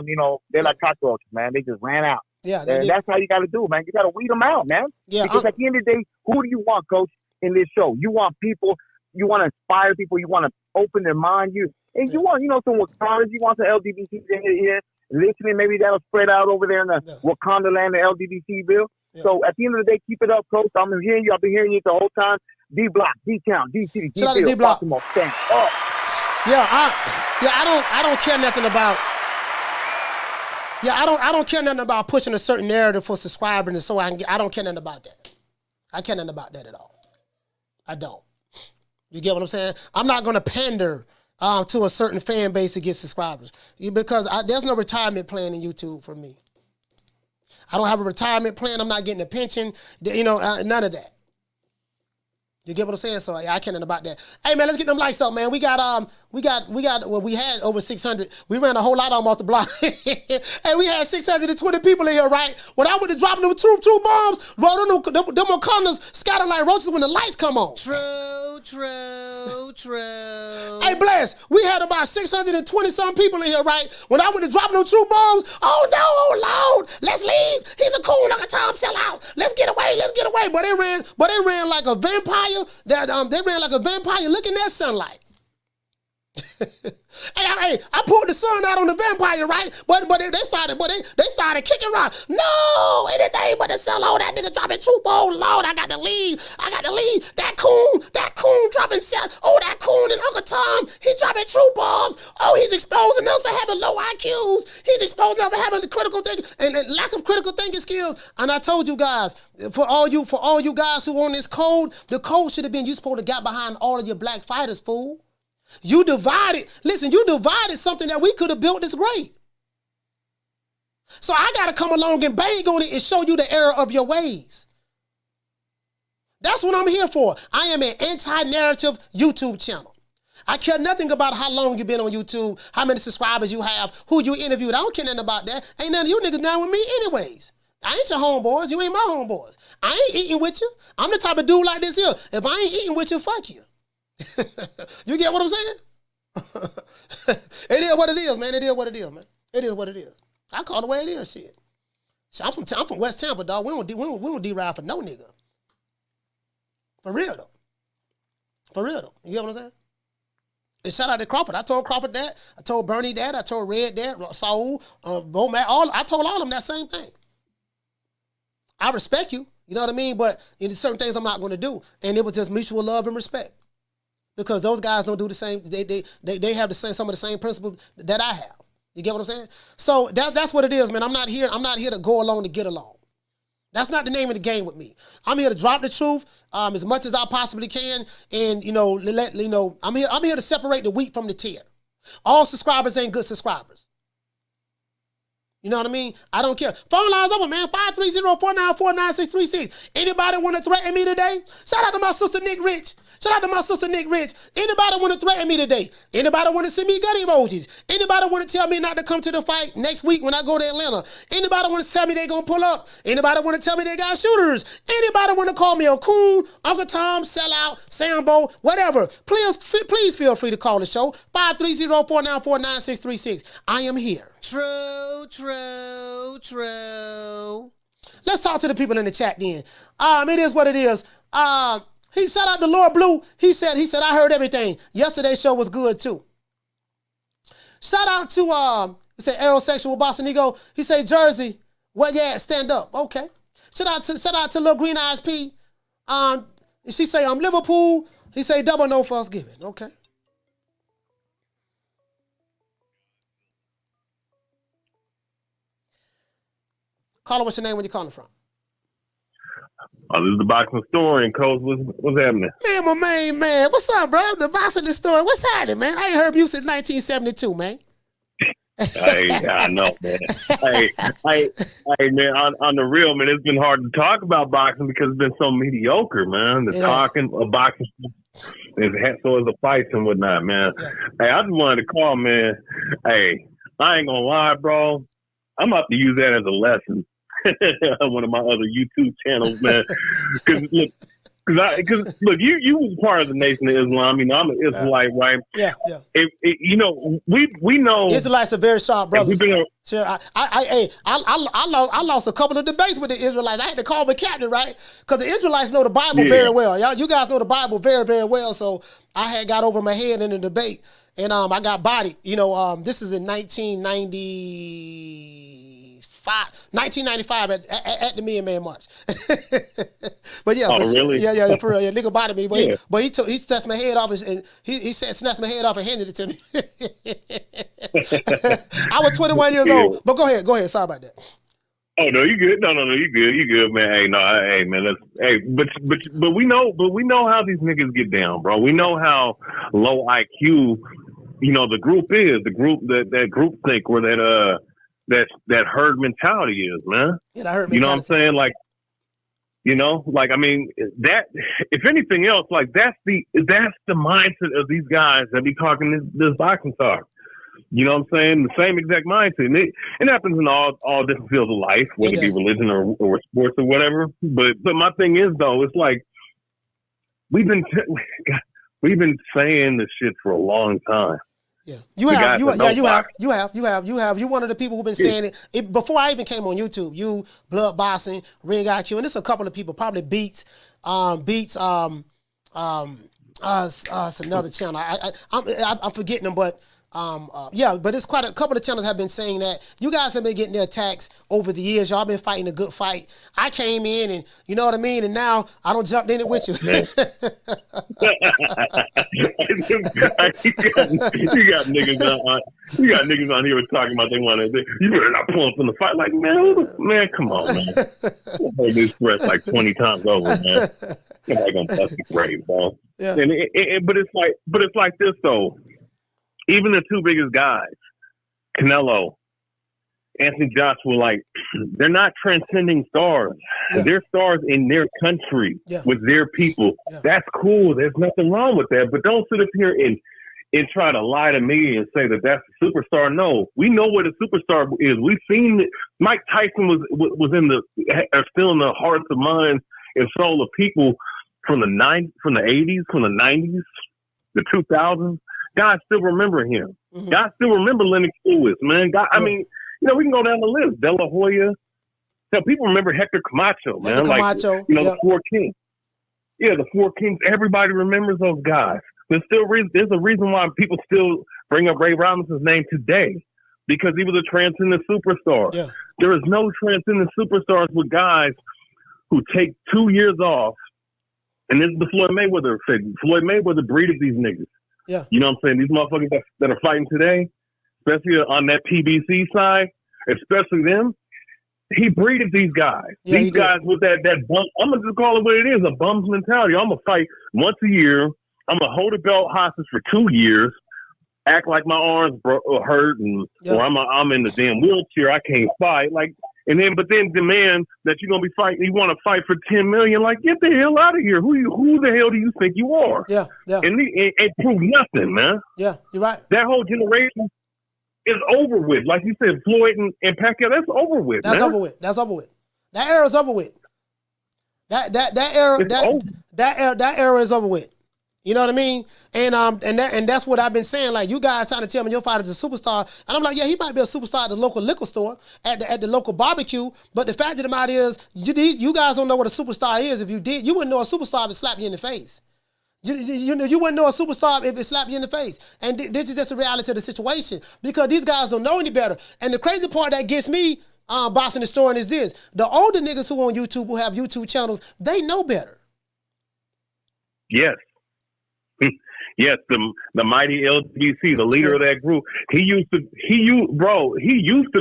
Speaker 14: they're like cockroaches, man. They just ran out.
Speaker 1: Yeah,
Speaker 14: and that's how you got to do, man. You got to weed them out, man.
Speaker 1: Yeah,
Speaker 14: because at the end of the day, who do you want, Coach, in this show? You want people, you want to inspire people, you want to open their mind, you want, some Wakandans, you want some LGBTs in here listening. Maybe that'll spread out over there in the Wakanda land, the LGBTville. Yeah. So at the end of the day, keep it up, Coach. I've been hearing you the whole time. D-Block, D-Town, D-City, D-Ville, Baltimore, stand up.
Speaker 1: I don't care nothing about Yeah, I don't care nothing about pushing a certain narrative for subscribers, and so I don't care nothing about that. I care nothing about that at all. I don't. You get what I'm saying? I'm not going to pander to a certain fan base to get subscribers because there's no retirement plan in YouTube for me. I don't have a retirement plan. I'm not getting a pension. None of that. You get what I'm saying? So I can't know about that. Hey man, let's get them lights up, man. We had over 600. We ran a whole lot on off the block. Hey, we had 620 people in here, right? When I went to drop them two bombs, bro, them corners scatter like roaches when the lights come on.
Speaker 12: True.
Speaker 1: Hey, Bless, we had about 620 some people in here, right? When I went to drop them two bombs, oh no, oh Lord, let's leave. He's a cool like a Tom sellout. Let's get away. But they ran like a vampire. They ran like a vampire looking at sunlight. Hey, I pulled the sun out on the vampire, right? But they started kicking around. No, anything but the sell on that nigga dropping troop. Oh Lord, I got to leave. That coon dropping cell. Oh, that coon and Uncle Tom, he dropping troop bombs. Oh, he's exposing us for having low IQs. He's exposing us for having the critical thinking and lack of critical thinking skills. And I told you guys, for all you guys who on this code, the code should have been you supposed to get behind all of your black fighters, fool. You divided something that we could have built this great. So I got to come along and bang on it and show you the error of your ways. That's what I'm here for. I am an anti-narrative YouTube channel. I care nothing about how long you've been on YouTube, how many subscribers you have, who you interviewed. I don't care nothing about that. Ain't none of you niggas down with me anyways. I ain't your homeboys. You ain't my homeboys. I ain't eating with you. I'm the type of dude like this here. If I ain't eating with you, fuck you. You get what I'm saying? It is what it is, man. It is what it is, man. It is what it is. I call it the way it is, shit. I'm from West Tampa, dog. We don't D-ride for no nigga. For real, though. You get what I'm saying? And shout out to Crawford. I told Crawford that. I told Bernie that. I told Red that. Saul, Bomac, I told all of them that same thing. I respect you. You know what I mean? But there's certain things I'm not going to do. And it was just mutual love and respect. Because those guys don't do the same. They have some of the same principles that I have. You get what I'm saying? So that's what it is, man. I'm not here to go along to get along. That's not the name of the game with me. I'm here to drop the truth as much as I possibly can, and I'm here to separate the wheat from the tare. All subscribers ain't good subscribers. You know what I mean? I don't care. Phone lines open, man. 530-494-9636. Anybody want to threaten me today? Shout out to my sister Nick Rich. Anybody want to threaten me today? Anybody want to send me gun emojis? Anybody want to tell me not to come to the fight next week when I go to Atlanta? Anybody want to tell me they gonna pull up? Anybody want to tell me they got shooters? Anybody want to call me a coon, Uncle Tom, sellout, Sambo, whatever? Please feel free to call the show. 530-494-9636. I am here.
Speaker 12: True.
Speaker 1: Let's talk to the people in the chat then. It is what it is. He shout out to Lord Blue. He said, I heard everything. Yesterday's show was good too. Shout out to he said Errol Sexual Boston Ego. He said Jersey. Well, yeah, stand up. Okay. Shout out to Little Green Eyes P. She say Liverpool. He say double no for us giving. Okay. Caller, what's your name? Where you calling from?
Speaker 15: This is the boxing historian, Coach. What's happening?
Speaker 1: Man, my main man. What's up, bro? The boxing historian. What's happening, man? I ain't heard you since 1972, man.
Speaker 15: Hey, I know, man. Hey, man. On the real, man, it's been hard to talk about boxing because it's been so mediocre, man. The talking of boxing, so is the fights and whatnot, man. Yeah. Hey, I just wanted to call, man. Hey, I ain't gonna lie, bro. I'm about to use that as a lesson. One of my other YouTube channels, man. Because look, you was part of the Nation of Islam. You know, I'm an Israelite, right?
Speaker 1: Yeah.
Speaker 15: We know
Speaker 1: Israelites are very sharp brothers. Sure, I lost a couple of debates with the Israelites. I had to call the captain, right? Because the Israelites know the Bible very well. You guys know the Bible very, very well. So I had got over my head in the debate, and I got bodied. This is in 1995 at the Million Man March. But yeah,
Speaker 15: Oh, really?
Speaker 1: yeah, for real. Yeah, nigga bodied me, but
Speaker 15: Yeah.
Speaker 1: he snatched my head off and he said snatched my head off and handed it to me. I was 21 years old. But go ahead. Sorry about that.
Speaker 15: Oh no, you good? No, you good, man. Hey, no, hey, man. But we know how these niggas get down, bro. We know how low IQ, the group is. The group that group think where that herd mentality is, man.
Speaker 1: Yeah, that herd mentality.
Speaker 15: You know what I'm saying? Like, I mean, that if anything else, like that's the mindset of these guys that be talking this boxing talk. You know what I'm saying? The same exact mindset. And it happens in all different fields of life, whether it be religion or sports or whatever. But my thing is though, it's like we've been saying this shit for a long time.
Speaker 1: Yeah, you have. You're one of the people who've been saying it before I even came on YouTube. You, Blood Boxing, Ring IQ, and there's a couple of people, probably Beats, it's another channel. I'm forgetting them, but. But it's quite a couple of channels have been saying that you guys have been getting their attacks over the years. Y'all been fighting a good fight. I came in and you know what I mean, and now I don't jump in it with you.
Speaker 15: You got niggas on here talking about they want to. You better not pull up in the fight. Like man, come on, man. I've heard this press like 20 times over, man. Nobody gonna bust the grave, bro.
Speaker 1: Yeah.
Speaker 15: But it's like this though. Even the two biggest guys, Canelo, Anthony Joshua, like they're not transcending stars. Yeah. They're stars in their country with their people. Yeah. That's cool. There's nothing wrong with that. But don't sit up here and try to lie to me and say that that's a superstar. No, we know what a superstar is. We've seen it. Mike Tyson was still in the hearts and minds and soul of people from the 80s, from the 90s, the 2000s. God still remember him. Mm-hmm. God still remember Lennox Lewis, man. God, I mean, we can go down the list. De La Hoya. People remember Hector Camacho, man. The Four Kings. Yeah, the Four Kings. Everybody remembers those guys. There's a reason why people still bring up Ray Robinson's name today, because he was a transcendent superstar. Yeah. There is no transcendent superstars with guys who take 2 years off, and this is the Floyd Mayweather effect. Floyd Mayweather breeded these niggas.
Speaker 1: Yeah.
Speaker 15: You know what I'm saying? These motherfuckers that are fighting today, especially on that PBC side, especially them, he breeded these guys. Yeah, these guys with that bum, I'm going to just call it what it is, a bum's mentality. I'm going to fight once a year. I'm going to hold a belt hostage for 2 years, act like my arms hurt, or I'm in the damn wheelchair. I can't fight. But then demand that you're gonna be fighting. You want to fight for $10 million? Like, get the hell out of here! Who the hell do you think you are?
Speaker 1: Yeah.
Speaker 15: And prove nothing, man.
Speaker 1: Yeah, you're right.
Speaker 15: That whole generation is over with. Like you said, Floyd and Pacquiao. That's over with.
Speaker 1: That's over with. That era's over with. That era is over with. You know what I mean? And that's what I've been saying. Like, you guys trying to tell me your fighter is a superstar, and I'm like, yeah, he might be a superstar at the local liquor store, at the local barbecue. But the fact of the matter is, you guys don't know what a superstar is. If you did, you wouldn't know a superstar if it slapped you in the face. You wouldn't know a superstar if it slapped you in the face. And this is just the reality of the situation, because these guys don't know any better. And the crazy part that gets me, boxing the story, is this: the older niggas who on YouTube, who have YouTube channels, they know better.
Speaker 15: Yes. Yes, the mighty LGC, the leader of that group. He used to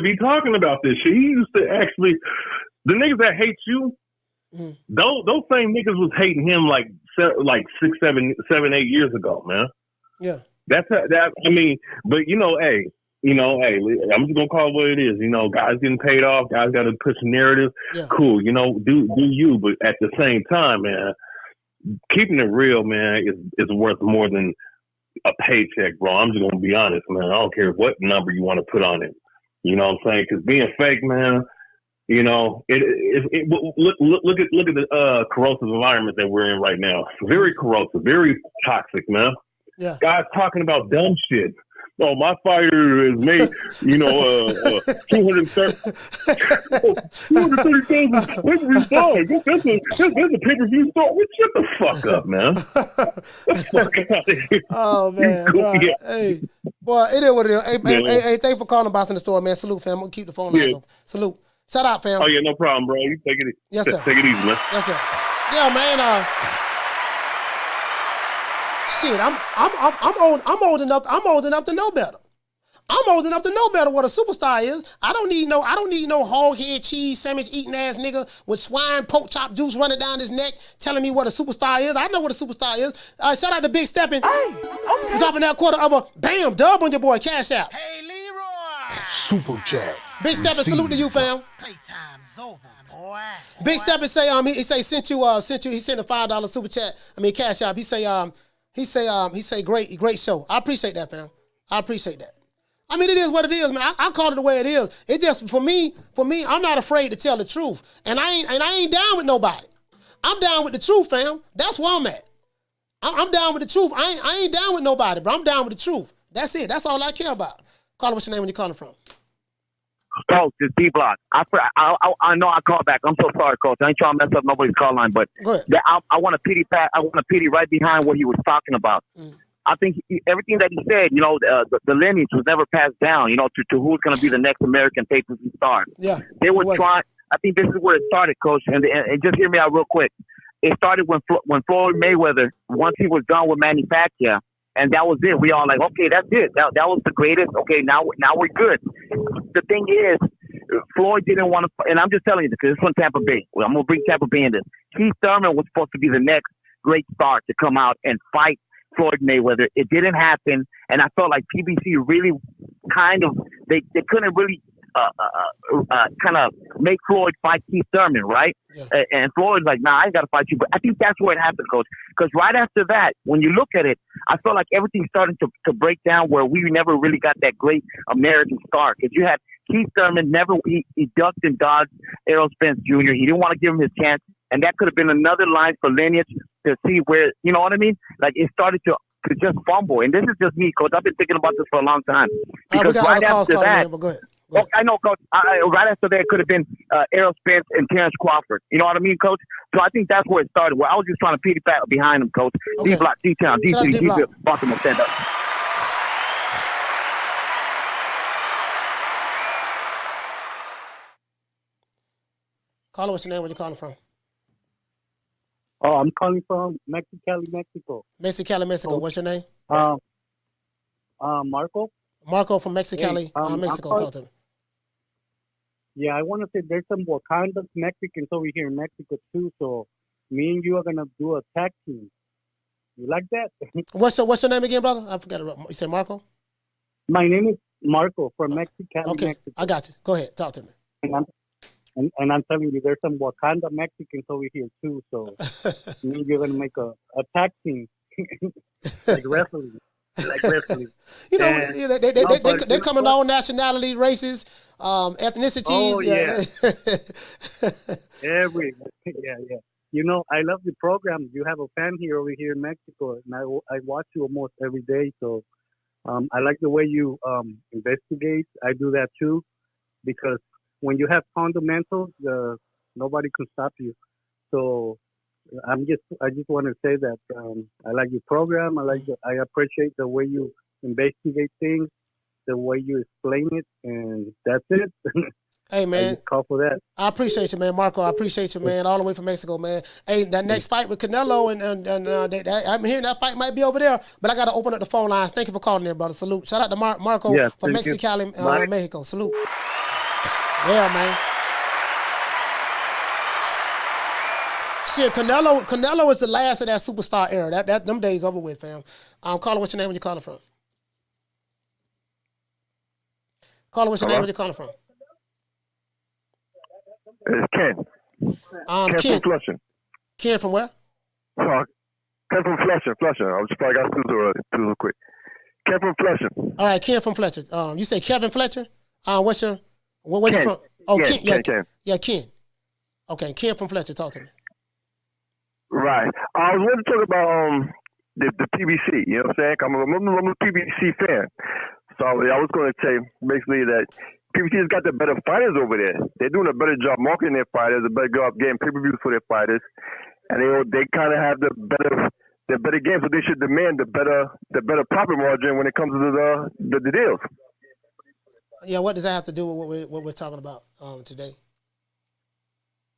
Speaker 15: be talking about this shit. He used to actually, the niggas that hate you, those same niggas was hating him like 6, 7, 8 years ago, man.
Speaker 1: Yeah.
Speaker 15: But hey, I'm just gonna call it what it is. Guys getting paid off, guys got to push a narrative. Yeah. Cool, do you, but at the same time, man, keeping it real, man, is worth more than a paycheck, bro. I'm just gonna be honest, man. I don't care what number you want to put on it. You know what I'm saying? Because being fake, man, look at the corrosive environment that we're in right now. Very corrosive, very toxic, man.
Speaker 1: Yeah.
Speaker 15: Guys talking about dumb shit. Oh, my fighter has made, 230,000 every time. That's a pay-per-view star. Shut the fuck up, man.
Speaker 1: Oh, man. Cool. Hey, boy, it is what it is. Hey, thanks for calling Boxing the Story, man. Salute, fam. I'm going to keep the phone lines open. Salute. Shout out, fam.
Speaker 15: Oh, yeah, no problem, bro. You take it easy.
Speaker 1: Yes, sir.
Speaker 15: Take it easy, man.
Speaker 1: Yes, sir. Yeah, man. Shit, I'm old enough to know better. I'm old enough to know better what a superstar is. I don't need no hog head cheese sandwich eating ass nigga with swine pork chop juice running down his neck telling me what a superstar is. I know what a superstar is. Shout out to Big Steppin'. Hey, okay. Dropping that quarter of a bam dub on your boy Cash Out.
Speaker 2: Hey, Leroy.
Speaker 6: Super chat.
Speaker 1: Big Steppin', salute to you, fam.
Speaker 2: Playtime's over, boy.
Speaker 1: Big Steppin' say he sent you he sent a $5 super chat. I mean Cash Out. He say great show. I appreciate that, fam. I appreciate that. I mean, it is what it is, man. I call it the way it is. It just for me, I'm not afraid to tell the truth. And I ain't down with nobody. I'm down with the truth, fam. That's where I'm at. I'm down with the truth. I ain't down with nobody, but I'm down with the truth. That's it. That's all I care about. Call what's your name when you're calling from.
Speaker 14: Coach, it's D-Block. I know I called back. I'm so sorry, Coach. I ain't trying to mess up nobody's call line, but I want to pity Pat. I want to pity right behind what he was talking about. I think everything that he said, the lineage was never passed down, to who's going to be the next American pay-per-view star.
Speaker 1: Yeah.
Speaker 14: They were trying. I think this is where it started, Coach. And just hear me out real quick. It started when Floyd Mayweather, once he was done with Manny Pacquiao, and that was it. We all like, okay, that's it. That was the greatest. Okay, now we're good. The thing is, Floyd didn't want to, and I'm just telling you because it's from Tampa Bay. I'm going to bring Tampa Bay in this. Keith Thurman was supposed to be the next great star to come out and fight Floyd Mayweather. It didn't happen, and I felt like PBC really they couldn't really kind of make Floyd fight Keith Thurman, right? Yeah. And Floyd's like, nah, I ain't got to fight you. But I think that's where it happened, Coach. Because right after that, when you look at it, I felt like everything started to break down where we never really got that great American star. Because you had Keith Thurman, he ducked and dodged Errol Spence Jr. He didn't want to give him his chance. And that could have been another line for lineage to see where, you know what I mean? Like it started to just fumble. And this is just me, Coach. I've been thinking about this for a long time. Because right after that,
Speaker 1: go ahead.
Speaker 14: I know, Coach. Right after that, it could have been Errol Spence and Terrence Crawford. You know what I mean, Coach? So I think that's where it started. Where I was just trying to pity pat behind him, Coach. Okay. D-Block, D-Town, D-City, D-Bill, Baltimore, stand up.
Speaker 1: Caller, what's your name? Where you calling from?
Speaker 16: Oh, I'm calling from Mexicali, Mexico.
Speaker 1: Mexicali, Mexico. What's your name?
Speaker 16: Marco.
Speaker 1: Marco from Mexicali, Mexico. Talk to me.
Speaker 16: Yeah, I want to say there's some Wakanda Mexicans over here in Mexico too. So me and you are gonna do a tag team. You like that?
Speaker 1: What's your name again, brother? I forgot. You said Marco.
Speaker 16: My name is Marco from Mexicali,
Speaker 1: okay.
Speaker 16: Mexico.
Speaker 1: I got you. Go ahead. Talk to me.
Speaker 16: And I'm telling you, there's some Wakanda Mexicans over here too. So me and you're gonna make a tag team, like wrestling.
Speaker 1: You know, they come in all nationality, races, ethnicities.
Speaker 16: Oh yeah, yeah. You know, I love the program. You have a fan here over here in Mexico, and I watch you almost every day. So I like the way you investigate. I do that too, because when you have fundamentals, nobody can stop you. So I just want to say that I like your program. I appreciate the way you investigate things, the way you explain it, and that's it.
Speaker 1: Hey man,
Speaker 16: I just call for that.
Speaker 1: I appreciate you, man, Marco. I appreciate you, man, all the way from Mexico, man. Hey, that next fight with Canelo and I'm hearing that fight might be over there, but I got to open up the phone lines. Thank you for calling in, brother. Salute. Shout out to Marco from Mexicali, Mexico. Salute. Yeah, man. Shit, Canelo is the last of that superstar era. Them days over with, fam. Caller, what's your name when you're calling from? Caller, what's your name when you're calling from?
Speaker 17: It's Ken. Ken from Flushing.
Speaker 1: Ken from where?
Speaker 17: Ken from Flushing. I was probably got too real quick. Ken from Flushing.
Speaker 1: All right, Ken from Fletcher. You say Kevin Fletcher? What's your where you from? Oh, Ken. Yeah, Ken. Okay, Ken from Fletcher. Talk to me.
Speaker 17: Right. I was going to talk about the PBC. You know what I'm saying? I'm a PBC fan. So I was going to say basically that PBC has got the better fighters over there. They're doing a better job marketing their fighters, a better job getting pay-per-views for their fighters, and they kind of have the better game. So they should demand the better profit margin when it comes to the deals.
Speaker 1: Yeah, what does that have to do with what we're talking about today?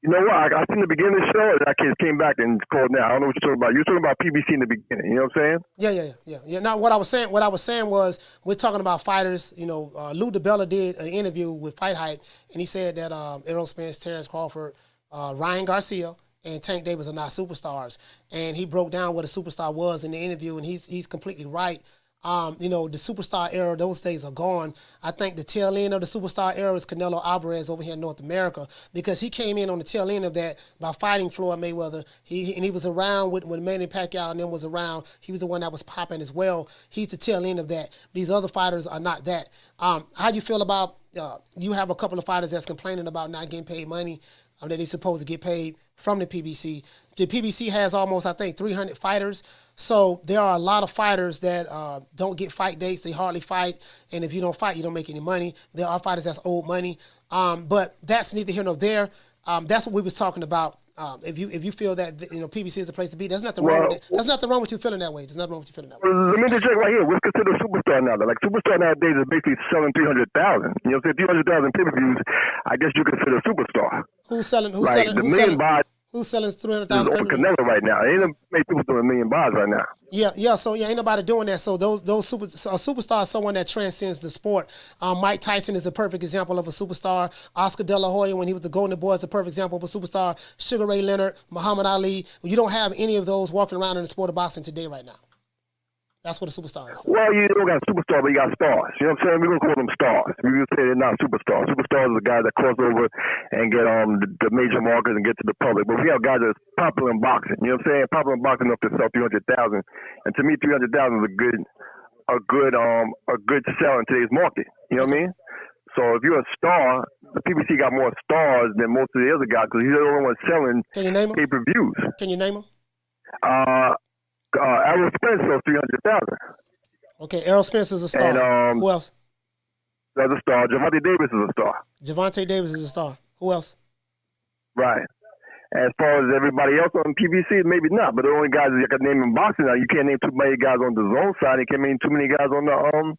Speaker 17: You know what? I seen the beginning of the show, and I came back and called now. I don't know what you're talking about. You're talking about PBC in the beginning. You know what I'm saying?
Speaker 1: Yeah. Now, what I was saying was we're talking about fighters. You know, Lou Dibella did an interview with Fighthype, and he said that Errol Spence, Terence Crawford, Ryan Garcia, and Tank Davis are not superstars. And he broke down what a superstar was in the interview, and he's completely right. You know, the superstar era, those days are gone. I think the tail end of the superstar era is Canelo Alvarez over here in North America, because he came in on the tail end of that by fighting Floyd Mayweather. He was around when Manny Pacquiao and them was around. He was the one that was popping as well. He's the tail end of that. These other fighters are not that. How you feel about, you have a couple of fighters that's complaining about not getting paid money that they're supposed to get paid from the PBC. The PBC has almost, I think, 300 fighters. So there are a lot of fighters that don't get fight dates. They hardly fight. And if you don't fight, you don't make any money. There are fighters that's owed money. But that's neither here nor there. That's what we was talking about. If you feel that PBC is the place to be, there's nothing wrong with it. There's nothing wrong with you feeling that way. There's nothing wrong with you feeling that way.
Speaker 17: Let me just check right here. What's considered a superstar now? Like superstar nowadays is basically selling 300,000. You know, say 300,000 pay-per-views. I guess you consider a superstar.
Speaker 1: Who's selling? Who's selling 300,000
Speaker 17: over Canelo right now? Ain't many people doing $1 million right now.
Speaker 1: Yeah. So ain't nobody doing that. So a superstar is someone that transcends the sport. Mike Tyson is the perfect example of a superstar. Oscar De La Hoya, when he was the Golden Boy, is the perfect example of a superstar. Sugar Ray Leonard, Muhammad Ali. You don't have any of those walking around in the sport of boxing today right now. That's what a superstar is.
Speaker 17: Well, you don't got superstar, but you got stars. You know what I'm saying? We're going to call them stars. We're going to say they're not superstars. Superstars are the guys that cross over and get the major markets and get to the public. But we have guys that's popular in boxing. You know what I'm saying? Popular in boxing enough to sell 300,000. And to me, 300,000 is a good sell in today's market. You know what I mean? So if you're a star, the PBC got more stars than most of the other guys because he's the only one selling pay-per-views.
Speaker 1: Can you name them?
Speaker 17: Errol Spence sells 300,000.
Speaker 1: Okay, Errol Spence is a star.
Speaker 17: And,
Speaker 1: who else?
Speaker 17: There's a star. Gervonta Davis is a star.
Speaker 1: Gervonta Davis is a star. Who else?
Speaker 17: Right. As far as everybody else on PBC, maybe not. But the only guys you can name in boxing now, you can't name too many guys on the zone side. You can't name too many guys on the other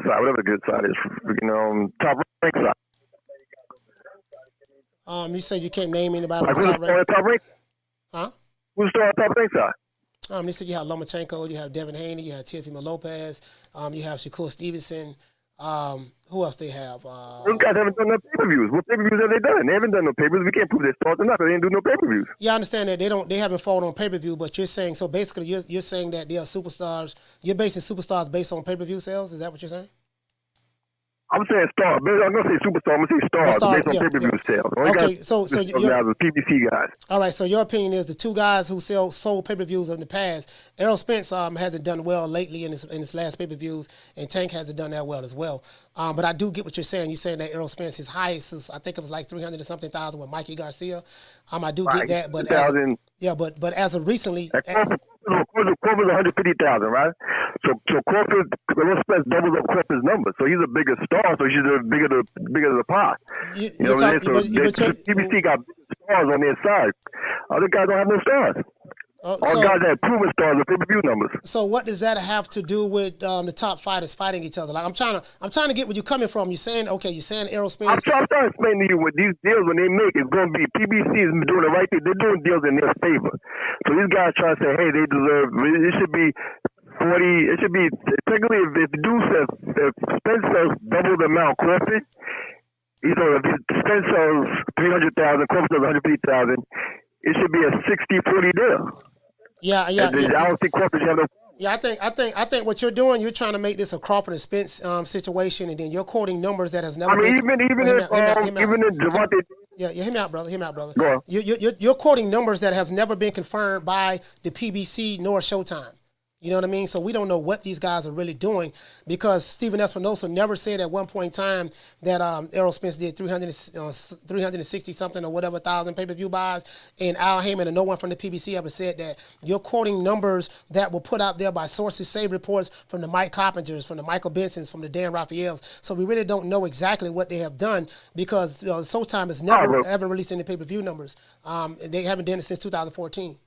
Speaker 17: side, whatever the good side is. Top rank side.
Speaker 1: You said you can't name anybody on the
Speaker 17: top rank.
Speaker 1: Huh?
Speaker 17: Who's the top rank side?
Speaker 1: They said you have Lomachenko, you have Devin Haney, you have Teofimo Lopez, you have Shakur Stevenson. Who else they have?
Speaker 17: Those guys haven't done no pay-per-views. What pay-per-views have they done? They haven't done no pay-per-views. We can't prove they're stars or not. They didn't do no pay-per-views.
Speaker 1: Yeah, I understand that they haven't fought on pay-per-view, but you're saying so basically you're saying that they are superstars. You're basing superstars based on pay-per-view sales. Is that what you're saying?
Speaker 17: I'm saying stars. I'm going to say superstar. I'm going to say stars based on pay-per-view sales.
Speaker 1: Okay, so
Speaker 17: you're the PBC guys.
Speaker 1: All right, so your opinion is the two guys who sold pay-per-views in the past. Errol Spence hasn't done well lately in his last pay-per-views, and Tank hasn't done that well as well. But I do get what you're saying. You're saying that Errol Spence, his highest, I think it was like 300 and something thousand with Mikey Garcia. I do get that, but as of recently.
Speaker 17: Crawford's 150,000, right? So Crawford, Errol Spence doubles up Crawford's number, so he's a bigger star. So she's bigger the pot. You know what I mean? So PBC got stars on their side. Other guys don't have no stars. All guys that have proven stars are pay-per-view numbers.
Speaker 1: So what does that have to do with the top fighters fighting each other? Like I'm trying to get where you're coming from. You're saying Errol Spence.
Speaker 17: I'm trying to explain to you what these deals when they make it's going to be. PBC is doing the right thing. They're doing deals in their favor. So these guys try to say, hey, they deserve. It should be 40. It should be technically if Spence sells double the amount Crawford. If Spence sells 300,000, Crawford sells 150,000. It should be a 60-40 deal.
Speaker 1: Yeah.
Speaker 17: I don't think Crawford should have no.
Speaker 1: Yeah, I think what you're doing, you're trying to make this a Crawford and Spence situation, and then you're quoting numbers that has never been.
Speaker 17: Even if Devontae.
Speaker 1: Yeah, hear me out, brother.
Speaker 17: Go on.
Speaker 1: You're quoting numbers that has never been confirmed by the PBC nor Showtime. You know what I mean? So we don't know what these guys are really doing because Steven Espinosa never said at one point in time that Errol Spence did 360 something or whatever thousand pay-per-view buys, and Al Heyman and no one from the PBC ever said that. You're quoting numbers that were put out there by sources, say reports from the Mike Coppingers, from the Michael Bensons, from the Dan Raphaels. So we really don't know exactly what they have done because Showtime has never ever released any pay-per-view numbers. They haven't done it since 2014.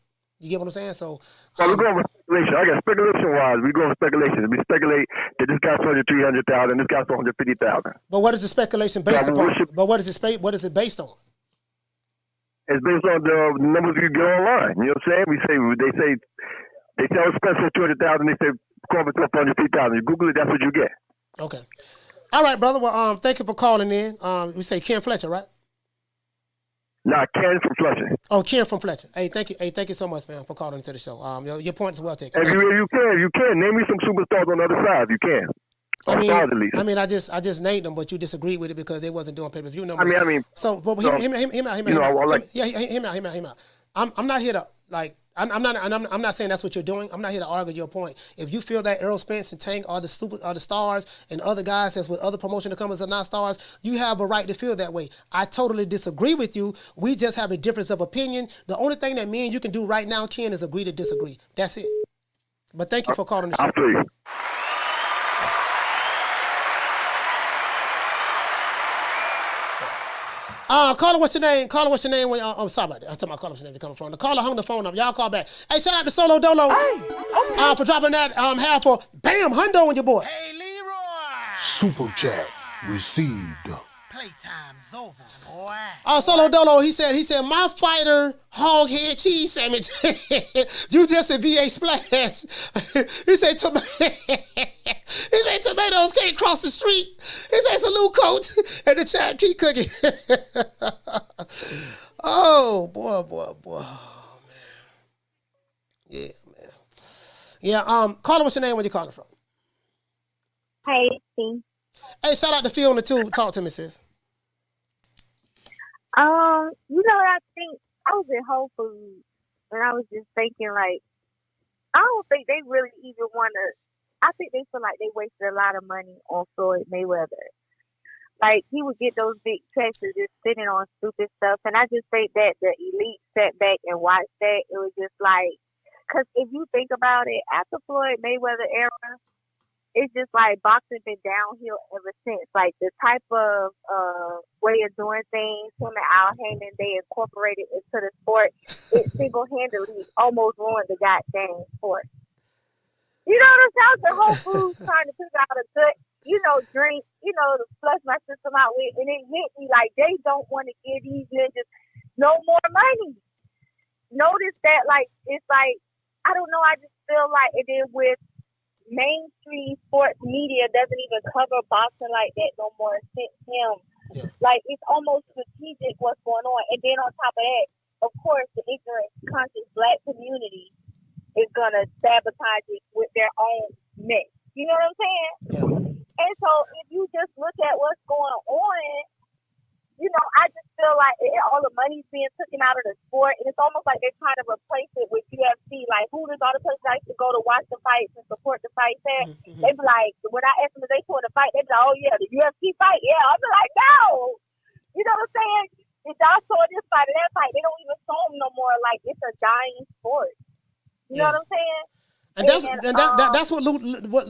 Speaker 1: You get what I'm saying? So
Speaker 17: we're going with speculation. I got speculation-wise. We go on speculation. We speculate that this guy's for $300,000, this guy's for $150,000.
Speaker 1: But what is the speculation based upon? But what is it based on?
Speaker 17: It's based on the numbers you get online. You know what I'm saying? They tell Spence for $200,000. They say Crawford for $150,000. You Google it, that's what you get.
Speaker 1: Okay. All right, brother. Well, thank you for calling in. We say Ken Fletcher, right?
Speaker 17: Nah, Ken from Fletcher.
Speaker 1: Oh, Ken from Fletcher. Hey, thank you. Hey, thank you so much, man, for calling into the show. Your point is well taken.
Speaker 17: If you can name me some superstars on the other side. If you can.
Speaker 1: I mean, I just named them, but you disagreed with it because they wasn't doing pay-per-view numbers.
Speaker 17: I mean.
Speaker 1: So, but him out. I'm not here to like. I'm not saying that's what you're doing. I'm not here to argue your point. If you feel that Errol Spence and Tank are the stars, and other guys that's with other promotional companies are not stars, you have a right to feel that way. I totally disagree with you. We just have a difference of opinion. The only thing that me and you can do right now, Ken, is agree to disagree. That's it. But thank you for calling the show.
Speaker 17: Absolutely.
Speaker 1: Caller, what's your name? Caller, what's your name? Sorry about that. I'm talking about caller, what's your name? Coming from the caller hung the phone up. Y'all call back. Hey, shout out to Solo Dolo for dropping that half for bam hundo on your boy.
Speaker 2: Hey, Leroy.
Speaker 6: Super chat received.
Speaker 2: Playtime's over, boy.
Speaker 1: Solo Dolo, he said, my fighter hoghead cheese sandwich. You just a VA splash. He said tomatoes can't cross the street. He said salute coach and the chat keep cooking. Oh boy. Oh, man. Yeah, man. Yeah, caller, what's your name? Where you calling from?
Speaker 18: Hey, Steve.
Speaker 1: Hey, shout out to Phil on the tube. Talk to me, sis.
Speaker 18: You know what I think? I was at Whole Foods and I was just thinking, like, I don't think they really even want to. I think they feel like they wasted a lot of money on Floyd Mayweather. Like, he would get those big checks and just sitting on stupid stuff. And I just think that the elite sat back and watched that. It was just like, because if you think about it, after Floyd Mayweather era, it's just like boxing been downhill ever since. Like, the type of way of doing things, him and Al Heyman, they incorporated into the sport. It single-handedly almost ruined the goddamn sport. You know what I'm saying? The Whole Foods trying to figure out a good, drink, to flush my system out with. And it hit me like they don't want to give these ninjas no more money. Notice that, like, it's like, I don't know, I just feel like it is with mainstream sports media doesn't even cover boxing like that no more since him. Yeah. Like, it's almost strategic what's going on. And then on top of that, of course, the ignorant, conscious black community is going to sabotage it with their own mess. You know what I'm saying? Yeah. And so if you just look at what's going on, I just feel like all the money's being taken out of the sport, and it's almost like they're trying to replace it with UFC. Like, who does all the places I used to go to watch the fights and support the fights at? Mm-hmm. They be like, when I ask them if they saw the fight, they be like, oh yeah, the UFC fight, yeah. I be like, no. You know what I'm saying? If y'all saw this fight and that fight, they don't even show them no more. Like, it's a dying sport. You know what I'm saying?
Speaker 1: And that's what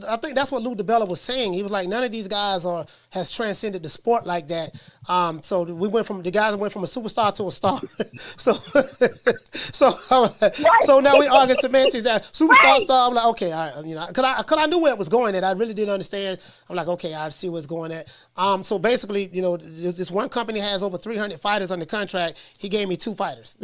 Speaker 1: I think that's what Lou Dibella was saying. He was like, none of these guys has transcended the sport like that. So the guys went from a superstar to a star. so now we argue semantics that superstar star. I'm like, okay, all right, because I knew where it was going at. I really didn't understand. I'm like, okay, I see where it's going at. So basically, this one company has over 300 fighters under contract. He gave me 2 fighters,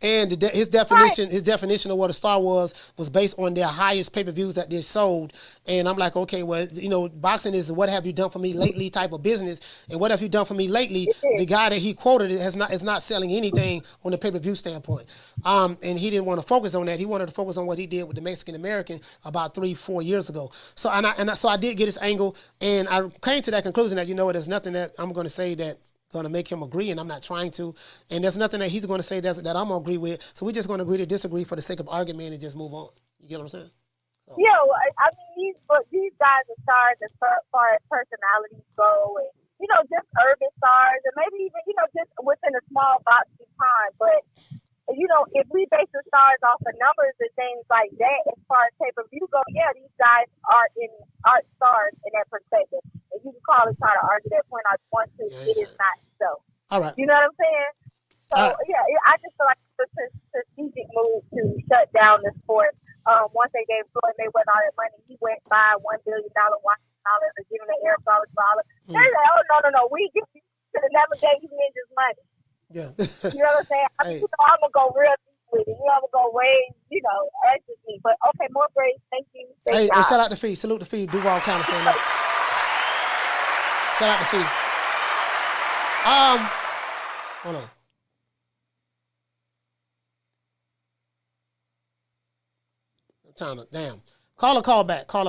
Speaker 1: and his definition of what a star was based on their highest pay-per-views that they sold. And I'm like, okay, well, boxing is what have you done for me lately type of business. And what have you done for me lately? The guy that he quoted is not selling anything on the pay-per-view standpoint. And he didn't want to focus on that. He wanted to focus on what he did with the Mexican American about 3-4 years ago. So so I did get his angle, and I came to that conclusion that there's nothing that I'm going to say that going to make him agree, and I'm not trying to. And there's nothing that he's going to say that I'm going to agree with. So we're just going to agree to disagree for the sake of argument and just move on. You get what I'm saying? So.
Speaker 18: Yeah, well, I mean, these guys are stars as far as personalities go, and just urban stars, and maybe even just within a small box of time. But if we base the stars off of numbers and things like that, as far as pay-per-view go, yeah, these guys are stars in that perspective. And you can call it, try to argue that point I want to. It is not so.
Speaker 1: All right.
Speaker 18: You know what I'm saying? So yeah, I just feel like it's a strategic move to shut down the sport once they gave Floyd Mayweather all that money, he went buy $1 billion Washington and giving the Air Force dollar. They say, oh no, we should have never gave you ninjas money.
Speaker 1: Yeah.
Speaker 18: You know what I'm saying? I'm gonna go real deep with it. I'm gonna go way, that's just me. But okay, more praise. Thank you.
Speaker 1: Hey, shout out to Fee. Salute to Fee. Duval County, stand up. Shout out to Fee. Hold on. Damn. Call back. Sorry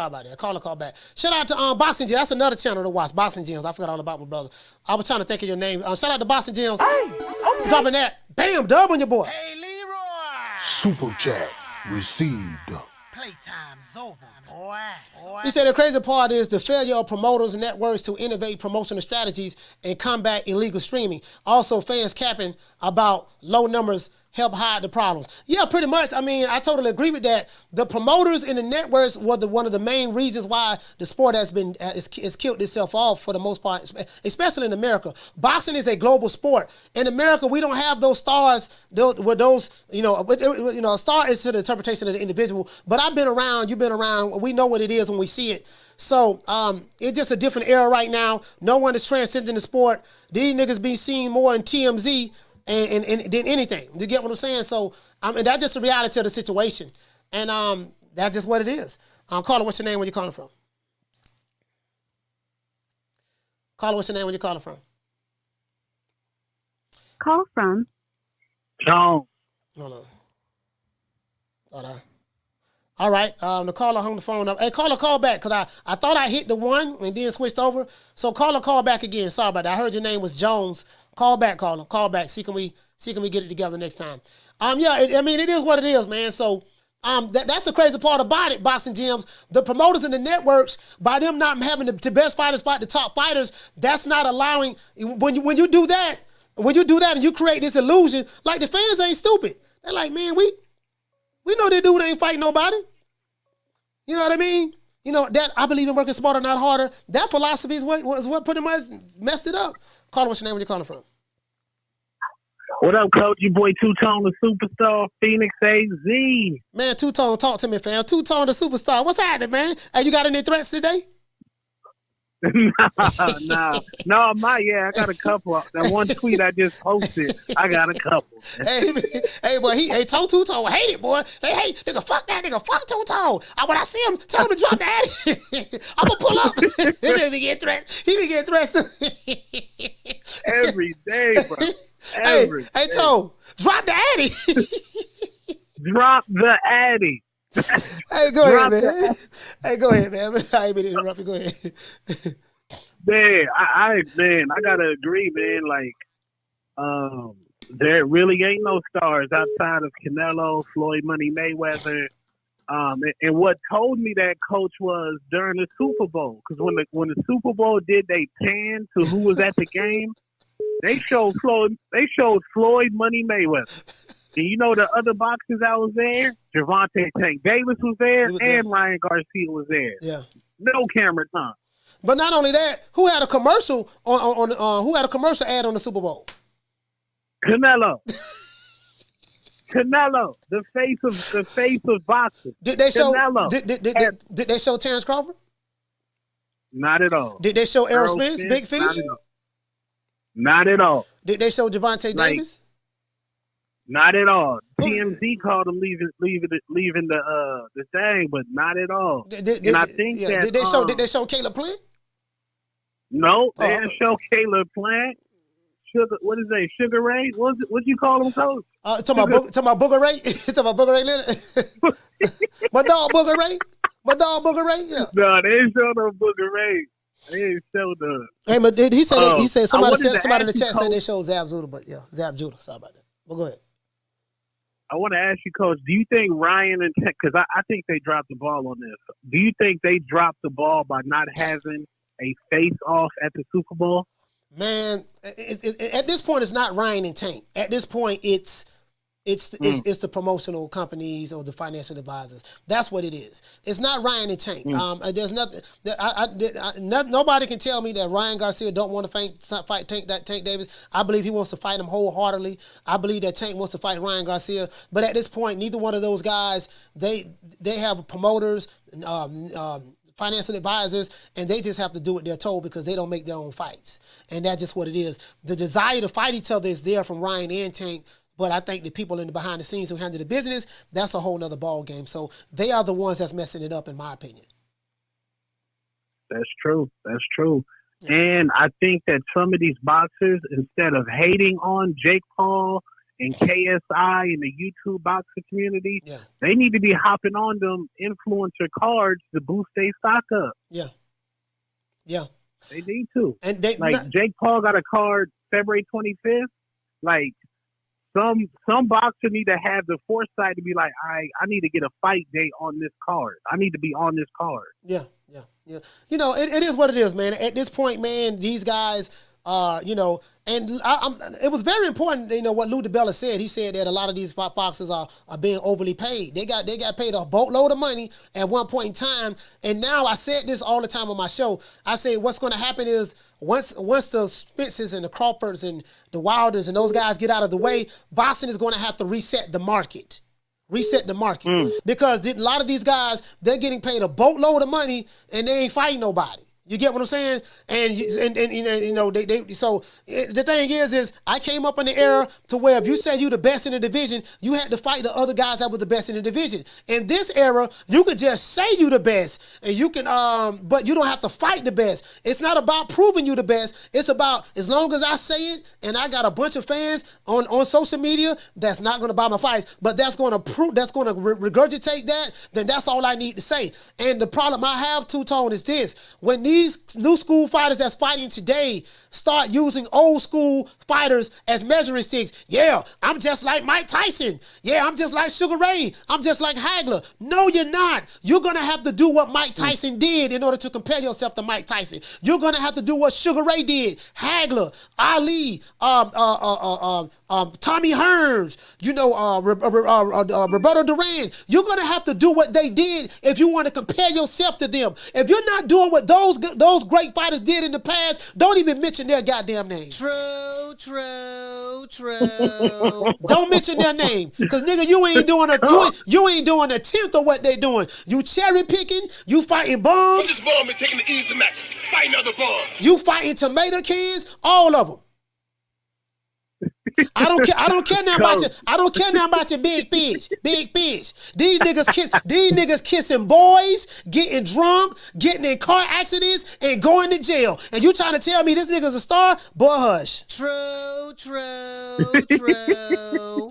Speaker 1: about that. Call back. Shout out to Boxing Gyms. That's another channel to watch. Boxing Gyms. I forgot all about my brother. I was trying to think of your name. Shout out to Boxing Gyms. Hey, okay. Dropping that. Bam, dub on your boy.
Speaker 2: Hey, Leroy.
Speaker 6: Super chat received.
Speaker 2: Playtime's over, boy.
Speaker 1: He said the crazy part is the failure of promoters and networks to innovate promotional strategies and combat illegal streaming. Also, fans capping about low numbers help hide the problems. Yeah, pretty much. I mean, I totally agree with that. The promoters and the networks were one of the main reasons why the sport has been is killed itself off for the most part, especially in America. Boxing is a global sport. In America, we don't have those stars. A star is to the interpretation of the individual. But I've been around. You've been around. We know what it is when we see it. So it's just a different era right now. No one is transcending the sport. These niggas be seen more in TMZ and than anything. You get what I'm saying? So and that's just the reality of the situation. And that's just what it is. Caller, what's your name? Where you calling from? Caller, what's your name? Where you calling from?
Speaker 19: Call from
Speaker 16: John.
Speaker 1: Hold on. All right. The caller hung the phone up. Hey, caller, call back, because I thought I hit the one and then switched over. So caller, call back again. Sorry about that. I heard your name was Jones. Call back, caller. Call back. See can we get it together next time. It is what it is, man. So that's the crazy part about it, Boxing Gyms. The promoters and the networks, by them not having the best fighters fight the top fighters, that's not allowing when you do that and you create this illusion, like the fans ain't stupid. They're like, man, we know that dude ain't fighting nobody. You know what I mean? That I believe in working smarter, not harder. That philosophy is what pretty much messed it up. Caller, what's your name? Where you calling from?
Speaker 16: What up, Coach? Your boy Two-Tone, the superstar, Phoenix AZ.
Speaker 1: Man, Two-Tone, talk to me, fam. Two-Tone, the superstar. What's happening, man? Hey, you got any threats today?
Speaker 16: No, I got a couple. That one tweet I just posted, I got a couple.
Speaker 1: Hey, boy, Two-Tone hate it, boy. Hey, nigga, fuck that nigga, fuck Two-Tone. When I see him, tell him to drop that. I'm gonna pull up. He didn't get threats.
Speaker 16: Every day, bro.
Speaker 1: Hey, Toe, drop the Addy.
Speaker 16: Drop the Addy.
Speaker 1: Hey, go ahead, man. I ain't been interrupting. Go ahead.
Speaker 16: Man, I gotta agree, man. Like, there really ain't no stars outside of Canelo, Floyd Money Mayweather. And what told me that, Coach, was during the Super Bowl, because when the Super Bowl did they pan to who was at the game, they showed Floyd Money Mayweather. And the other boxers that was there, Gervonta Tank Davis was there, and Ryan Garcia was there.
Speaker 1: Yeah.
Speaker 16: No camera time.
Speaker 1: But not only that, who had a commercial who had a commercial ad on the Super Bowl?
Speaker 16: Canelo. Canelo, the face of boxing.
Speaker 1: Did they show
Speaker 16: Canelo.
Speaker 1: Did they show Terrence Crawford?
Speaker 16: Not at all.
Speaker 1: Did they show Errol Spence, Big Fish?
Speaker 16: Not at all.
Speaker 1: Did they show Gervonta Davis?
Speaker 16: Not at all. TMZ called him leaving the thing, but not at all. Did
Speaker 1: they show Caleb Plant?
Speaker 16: No, they didn't show Caleb Plant. Sugar Ray? What you call him, Coach?
Speaker 1: Talking about Booger Ray? Talking about Booger Ray Leonard? My dog Booger Ray? Yeah.
Speaker 16: No, they ain't show no Booger Ray. They ain't show the.
Speaker 1: Hey, but he said somebody in the chat said they showed Zab Judah, but yeah, Zab Judah. Sorry about that. Well, go ahead.
Speaker 16: I want to ask you, Coach, do you think Ryan and Tech, because I think they dropped the ball on this, do you think they dropped the ball by not having a face-off at the Super Bowl?
Speaker 1: Man, at this point, it's not Ryan and Tank. At this point, it's It's the promotional companies or the financial advisors. That's what it is. It's not Ryan and Tank. There's nothing. Nobody can tell me that Ryan Garcia don't want to fight Tank Davis. I believe he wants to fight him wholeheartedly. I believe that Tank wants to fight Ryan Garcia. But at this point, neither one of those guys, they have promoters, financial advisors, and they just have to do what they're told because they don't make their own fights. And that's just what it is. The desire to fight each other is there from Ryan and Tank. But I think the people in the behind the scenes who handle the business, that's a whole nother ball game. So they are the ones that's messing it up, in my opinion.
Speaker 16: That's true. That's true. And I think that some of these boxers, instead of hating on Jake Paul and KSI and the YouTube boxing community, they need to be hopping on them influencer cards to boost their stock up.
Speaker 1: Yeah.
Speaker 16: They need to.
Speaker 1: And
Speaker 16: Jake Paul got a card February 25th. Like, some boxer need to have the foresight to be like, I need to get a fight date on this card. I need to be on this card.
Speaker 1: Yeah. You know, it is what it is, man. At this point, man, these guys are, you know, and it was very important, you know, what Lou Dibella said. He said that a lot of these boxers are being overly paid. They got paid a boatload of money at one point in time. And now I said this all the time on my show. I say what's going to happen is once the Spences and the Crawfords and the Wilders and those guys get out of the way, boxing is going to have to reset the market. Because a lot of these guys, they're getting paid a boatload of money and they ain't fighting nobody. You get what I'm saying? And you know, the thing is I came up in the era to where if you said you the best in the division, you had to fight the other guys that were the best in the division. In this era, you could just say you the best, and you can, but you don't have to fight the best. It's not about proving you the best. It's about as long as I say it, and I got a bunch of fans on social media that's not going to buy my fights, but that's going to regurgitate that. Then that's all I need to say. And the problem I have, Two-Tone, is this: when these new school fighters that's fighting today start using old school fighters as measuring sticks. Yeah, I'm just like Mike Tyson. Yeah, I'm just like Sugar Ray. I'm just like Hagler. No, you're not. You're going to have to do what Mike Tyson did in order to compare yourself to Mike Tyson. You're going to have to do what Sugar Ray did, Hagler, Ali, Tommy Hearns, you know, Roberto Duran. You're going to have to do what they did if you want to compare yourself to them. If you're not doing what those great fighters did in the past, don't even mention their goddamn name.
Speaker 12: True.
Speaker 1: Don't mention their name, cause nigga, you ain't doing a tenth of what they doing. You cherry picking. You fighting bums.
Speaker 7: I'm just bum and taking the easy matches, fighting other bums.
Speaker 1: You fighting tomato cans, all of them. I don't care now about you. I don't care now about your big fish. These niggas kissing boys, getting drunk, getting in car accidents, and going to jail. And you trying to tell me this nigga's a star? Boy, hush.
Speaker 12: True.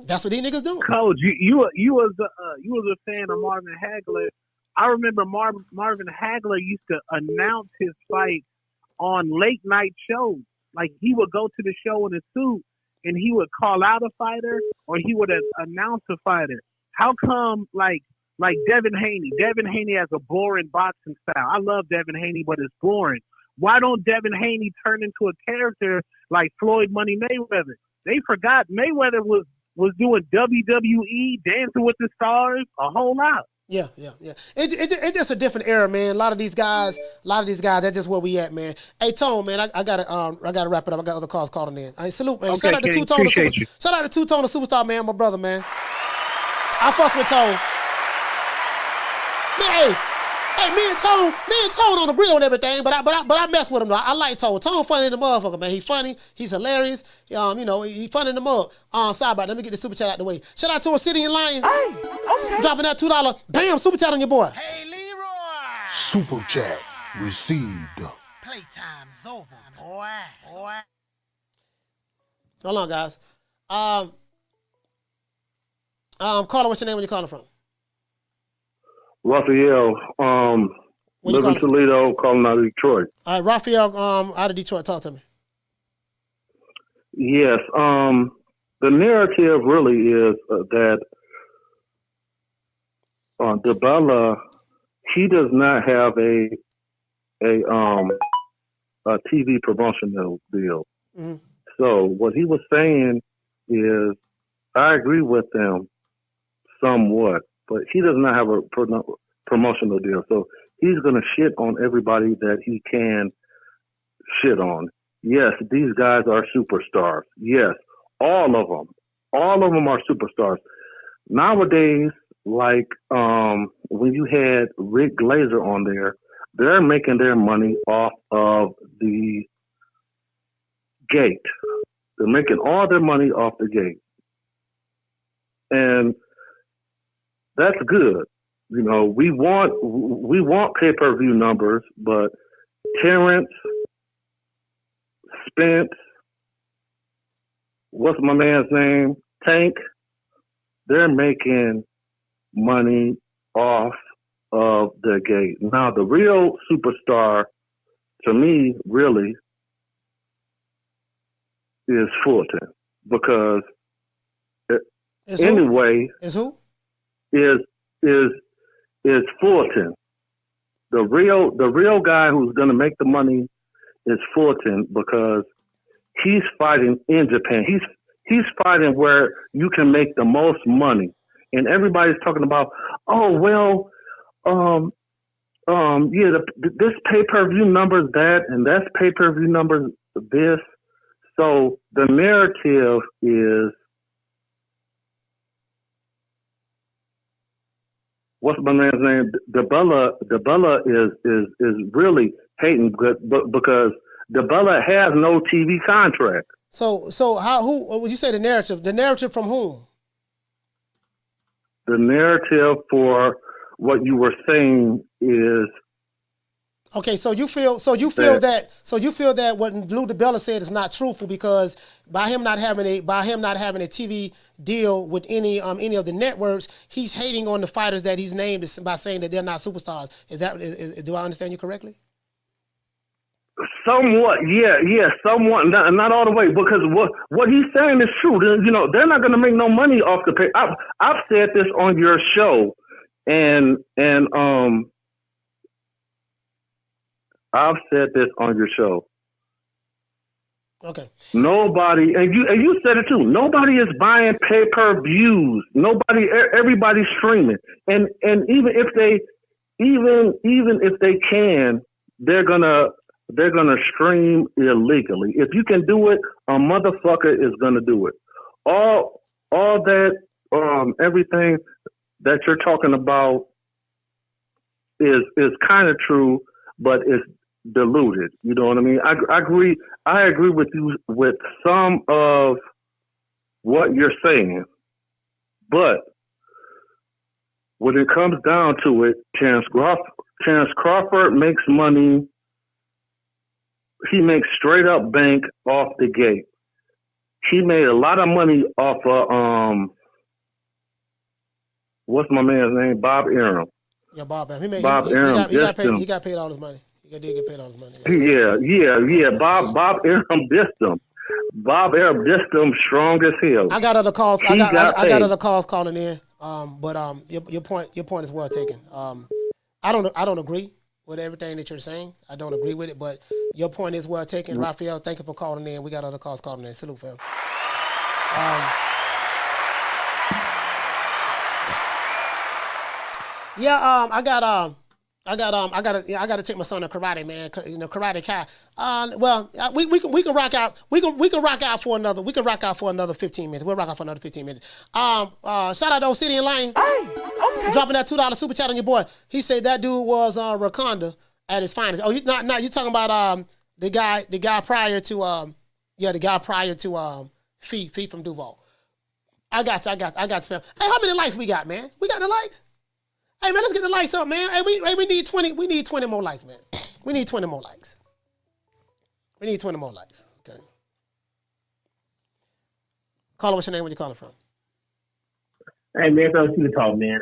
Speaker 1: That's what these niggas doing.
Speaker 16: Coach, you was a fan of Marvin Hagler. I remember Marvin Hagler used to announce his fight on late night shows. Like, he would go to the show in a suit, and he would call out a fighter or he would announce a fighter. How come, like Devin Haney? Devin Haney has a boring boxing style. I love Devin Haney, but it's boring. Why don't Devin Haney turn into a character like Floyd Money Mayweather? They forgot Mayweather was doing WWE, Dancing with the Stars, a whole lot.
Speaker 1: Yeah. It's just a different era, man. A lot of these guys, that's just where we at, man. Hey, Tone, man, I gotta wrap it up. I got other calls calling in. Hey, salute, man.
Speaker 16: Okay,
Speaker 1: shout out to Two-Tone, the Superstar, man, my brother, man. I fuss with Tone. Man, hey, me and Tone on the grill and everything, but I mess with him though. I like Tone. Tone funny in the motherfucker, man. He funny. He's hilarious. You know, he funny in the mug. Sorry about it. Let me get the super chat out the way. Shout out to a City and Lion. Hey, okay. Dropping that $2. Bam, super chat on your boy.
Speaker 2: Hey, Leroy.
Speaker 6: Super chat received.
Speaker 2: Playtime's over, boy.
Speaker 1: Hold on, guys. Caller, what's your name? Where you calling from?
Speaker 17: Raphael, live in Toledo, calling out of Detroit.
Speaker 1: All right, Raphael, out of Detroit, talk to me.
Speaker 17: Yes, the narrative really is that Dibella, he does not have a TV promotional deal. Mm-hmm. So what he was saying is, I agree with them somewhat, but he does not have a promotional deal, so he's gonna shit on everybody that he can shit on. Yes, these guys are superstars. Yes, all of them are superstars. Nowadays, like when you had Rick Glazer on there, they're making their money off of the gate. They're making all their money off the gate. And that's good. You know, we want pay-per-view numbers, but Terrence, Spence, what's my man's name? Tank, they're making money off of the gate. Now, the real superstar, to me, really, is Fulton, because anyway,
Speaker 1: is who?
Speaker 17: Is Fulton. The real guy who's gonna make the money is Fulton, because he's fighting in Japan. He's fighting where you can make the most money. And everybody's talking about, oh well, this pay-per-view number's that, and that's pay-per-view number this. So the narrative is, what's my man's name? Dibella is really hating because Dibella has no TV contract.
Speaker 1: So who would you say the narrative? The narrative from whom?
Speaker 17: The narrative for what you were saying is,
Speaker 1: okay. So you feel that what Lou Dibella said is not truthful, because by him not having a TV deal with any of the networks, he's hating on the fighters that he's named by saying that they're not superstars. Do I understand you correctly?
Speaker 17: Somewhat, yeah, somewhat, not all the way, because what he's saying is true. You know, they're not going to make no money off the pay. I've said this on your show, and I've said this on your show.
Speaker 1: Okay.
Speaker 17: Nobody, and you said it too. Nobody is buying pay-per-views. Everybody's streaming, and even if they can, they're gonna stream illegally. If you can do it, a motherfucker is gonna do it. All that, everything that you're talking about is kind of true, but it's diluted. You know what I mean? I agree with you with some of what you're saying, but when it comes down to it, Terrence Crawford makes money. He makes straight up bank off the gate. He made a lot of money off of what's my man's name? Bob Arum.
Speaker 1: Yeah, Bob Arum.
Speaker 17: He
Speaker 1: got paid all his money. He did get paid all his money.
Speaker 17: Yeah. Bob Arum dissed him. Bob Arum dissed him strong as hell.
Speaker 1: I got other calls. I got other calls calling in. But your point is well taken. I don't agree with everything that you're saying. I don't agree with it, but your point is well taken. Mm-hmm. Raphael, thank you for calling in. We got other calls calling in. Salute, fam. I gotta take my son to karate, man. You know, Karate Kai. We can rock out. We can rock out for another. We can rock out for another 15 minutes. We'll rock out for another 15 minutes. Shout out to Old City and Lane. Hey, okay. Dropping that $2 super chat on your boy. He said that dude was Rakonda at his finest. Oh, you talking about the guy prior to Fee from Duval. I got you, fam. Hey, how many likes we got, man? We got the likes? Hey, man, let's get the likes up, man. Hey, we need 20. We need 20 more likes, man. We need 20 more likes. We need 20 more likes. Okay. Caller, what's your name? Where you calling from?
Speaker 19: Hey, man, thanks for the talk, man.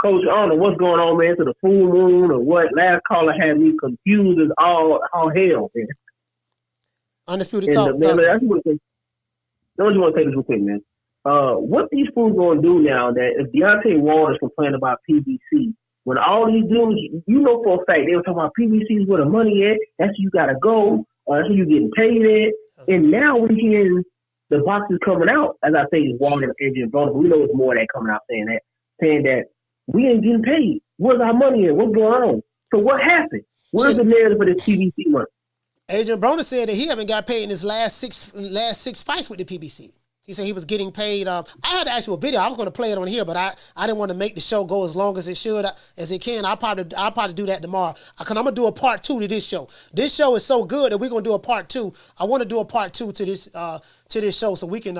Speaker 19: Coach, I don't know what's going on, man, to the full moon or what. Last caller had me confused as all hell, man.
Speaker 1: Undisputed talk.
Speaker 19: Man, I just want to say this real quick, man. What these fools gonna do now that if Deontay Waters complain about PBC, when all these dudes, you know for a fact, they were talking about PBC is where the money at, that's where you gotta go, that's where you getting paid at. And now we're hearing the boxes coming out, as I say, is Walter and Adrien Broner, but we know it's more of that coming out saying that we ain't getting paid. Where's our money in? What's going on? So what happened? Where's the narrative for this PBC money?
Speaker 1: Adrien Broner said that he haven't got paid in his last six fights with the PBC. He said he was getting paid. I had to ask you a video. I was going to play it on here, but I didn't want to make the show go as long as it should, as it can. I'll probably do that tomorrow. Because I'm going to do a part 2 to this show. This show is so good that we're going to do a part 2. I want to do a part 2 to this show so we can,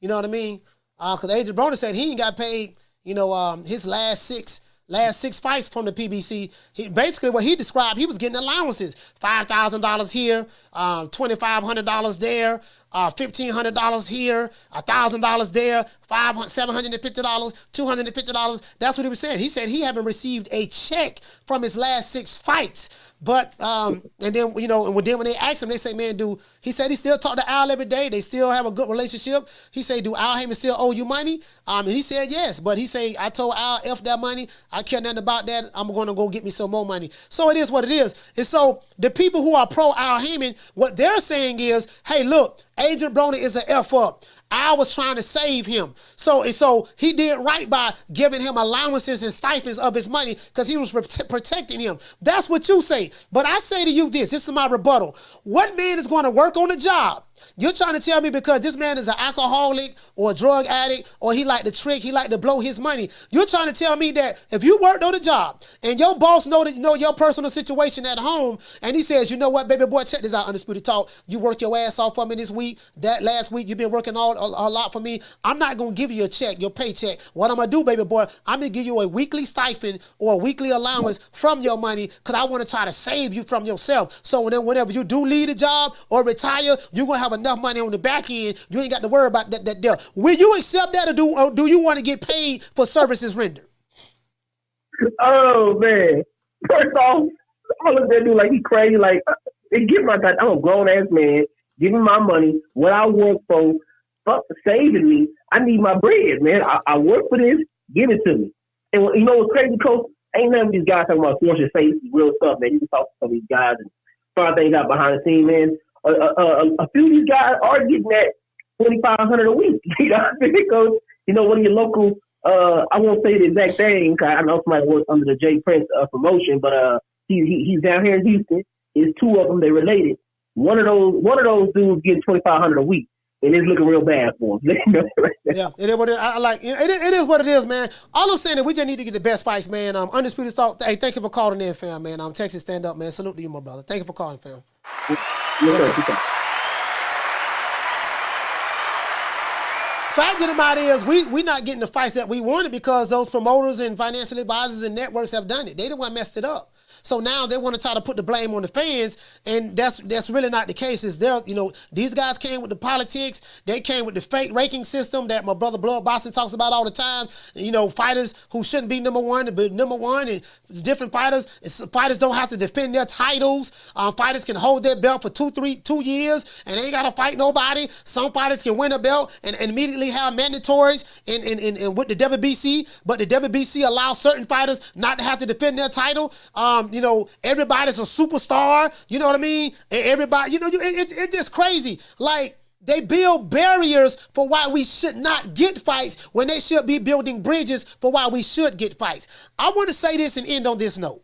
Speaker 1: you know what I mean? Because Adrien Broner said he ain't got paid, his last six fights from the PBC. Basically what he described, he was getting allowances. $5,000 here, $2,500 there, $1,500 here, $1,000 there, $750, $250. That's what he was saying. He said he haven't received a check from his last 6 fights. But and then when they asked him, they say, man, he said he still talk to Al every day. They still have a good relationship. He said, do Al Heyman still owe you money? And he said yes. But he said, I told Al, F that money. I care nothing about that. I'm going to go get me some more money. So it is what it is. And so the people who are pro Al Heyman, what they're saying is, hey, look, Adrien Broner is an F up. I was trying to save him. So he did right by giving him allowances and stipends of his money because he was protecting him. That's what you say. But I say to you this is my rebuttal. What man is going to work on the job? You're trying to tell me because this man is an alcoholic or a drug addict or he like to trick, he like to blow his money. You're trying to tell me that if you worked on the job and your boss know your personal situation at home and he says, you know what, baby boy, check this out, Undisputed Talk. You work your ass off for me this week. That last week you've been working a lot for me. I'm not going to give you a check, your paycheck. What I'm going to do, baby boy, I'm going to give you a weekly stipend or a weekly allowance from your money because I want to try to save you from yourself. So then whenever you do leave the job or retire, you're going to have enough money on the back end. You ain't got to worry about that deal. Will you accept that or do you want to get paid for services rendered?
Speaker 19: Oh, man. First off, all of that dude, like, he crazy. Like, give my God, I'm a grown-ass man. Give me my money. What I work for, fuck saving me. I need my bread, man. I work for this. Give it to me. And you know what's crazy, Coach? Ain't none of these guys talking about force your face, real stuff, man. You can talk to some of these guys and find things out behind the scenes, man. A few of these guys are getting that $2,500 a week. Because one of your local, I won't say the exact thing. Cause I know somebody works under the J Prince promotion, but he's down here in Houston. There's 2 of them. They're related. One of those dudes getting $2,500 a week, and it's looking real bad for him.
Speaker 1: Yeah, it is what it is. What it is, man. All I'm saying is we just need to get the best fights, man. Undisputed Thought. Hey, thank you for calling in, fam, man. Texas stand up, man. Salute to you, my brother. Thank you for calling, fam. Fact of the matter is, we not getting the fights that we wanted because those promoters and financial advisors and networks have done it. They the one messed it up. So now they want to try to put the blame on the fans, and that's really not the case. Is there, these guys came with the politics. They came with the fake ranking system that my brother Blood Boston talks about all the time. Fighters who shouldn't be number one, but number one, and different fighters don't have to defend their titles. Fighters can hold their belt for 2 years, and they ain't got to fight nobody. Some fighters can win a belt and immediately have mandatories and with the WBC, but the WBC allows certain fighters not to have to defend their title. Everybody's a superstar. You know what I mean? And everybody, it's just crazy. Like, they build barriers for why we should not get fights when they should be building bridges for why we should get fights. I want to say this and end on this note.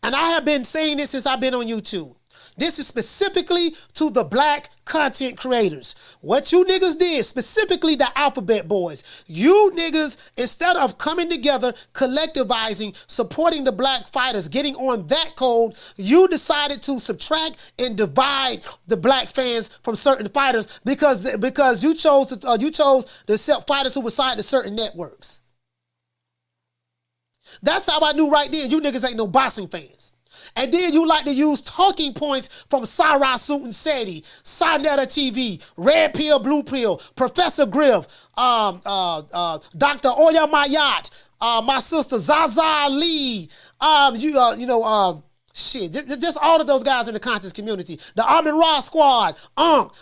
Speaker 1: And I have been saying this since I've been on YouTube. This is specifically to the black content creators. What you niggas did, specifically the Alphabet Boys, you niggas, instead of coming together, collectivizing, supporting the black fighters, getting on that code, you decided to subtract and divide the black fans from certain fighters because you chose to accept fighters who were signed to certain networks. That's how I knew right then you niggas ain't no boxing fans. And then you like to use talking points from Sarah Suit and Seti, Sinetta TV, Red Pill, Blue Pill, Professor Griff, Dr. Oya Mayat, my sister Zaza Lee, Shit, just all of those guys in the conscious community. The Armin Ra squad,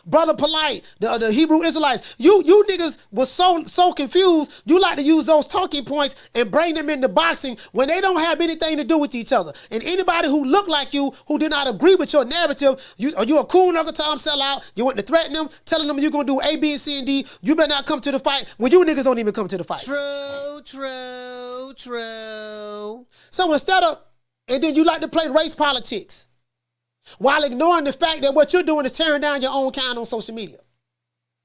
Speaker 1: Brother Polite, the Hebrew Israelites. You niggas was so confused, you like to use those talking points and bring them into boxing when they don't have anything to do with each other. And anybody who look like you, who did not agree with your narrative, you a cool Uncle Tom sellout, you want to threaten them, telling them you're going to do A, B, and C, and D, you better not come to the fight when you niggas don't even come to the fight.
Speaker 12: True.
Speaker 1: So instead of, and then you like to play race politics while ignoring the fact that what you're doing is tearing down your own kind on social media.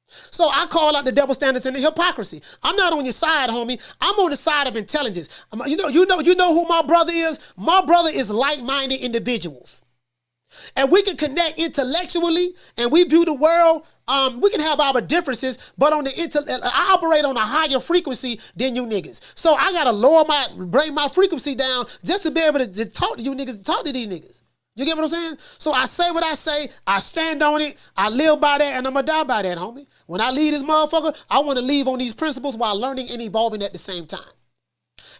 Speaker 1: So I call out the double standards and the hypocrisy. I'm not on your side, homie. I'm on the side of intelligence. You know who my brother is? My brother is like-minded individuals. And we can connect intellectually and we view the world, we can have our differences, but on I operate on a higher frequency than you niggas. So I gotta bring my frequency down just to be able to talk to you niggas, talk to these niggas. You get what I'm saying? So I say what I say, I stand on it, I live by that, and I'm gonna die by that, homie. When I leave this motherfucker, I wanna leave on these principles while learning and evolving at the same time.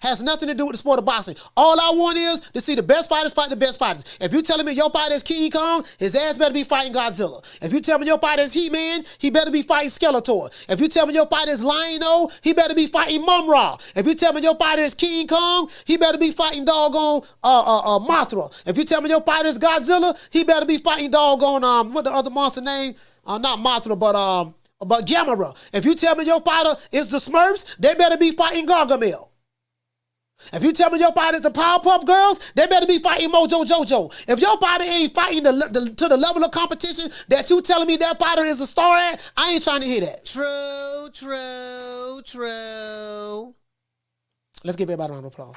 Speaker 1: Has nothing to do with the sport of boxing. All I want is to see the best fighters fight the best fighters. If you telling me your fighter is King Kong, his ass better be fighting Godzilla. If you tell me your fighter is He-Man, he better be fighting Skeletor. If you tell me your fighter is Lion-O, he better be fighting Mum-Ra. If you tell me your fighter is King Kong, he better be fighting doggone Mothra. If you tell me your fighter is Godzilla, he better be fighting doggone what the other monster name? Not Mothra, but Gamera. If you tell me your fighter is the Smurfs, they better be fighting Gargamel. If you tell me your fighter is the Powerpuff Girls, they better be fighting Mojo Jojo. If your fighter ain't fighting to the level of competition that you telling me that fighter is a star at, I ain't trying to hear that.
Speaker 12: True.
Speaker 1: Let's give everybody a round of applause.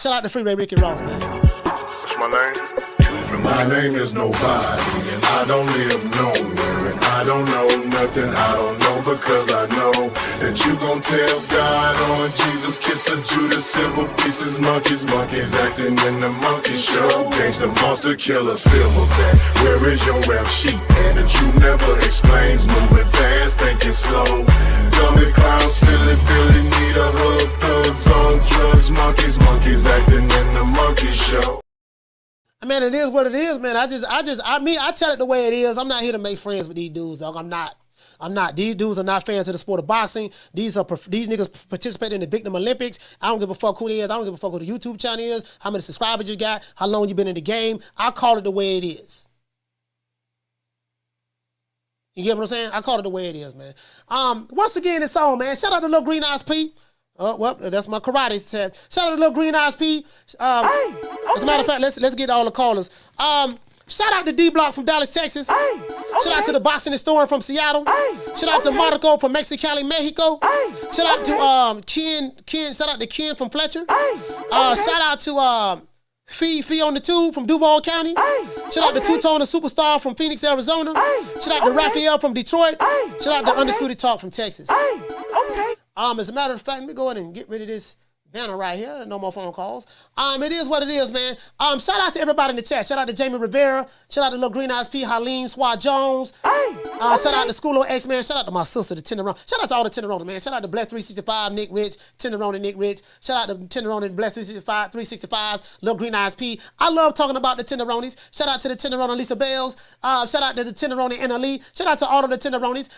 Speaker 1: Shout out to Freeway Ricky Ross, man.
Speaker 10: What's my name? My name is nobody, and I don't live nowhere, and I don't know nothing. I don't know because I know that you gon' tell God on Jesus, kiss of Judas, silver pieces, monkeys acting in the monkey show. Gangsta monster killer, silverback. Where is your rap sheet? And the truth never explains. Moving fast, thinking slow. Dummy clown, silly Billy, need a hug. Thugs on drugs, monkeys acting in the monkey show.
Speaker 1: Man, it is what it is, man. I tell it the way it is. I'm not here to make friends with these dudes, dog. I'm not. These dudes are not fans of the sport of boxing. These niggas participate in the Victim Olympics. I don't give a fuck who they is. I don't give a fuck who the YouTube channel is, how many subscribers you got, how long you been in the game. I call it the way it is. You get what I'm saying? I call it the way it is, man. Once again, it's on, man. Shout out to Lil Green Eyes P. Well, that's my karate set. Shout out to Lil Green Eyes P. As a matter of fact, let's get all the callers. Shout out to D Block from Dallas, Texas. Shout out to the Boxing Historian from Seattle. Shout out to Marco from Mexicali, Mexico. Shout out to Ken. Shout out to Ken from Fletcher. Shout out to Fee on the Tube from Duval County. Shout out to Two-Tone the Superstar from Phoenix, Arizona. Shout out to Raphael from Detroit. Shout out to Undisputed Talk from Texas. As a matter of fact, let me go ahead and get rid of this banner right here. No more phone calls. It is what it is, man. Shout out to everybody in the chat. Shout out to Jamie Rivera. Shout out to Lil Green Eyes P, Halim, Swat Jones. Shout out to Schoolo X, man. Shout out to my sister, the Tenderoni. Shout out to all the Tenderonis, man. Shout out to Bless 365, Nick Rich, Tenderoni, Nick Rich. Shout out to Tenderoni, Bless 365, Lil Green Eyes P. I love talking about the Tenderonis. Shout out to the Tenderoni Lisa Bells. Shout out to the Tenderoni Anna Lee. Shout out to all of the Tenderonis.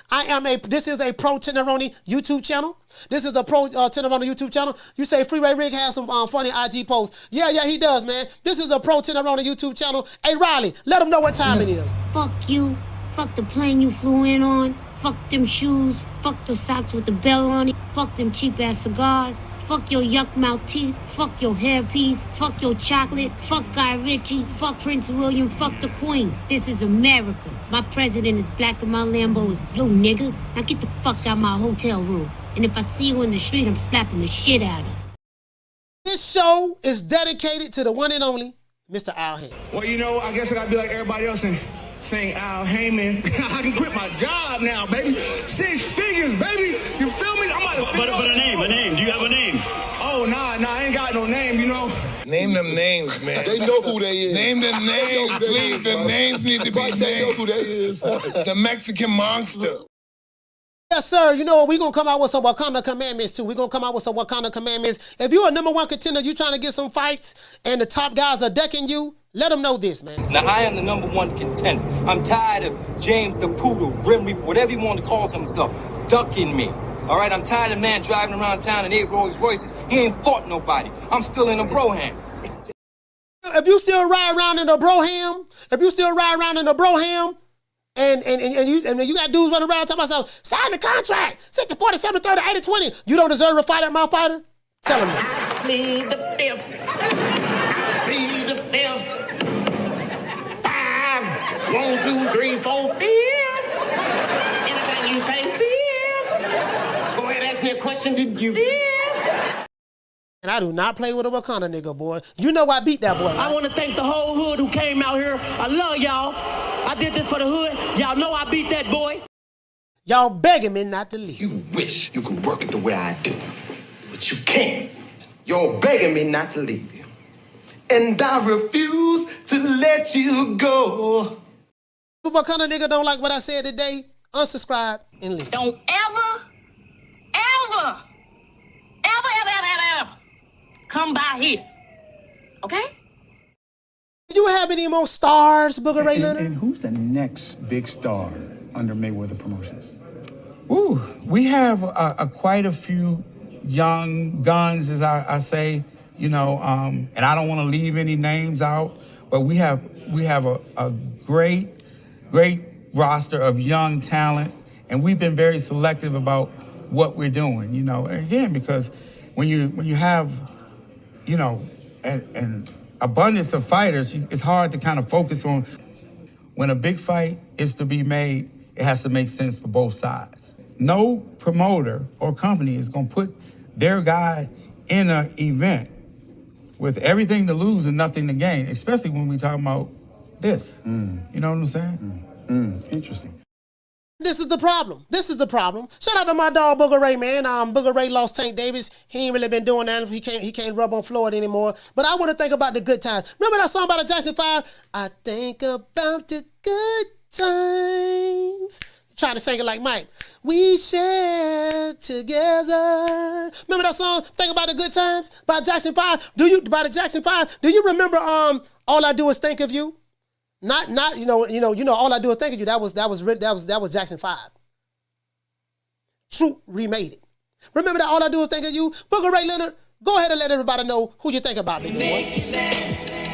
Speaker 1: This is a pro Tenderoni YouTube channel. This is the pro Tenderoni YouTube channel. You say Freeway Rick has some funny IG posts. Yeah, he does, man. This is the pro Tenderoni YouTube channel. Hey, Riley, let them know what time it is.
Speaker 3: Fuck you. Fuck the plane you flew in on. Fuck them shoes. Fuck the socks with the bell on it. Fuck them cheap-ass cigars. Fuck your yuck mouth teeth. Fuck your hairpiece. Fuck your chocolate. Fuck Guy Ritchie. Fuck Prince William. Fuck the Queen. This is America. My president is black and my Lambo is blue, nigga. Now get the fuck out of my hotel room. And if I see you in the street, I'm slapping the shit out of you.
Speaker 1: This show is dedicated to the one and only Mr. Al Heyman.
Speaker 7: Well, you know, I guess I gotta be like everybody else and saying Al Heyman. I can quit my job now, baby. 6 figures, baby. You feel me?
Speaker 8: But a name. Do you have a name?
Speaker 7: Oh, nah, I ain't got no name, you know.
Speaker 9: Name them names, man.
Speaker 10: They know who they is.
Speaker 9: Name them names, please. The names need to be named.
Speaker 10: They know who they is.
Speaker 9: The Mexican Monster.
Speaker 1: Yes, sir. You know what? We're going to come out with some Wakanda commandments, too. We're going to come out with some Wakanda commandments. If you're a number 1 contender, you trying to get some fights, and the top guys are decking you, let them know this, man.
Speaker 20: Now, I am the number 1 contender. I'm tired of James the Poodle, Grim Reaper, whatever you want to call himself, ducking me. All right? I'm tired of man driving around town in 8 Rolls Royces. He ain't fought nobody. I'm still in a broham.
Speaker 1: If you still ride around in a broham, and you got dudes running around talking about, sign the contract, 60-40, 70-30, 80-20. You don't deserve to fight at my fighter? Tell him that.
Speaker 2: I plead the fifth. I plead the fifth. 5, 1, 2, 3, 4, 5. Anything you say, 5. Go ahead, ask me a question. Did you? 5.
Speaker 1: And I do not play with a Wakanda nigga, boy. You know I beat that boy, right?
Speaker 21: I want to thank the whole hood who came out here. I love y'all. I did this for the hood. Y'all know I beat that boy.
Speaker 1: Y'all begging me not to leave.
Speaker 2: You wish you could work it the way I do, but you can't. You're begging me not to leave you, and I refuse to let you go.
Speaker 1: If a Wakanda nigga don't like what I said today, unsubscribe and leave.
Speaker 21: Don't ever come by here. Okay?
Speaker 1: Do you have any more stars, Booger Ray Leonard?
Speaker 22: And who's the next big star under Mayweather Promotions? Ooh, we have quite a few young guns, as I say, you know, and I don't want to leave any names out, but we have a great roster of young talent, and we've been very selective about what we're doing, you know, again, because when you have, you know, an abundance of fighters, it's hard to kind of focus on. When a big fight is to be made, it has to make sense for both sides. No promoter or company is going to put their guy in an event with everything to lose and nothing to gain, especially when we talk about this. You know what I'm saying? Interesting.
Speaker 1: This is the problem. Shout out to my dog Booger Ray, man. Booger Ray lost Tank Davis. He ain't really been doing that. He can't rub on Floyd anymore. But I want to think about the good times. Remember that song by the Jackson 5? I think about the good times. Trying to sing it like Mike. We shared together. Remember that song? Think about the good times by Jackson 5. By the Jackson 5? Do you remember All I Do Is Think of You? Not you know all I do is think of you. That was Jackson 5. True remade it. Remember that All I Do Is Think of You? Booger Ray Leonard, go ahead and let everybody know who you think about me.
Speaker 2: Make it last.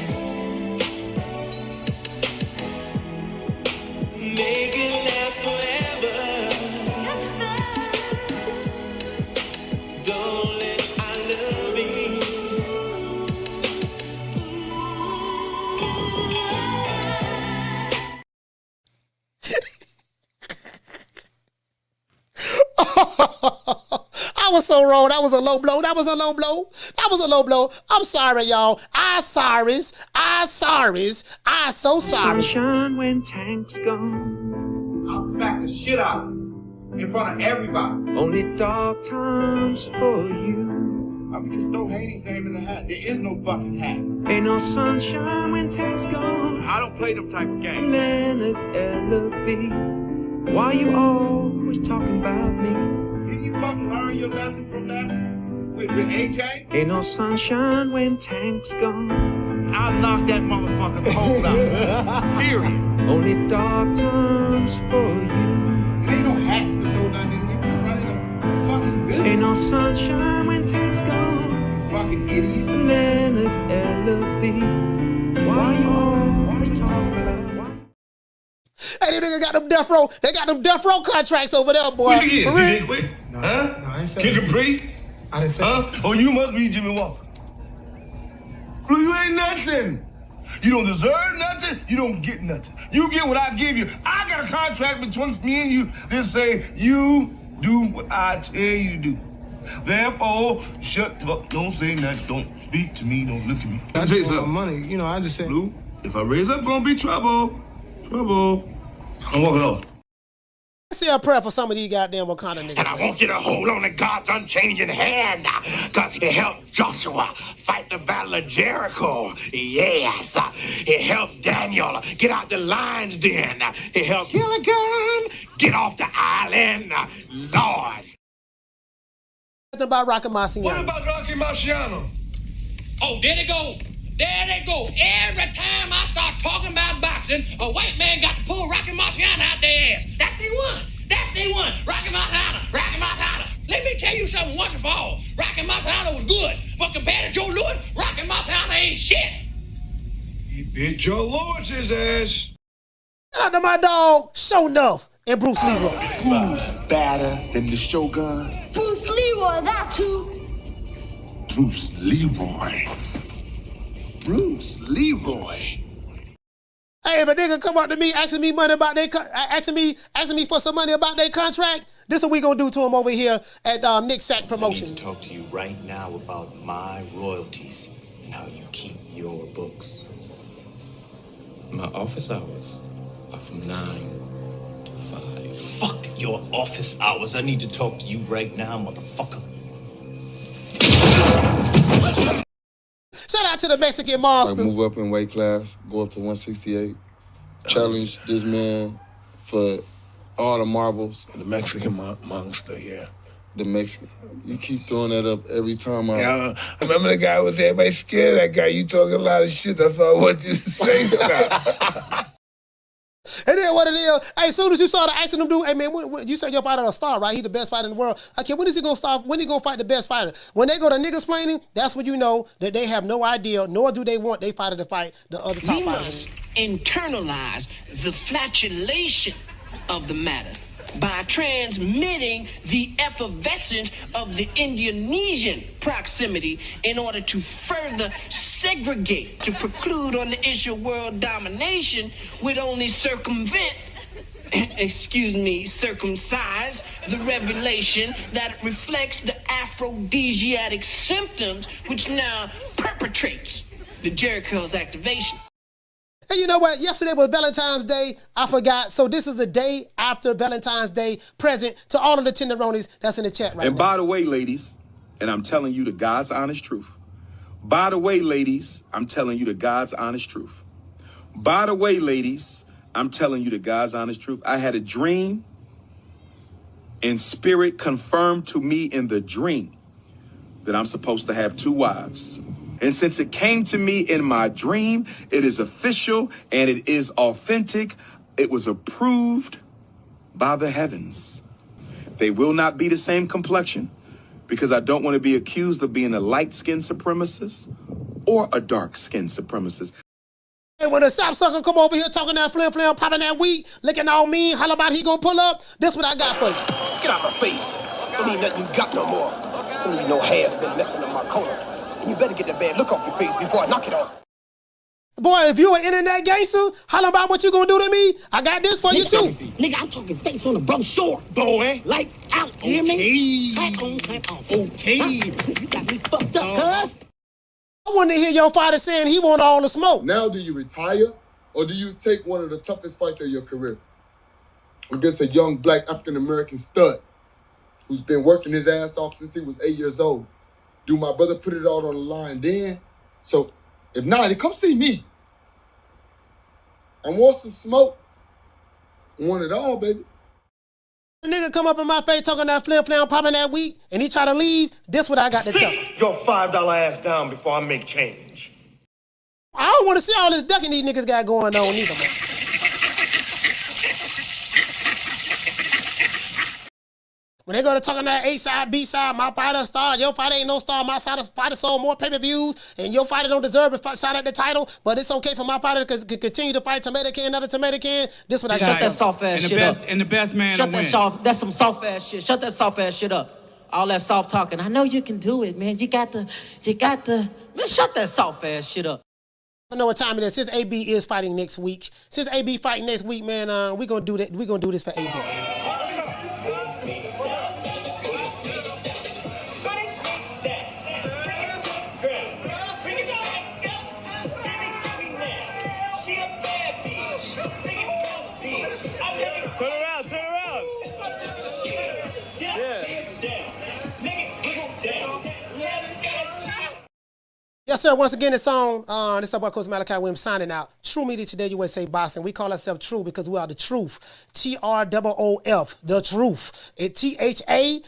Speaker 2: Make it last forever. Don't let I love you.
Speaker 1: I was so wrong. That was a low blow. I'm sorry, y'all. I so sorry.
Speaker 2: Sunshine when Tank's gone.
Speaker 9: I'll smack the shit out in front of everybody.
Speaker 2: Only dark times for you.
Speaker 9: I mean, just throw Haney's name in the hat. There is no fucking hat.
Speaker 2: Ain't no sunshine when Tank's gone.
Speaker 9: I don't play them type of games.
Speaker 2: Leonard L.B. Why you always talking about me?
Speaker 9: Did you fucking learn your lesson from that? With AJ?
Speaker 2: Ain't no sunshine when Tank's gone.
Speaker 9: I'll knock that motherfucker the whole out. Period.
Speaker 2: Only dark times for you.
Speaker 9: There ain't no hats to throw nothing in here. We're running a fucking business.
Speaker 2: Ain't no sunshine when Tank's gone.
Speaker 9: You fucking idiot.
Speaker 2: Leonard L.B. Why you always talking about me?
Speaker 1: Hey, they got them death row. They got them death row contracts over there, boy.
Speaker 9: Who you is? Quick? No, I ain't saying Kid Capri?
Speaker 22: I didn't say
Speaker 9: that. Oh, you must be Jimmy Walker. Well, you ain't nothing. You don't deserve nothing. You don't get nothing. You get what I give you. I got a contract between me and you that say you do what I tell you to do. Therefore, shut the fuck. Don't say nothing. Don't speak to me. Don't look at me. I tell you something. Money, you know, I just said. Blue, if I raise up, gonna be trouble. Trouble. I'm walking off.
Speaker 1: Say a prayer for some of these goddamn Wakanda niggas.
Speaker 4: And I want you to hold on to God's unchanging hand, because he helped Joshua fight the battle of Jericho. Yes. He helped Daniel get out the lion's den. He helped Gilligan get off the island. Lord.
Speaker 1: What about Rocky Marciano?
Speaker 9: What about Rocky Marciano?
Speaker 20: Oh, there they go. There they go. Every time I start talking about boxing, a white man got to pull Rocky Marciano out their ass. That's the one. That's the one. Rocky Marciano. Rocky Marciano. Let me tell you something wonderful. Rocky Marciano was good, but compared to Joe Louis, Rocky Marciano ain't shit.
Speaker 9: He beat Joe Louis's ass.
Speaker 1: Shout out to my dog, Show Enough, and Bruce Leroy.
Speaker 2: Who's badder than the Shogun?
Speaker 3: Bruce Leroy, that's who.
Speaker 2: Bruce Leroy. Bruce Leroy.
Speaker 1: Hey, if a nigga come up to me asking me money about asking me for some money about their contract, this is what we gonna do to him over here at Nick Sack Promotion.
Speaker 11: I need to talk to you right now about my royalties and how you keep your books. My office hours are from 9 to 5. Fuck your office hours. I need to talk to you right now, motherfucker.
Speaker 1: Shout out to the Mexican monster.
Speaker 23: I move up in weight class, go up to 168, challenge this man for all the marbles.
Speaker 9: The Mexican monster, yeah.
Speaker 23: The Mexican. You keep throwing that up every time
Speaker 9: I remember the guy was everybody scared of that guy. You talking a lot of shit. That's all I want you to say stuff.
Speaker 1: And then what it is, hey, as soon as you saw the accident dude, hey man, you said your fighter a star, right? He the best fighter in the world. Okay, when is he gonna stop? When he gonna fight the best fighter? When they go to niggas planning, that's when you know that they have no idea, nor do they want they fighter to fight the other top fighters.
Speaker 24: Must internalize the flatulation of the matter by transmitting the effervescence of the Indonesian proximity in order to further segregate, to preclude on the issue of world domination would only circumvent, circumcise the revelation that reflects the aphrodisiac symptoms which now perpetrates the Jericho's activation.
Speaker 1: And you know what? Yesterday was Valentine's Day. I forgot. So this is the day after Valentine's Day present to all of the tenderonis that's in the chat right now.
Speaker 25: And by the way, ladies, and I'm telling you the God's honest truth. By the way, ladies, I'm telling you the God's honest truth. By the way, ladies, I'm telling you the God's honest truth. I had a dream, and spirit confirmed to me in the dream that I'm supposed to have 2 wives. And since it came to me in my dream, it is official and it is authentic. It was approved by the heavens. They will not be the same complexion because I don't want to be accused of being a light-skinned supremacist or a dark-skinned supremacist.
Speaker 1: And when a sapsucker come over here talking that flim, popping that weed, looking all mean, holla about he gonna pull up, this what I got for you.
Speaker 2: Get out my face. Don't need nothing you got no more. Don't need no hair's been messing up my corner. You better get that bad look off your face before I knock it off.
Speaker 1: Boy, if you an internet gangster, holla about what you gonna do to me. I got this for you too.
Speaker 21: Nigga, I'm talking face on the brochure.
Speaker 2: Boy.
Speaker 21: Lights out, you hear me? Clap on, clap off.
Speaker 2: Okay.
Speaker 21: You got me fucked up, cuz.
Speaker 1: I want to hear your father saying he want all the smoke.
Speaker 26: Now do you retire or do you take one of the toughest fights of your career against a young black African-American stud who's been working his ass off since he was 8 years old? Do my brother put it all on the line then? So, if not, then come see me. I want some smoke. I want it all, baby.
Speaker 1: A nigga come up in my face talking that flim, popping that weed, and he try to leave, this what I got to tell you.
Speaker 4: Sit your $5 ass down before I make change.
Speaker 1: I don't want to see all this ducking these niggas got going on either, man. When they go to talking that A side, B side, my fighter a star, your fighter ain't no star, my fighter sold more pay-per-views, and your fighter don't deserve a shot at the title, but it's okay for my fighter to continue to fight tomato can, another tomato can. This what I got.
Speaker 22: Shut that soft ass shit up. And the best man to win.
Speaker 21: That's some soft ass shit. Shut that soft ass shit up. All that soft talking. I know you can do it, man. You got to, man, shut that soft ass shit up.
Speaker 1: I know what time it is. Since AB is fighting next week, man, we gonna do that. We gonna do this for AB.
Speaker 4: Turn around.
Speaker 1: Yes, sir. Once again, it's on. This is our Coach Malachi Williams signing out. True Media Today, USA Boxing. We call ourselves True because we are the truth. TROOF, the truth. THATROOF,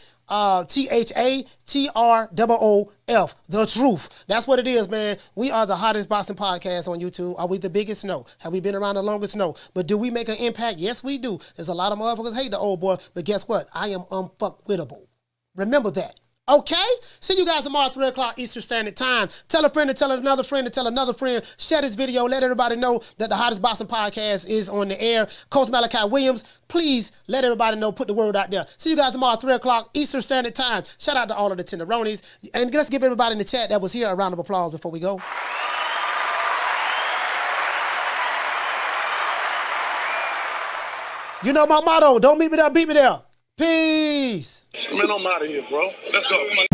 Speaker 1: the truth. That's what it is, man. We are the hottest boxing podcast on YouTube. Are we the biggest? No. Have we been around the longest? No. But do we make an impact? Yes, we do. There's a lot of motherfuckers hate the old boy, but guess what? I am unfuckwittable. Remember that. Okay? See you guys tomorrow at 3 o'clock Eastern Standard Time. Tell a friend to tell another friend to tell another friend. Share this video. Let everybody know that the hottest boxing podcast is on the air. Coach Malachi Williams, please let everybody know. Put the word out there. See you guys tomorrow at 3 o'clock Eastern Standard Time. Shout out to all of the tenderonis. And let's give everybody in the chat that was here a round of applause before we go. You know my motto. Don't meet me there, beat me there. Peace.
Speaker 5: Man, I'm out of here, bro. Let's go. Come on.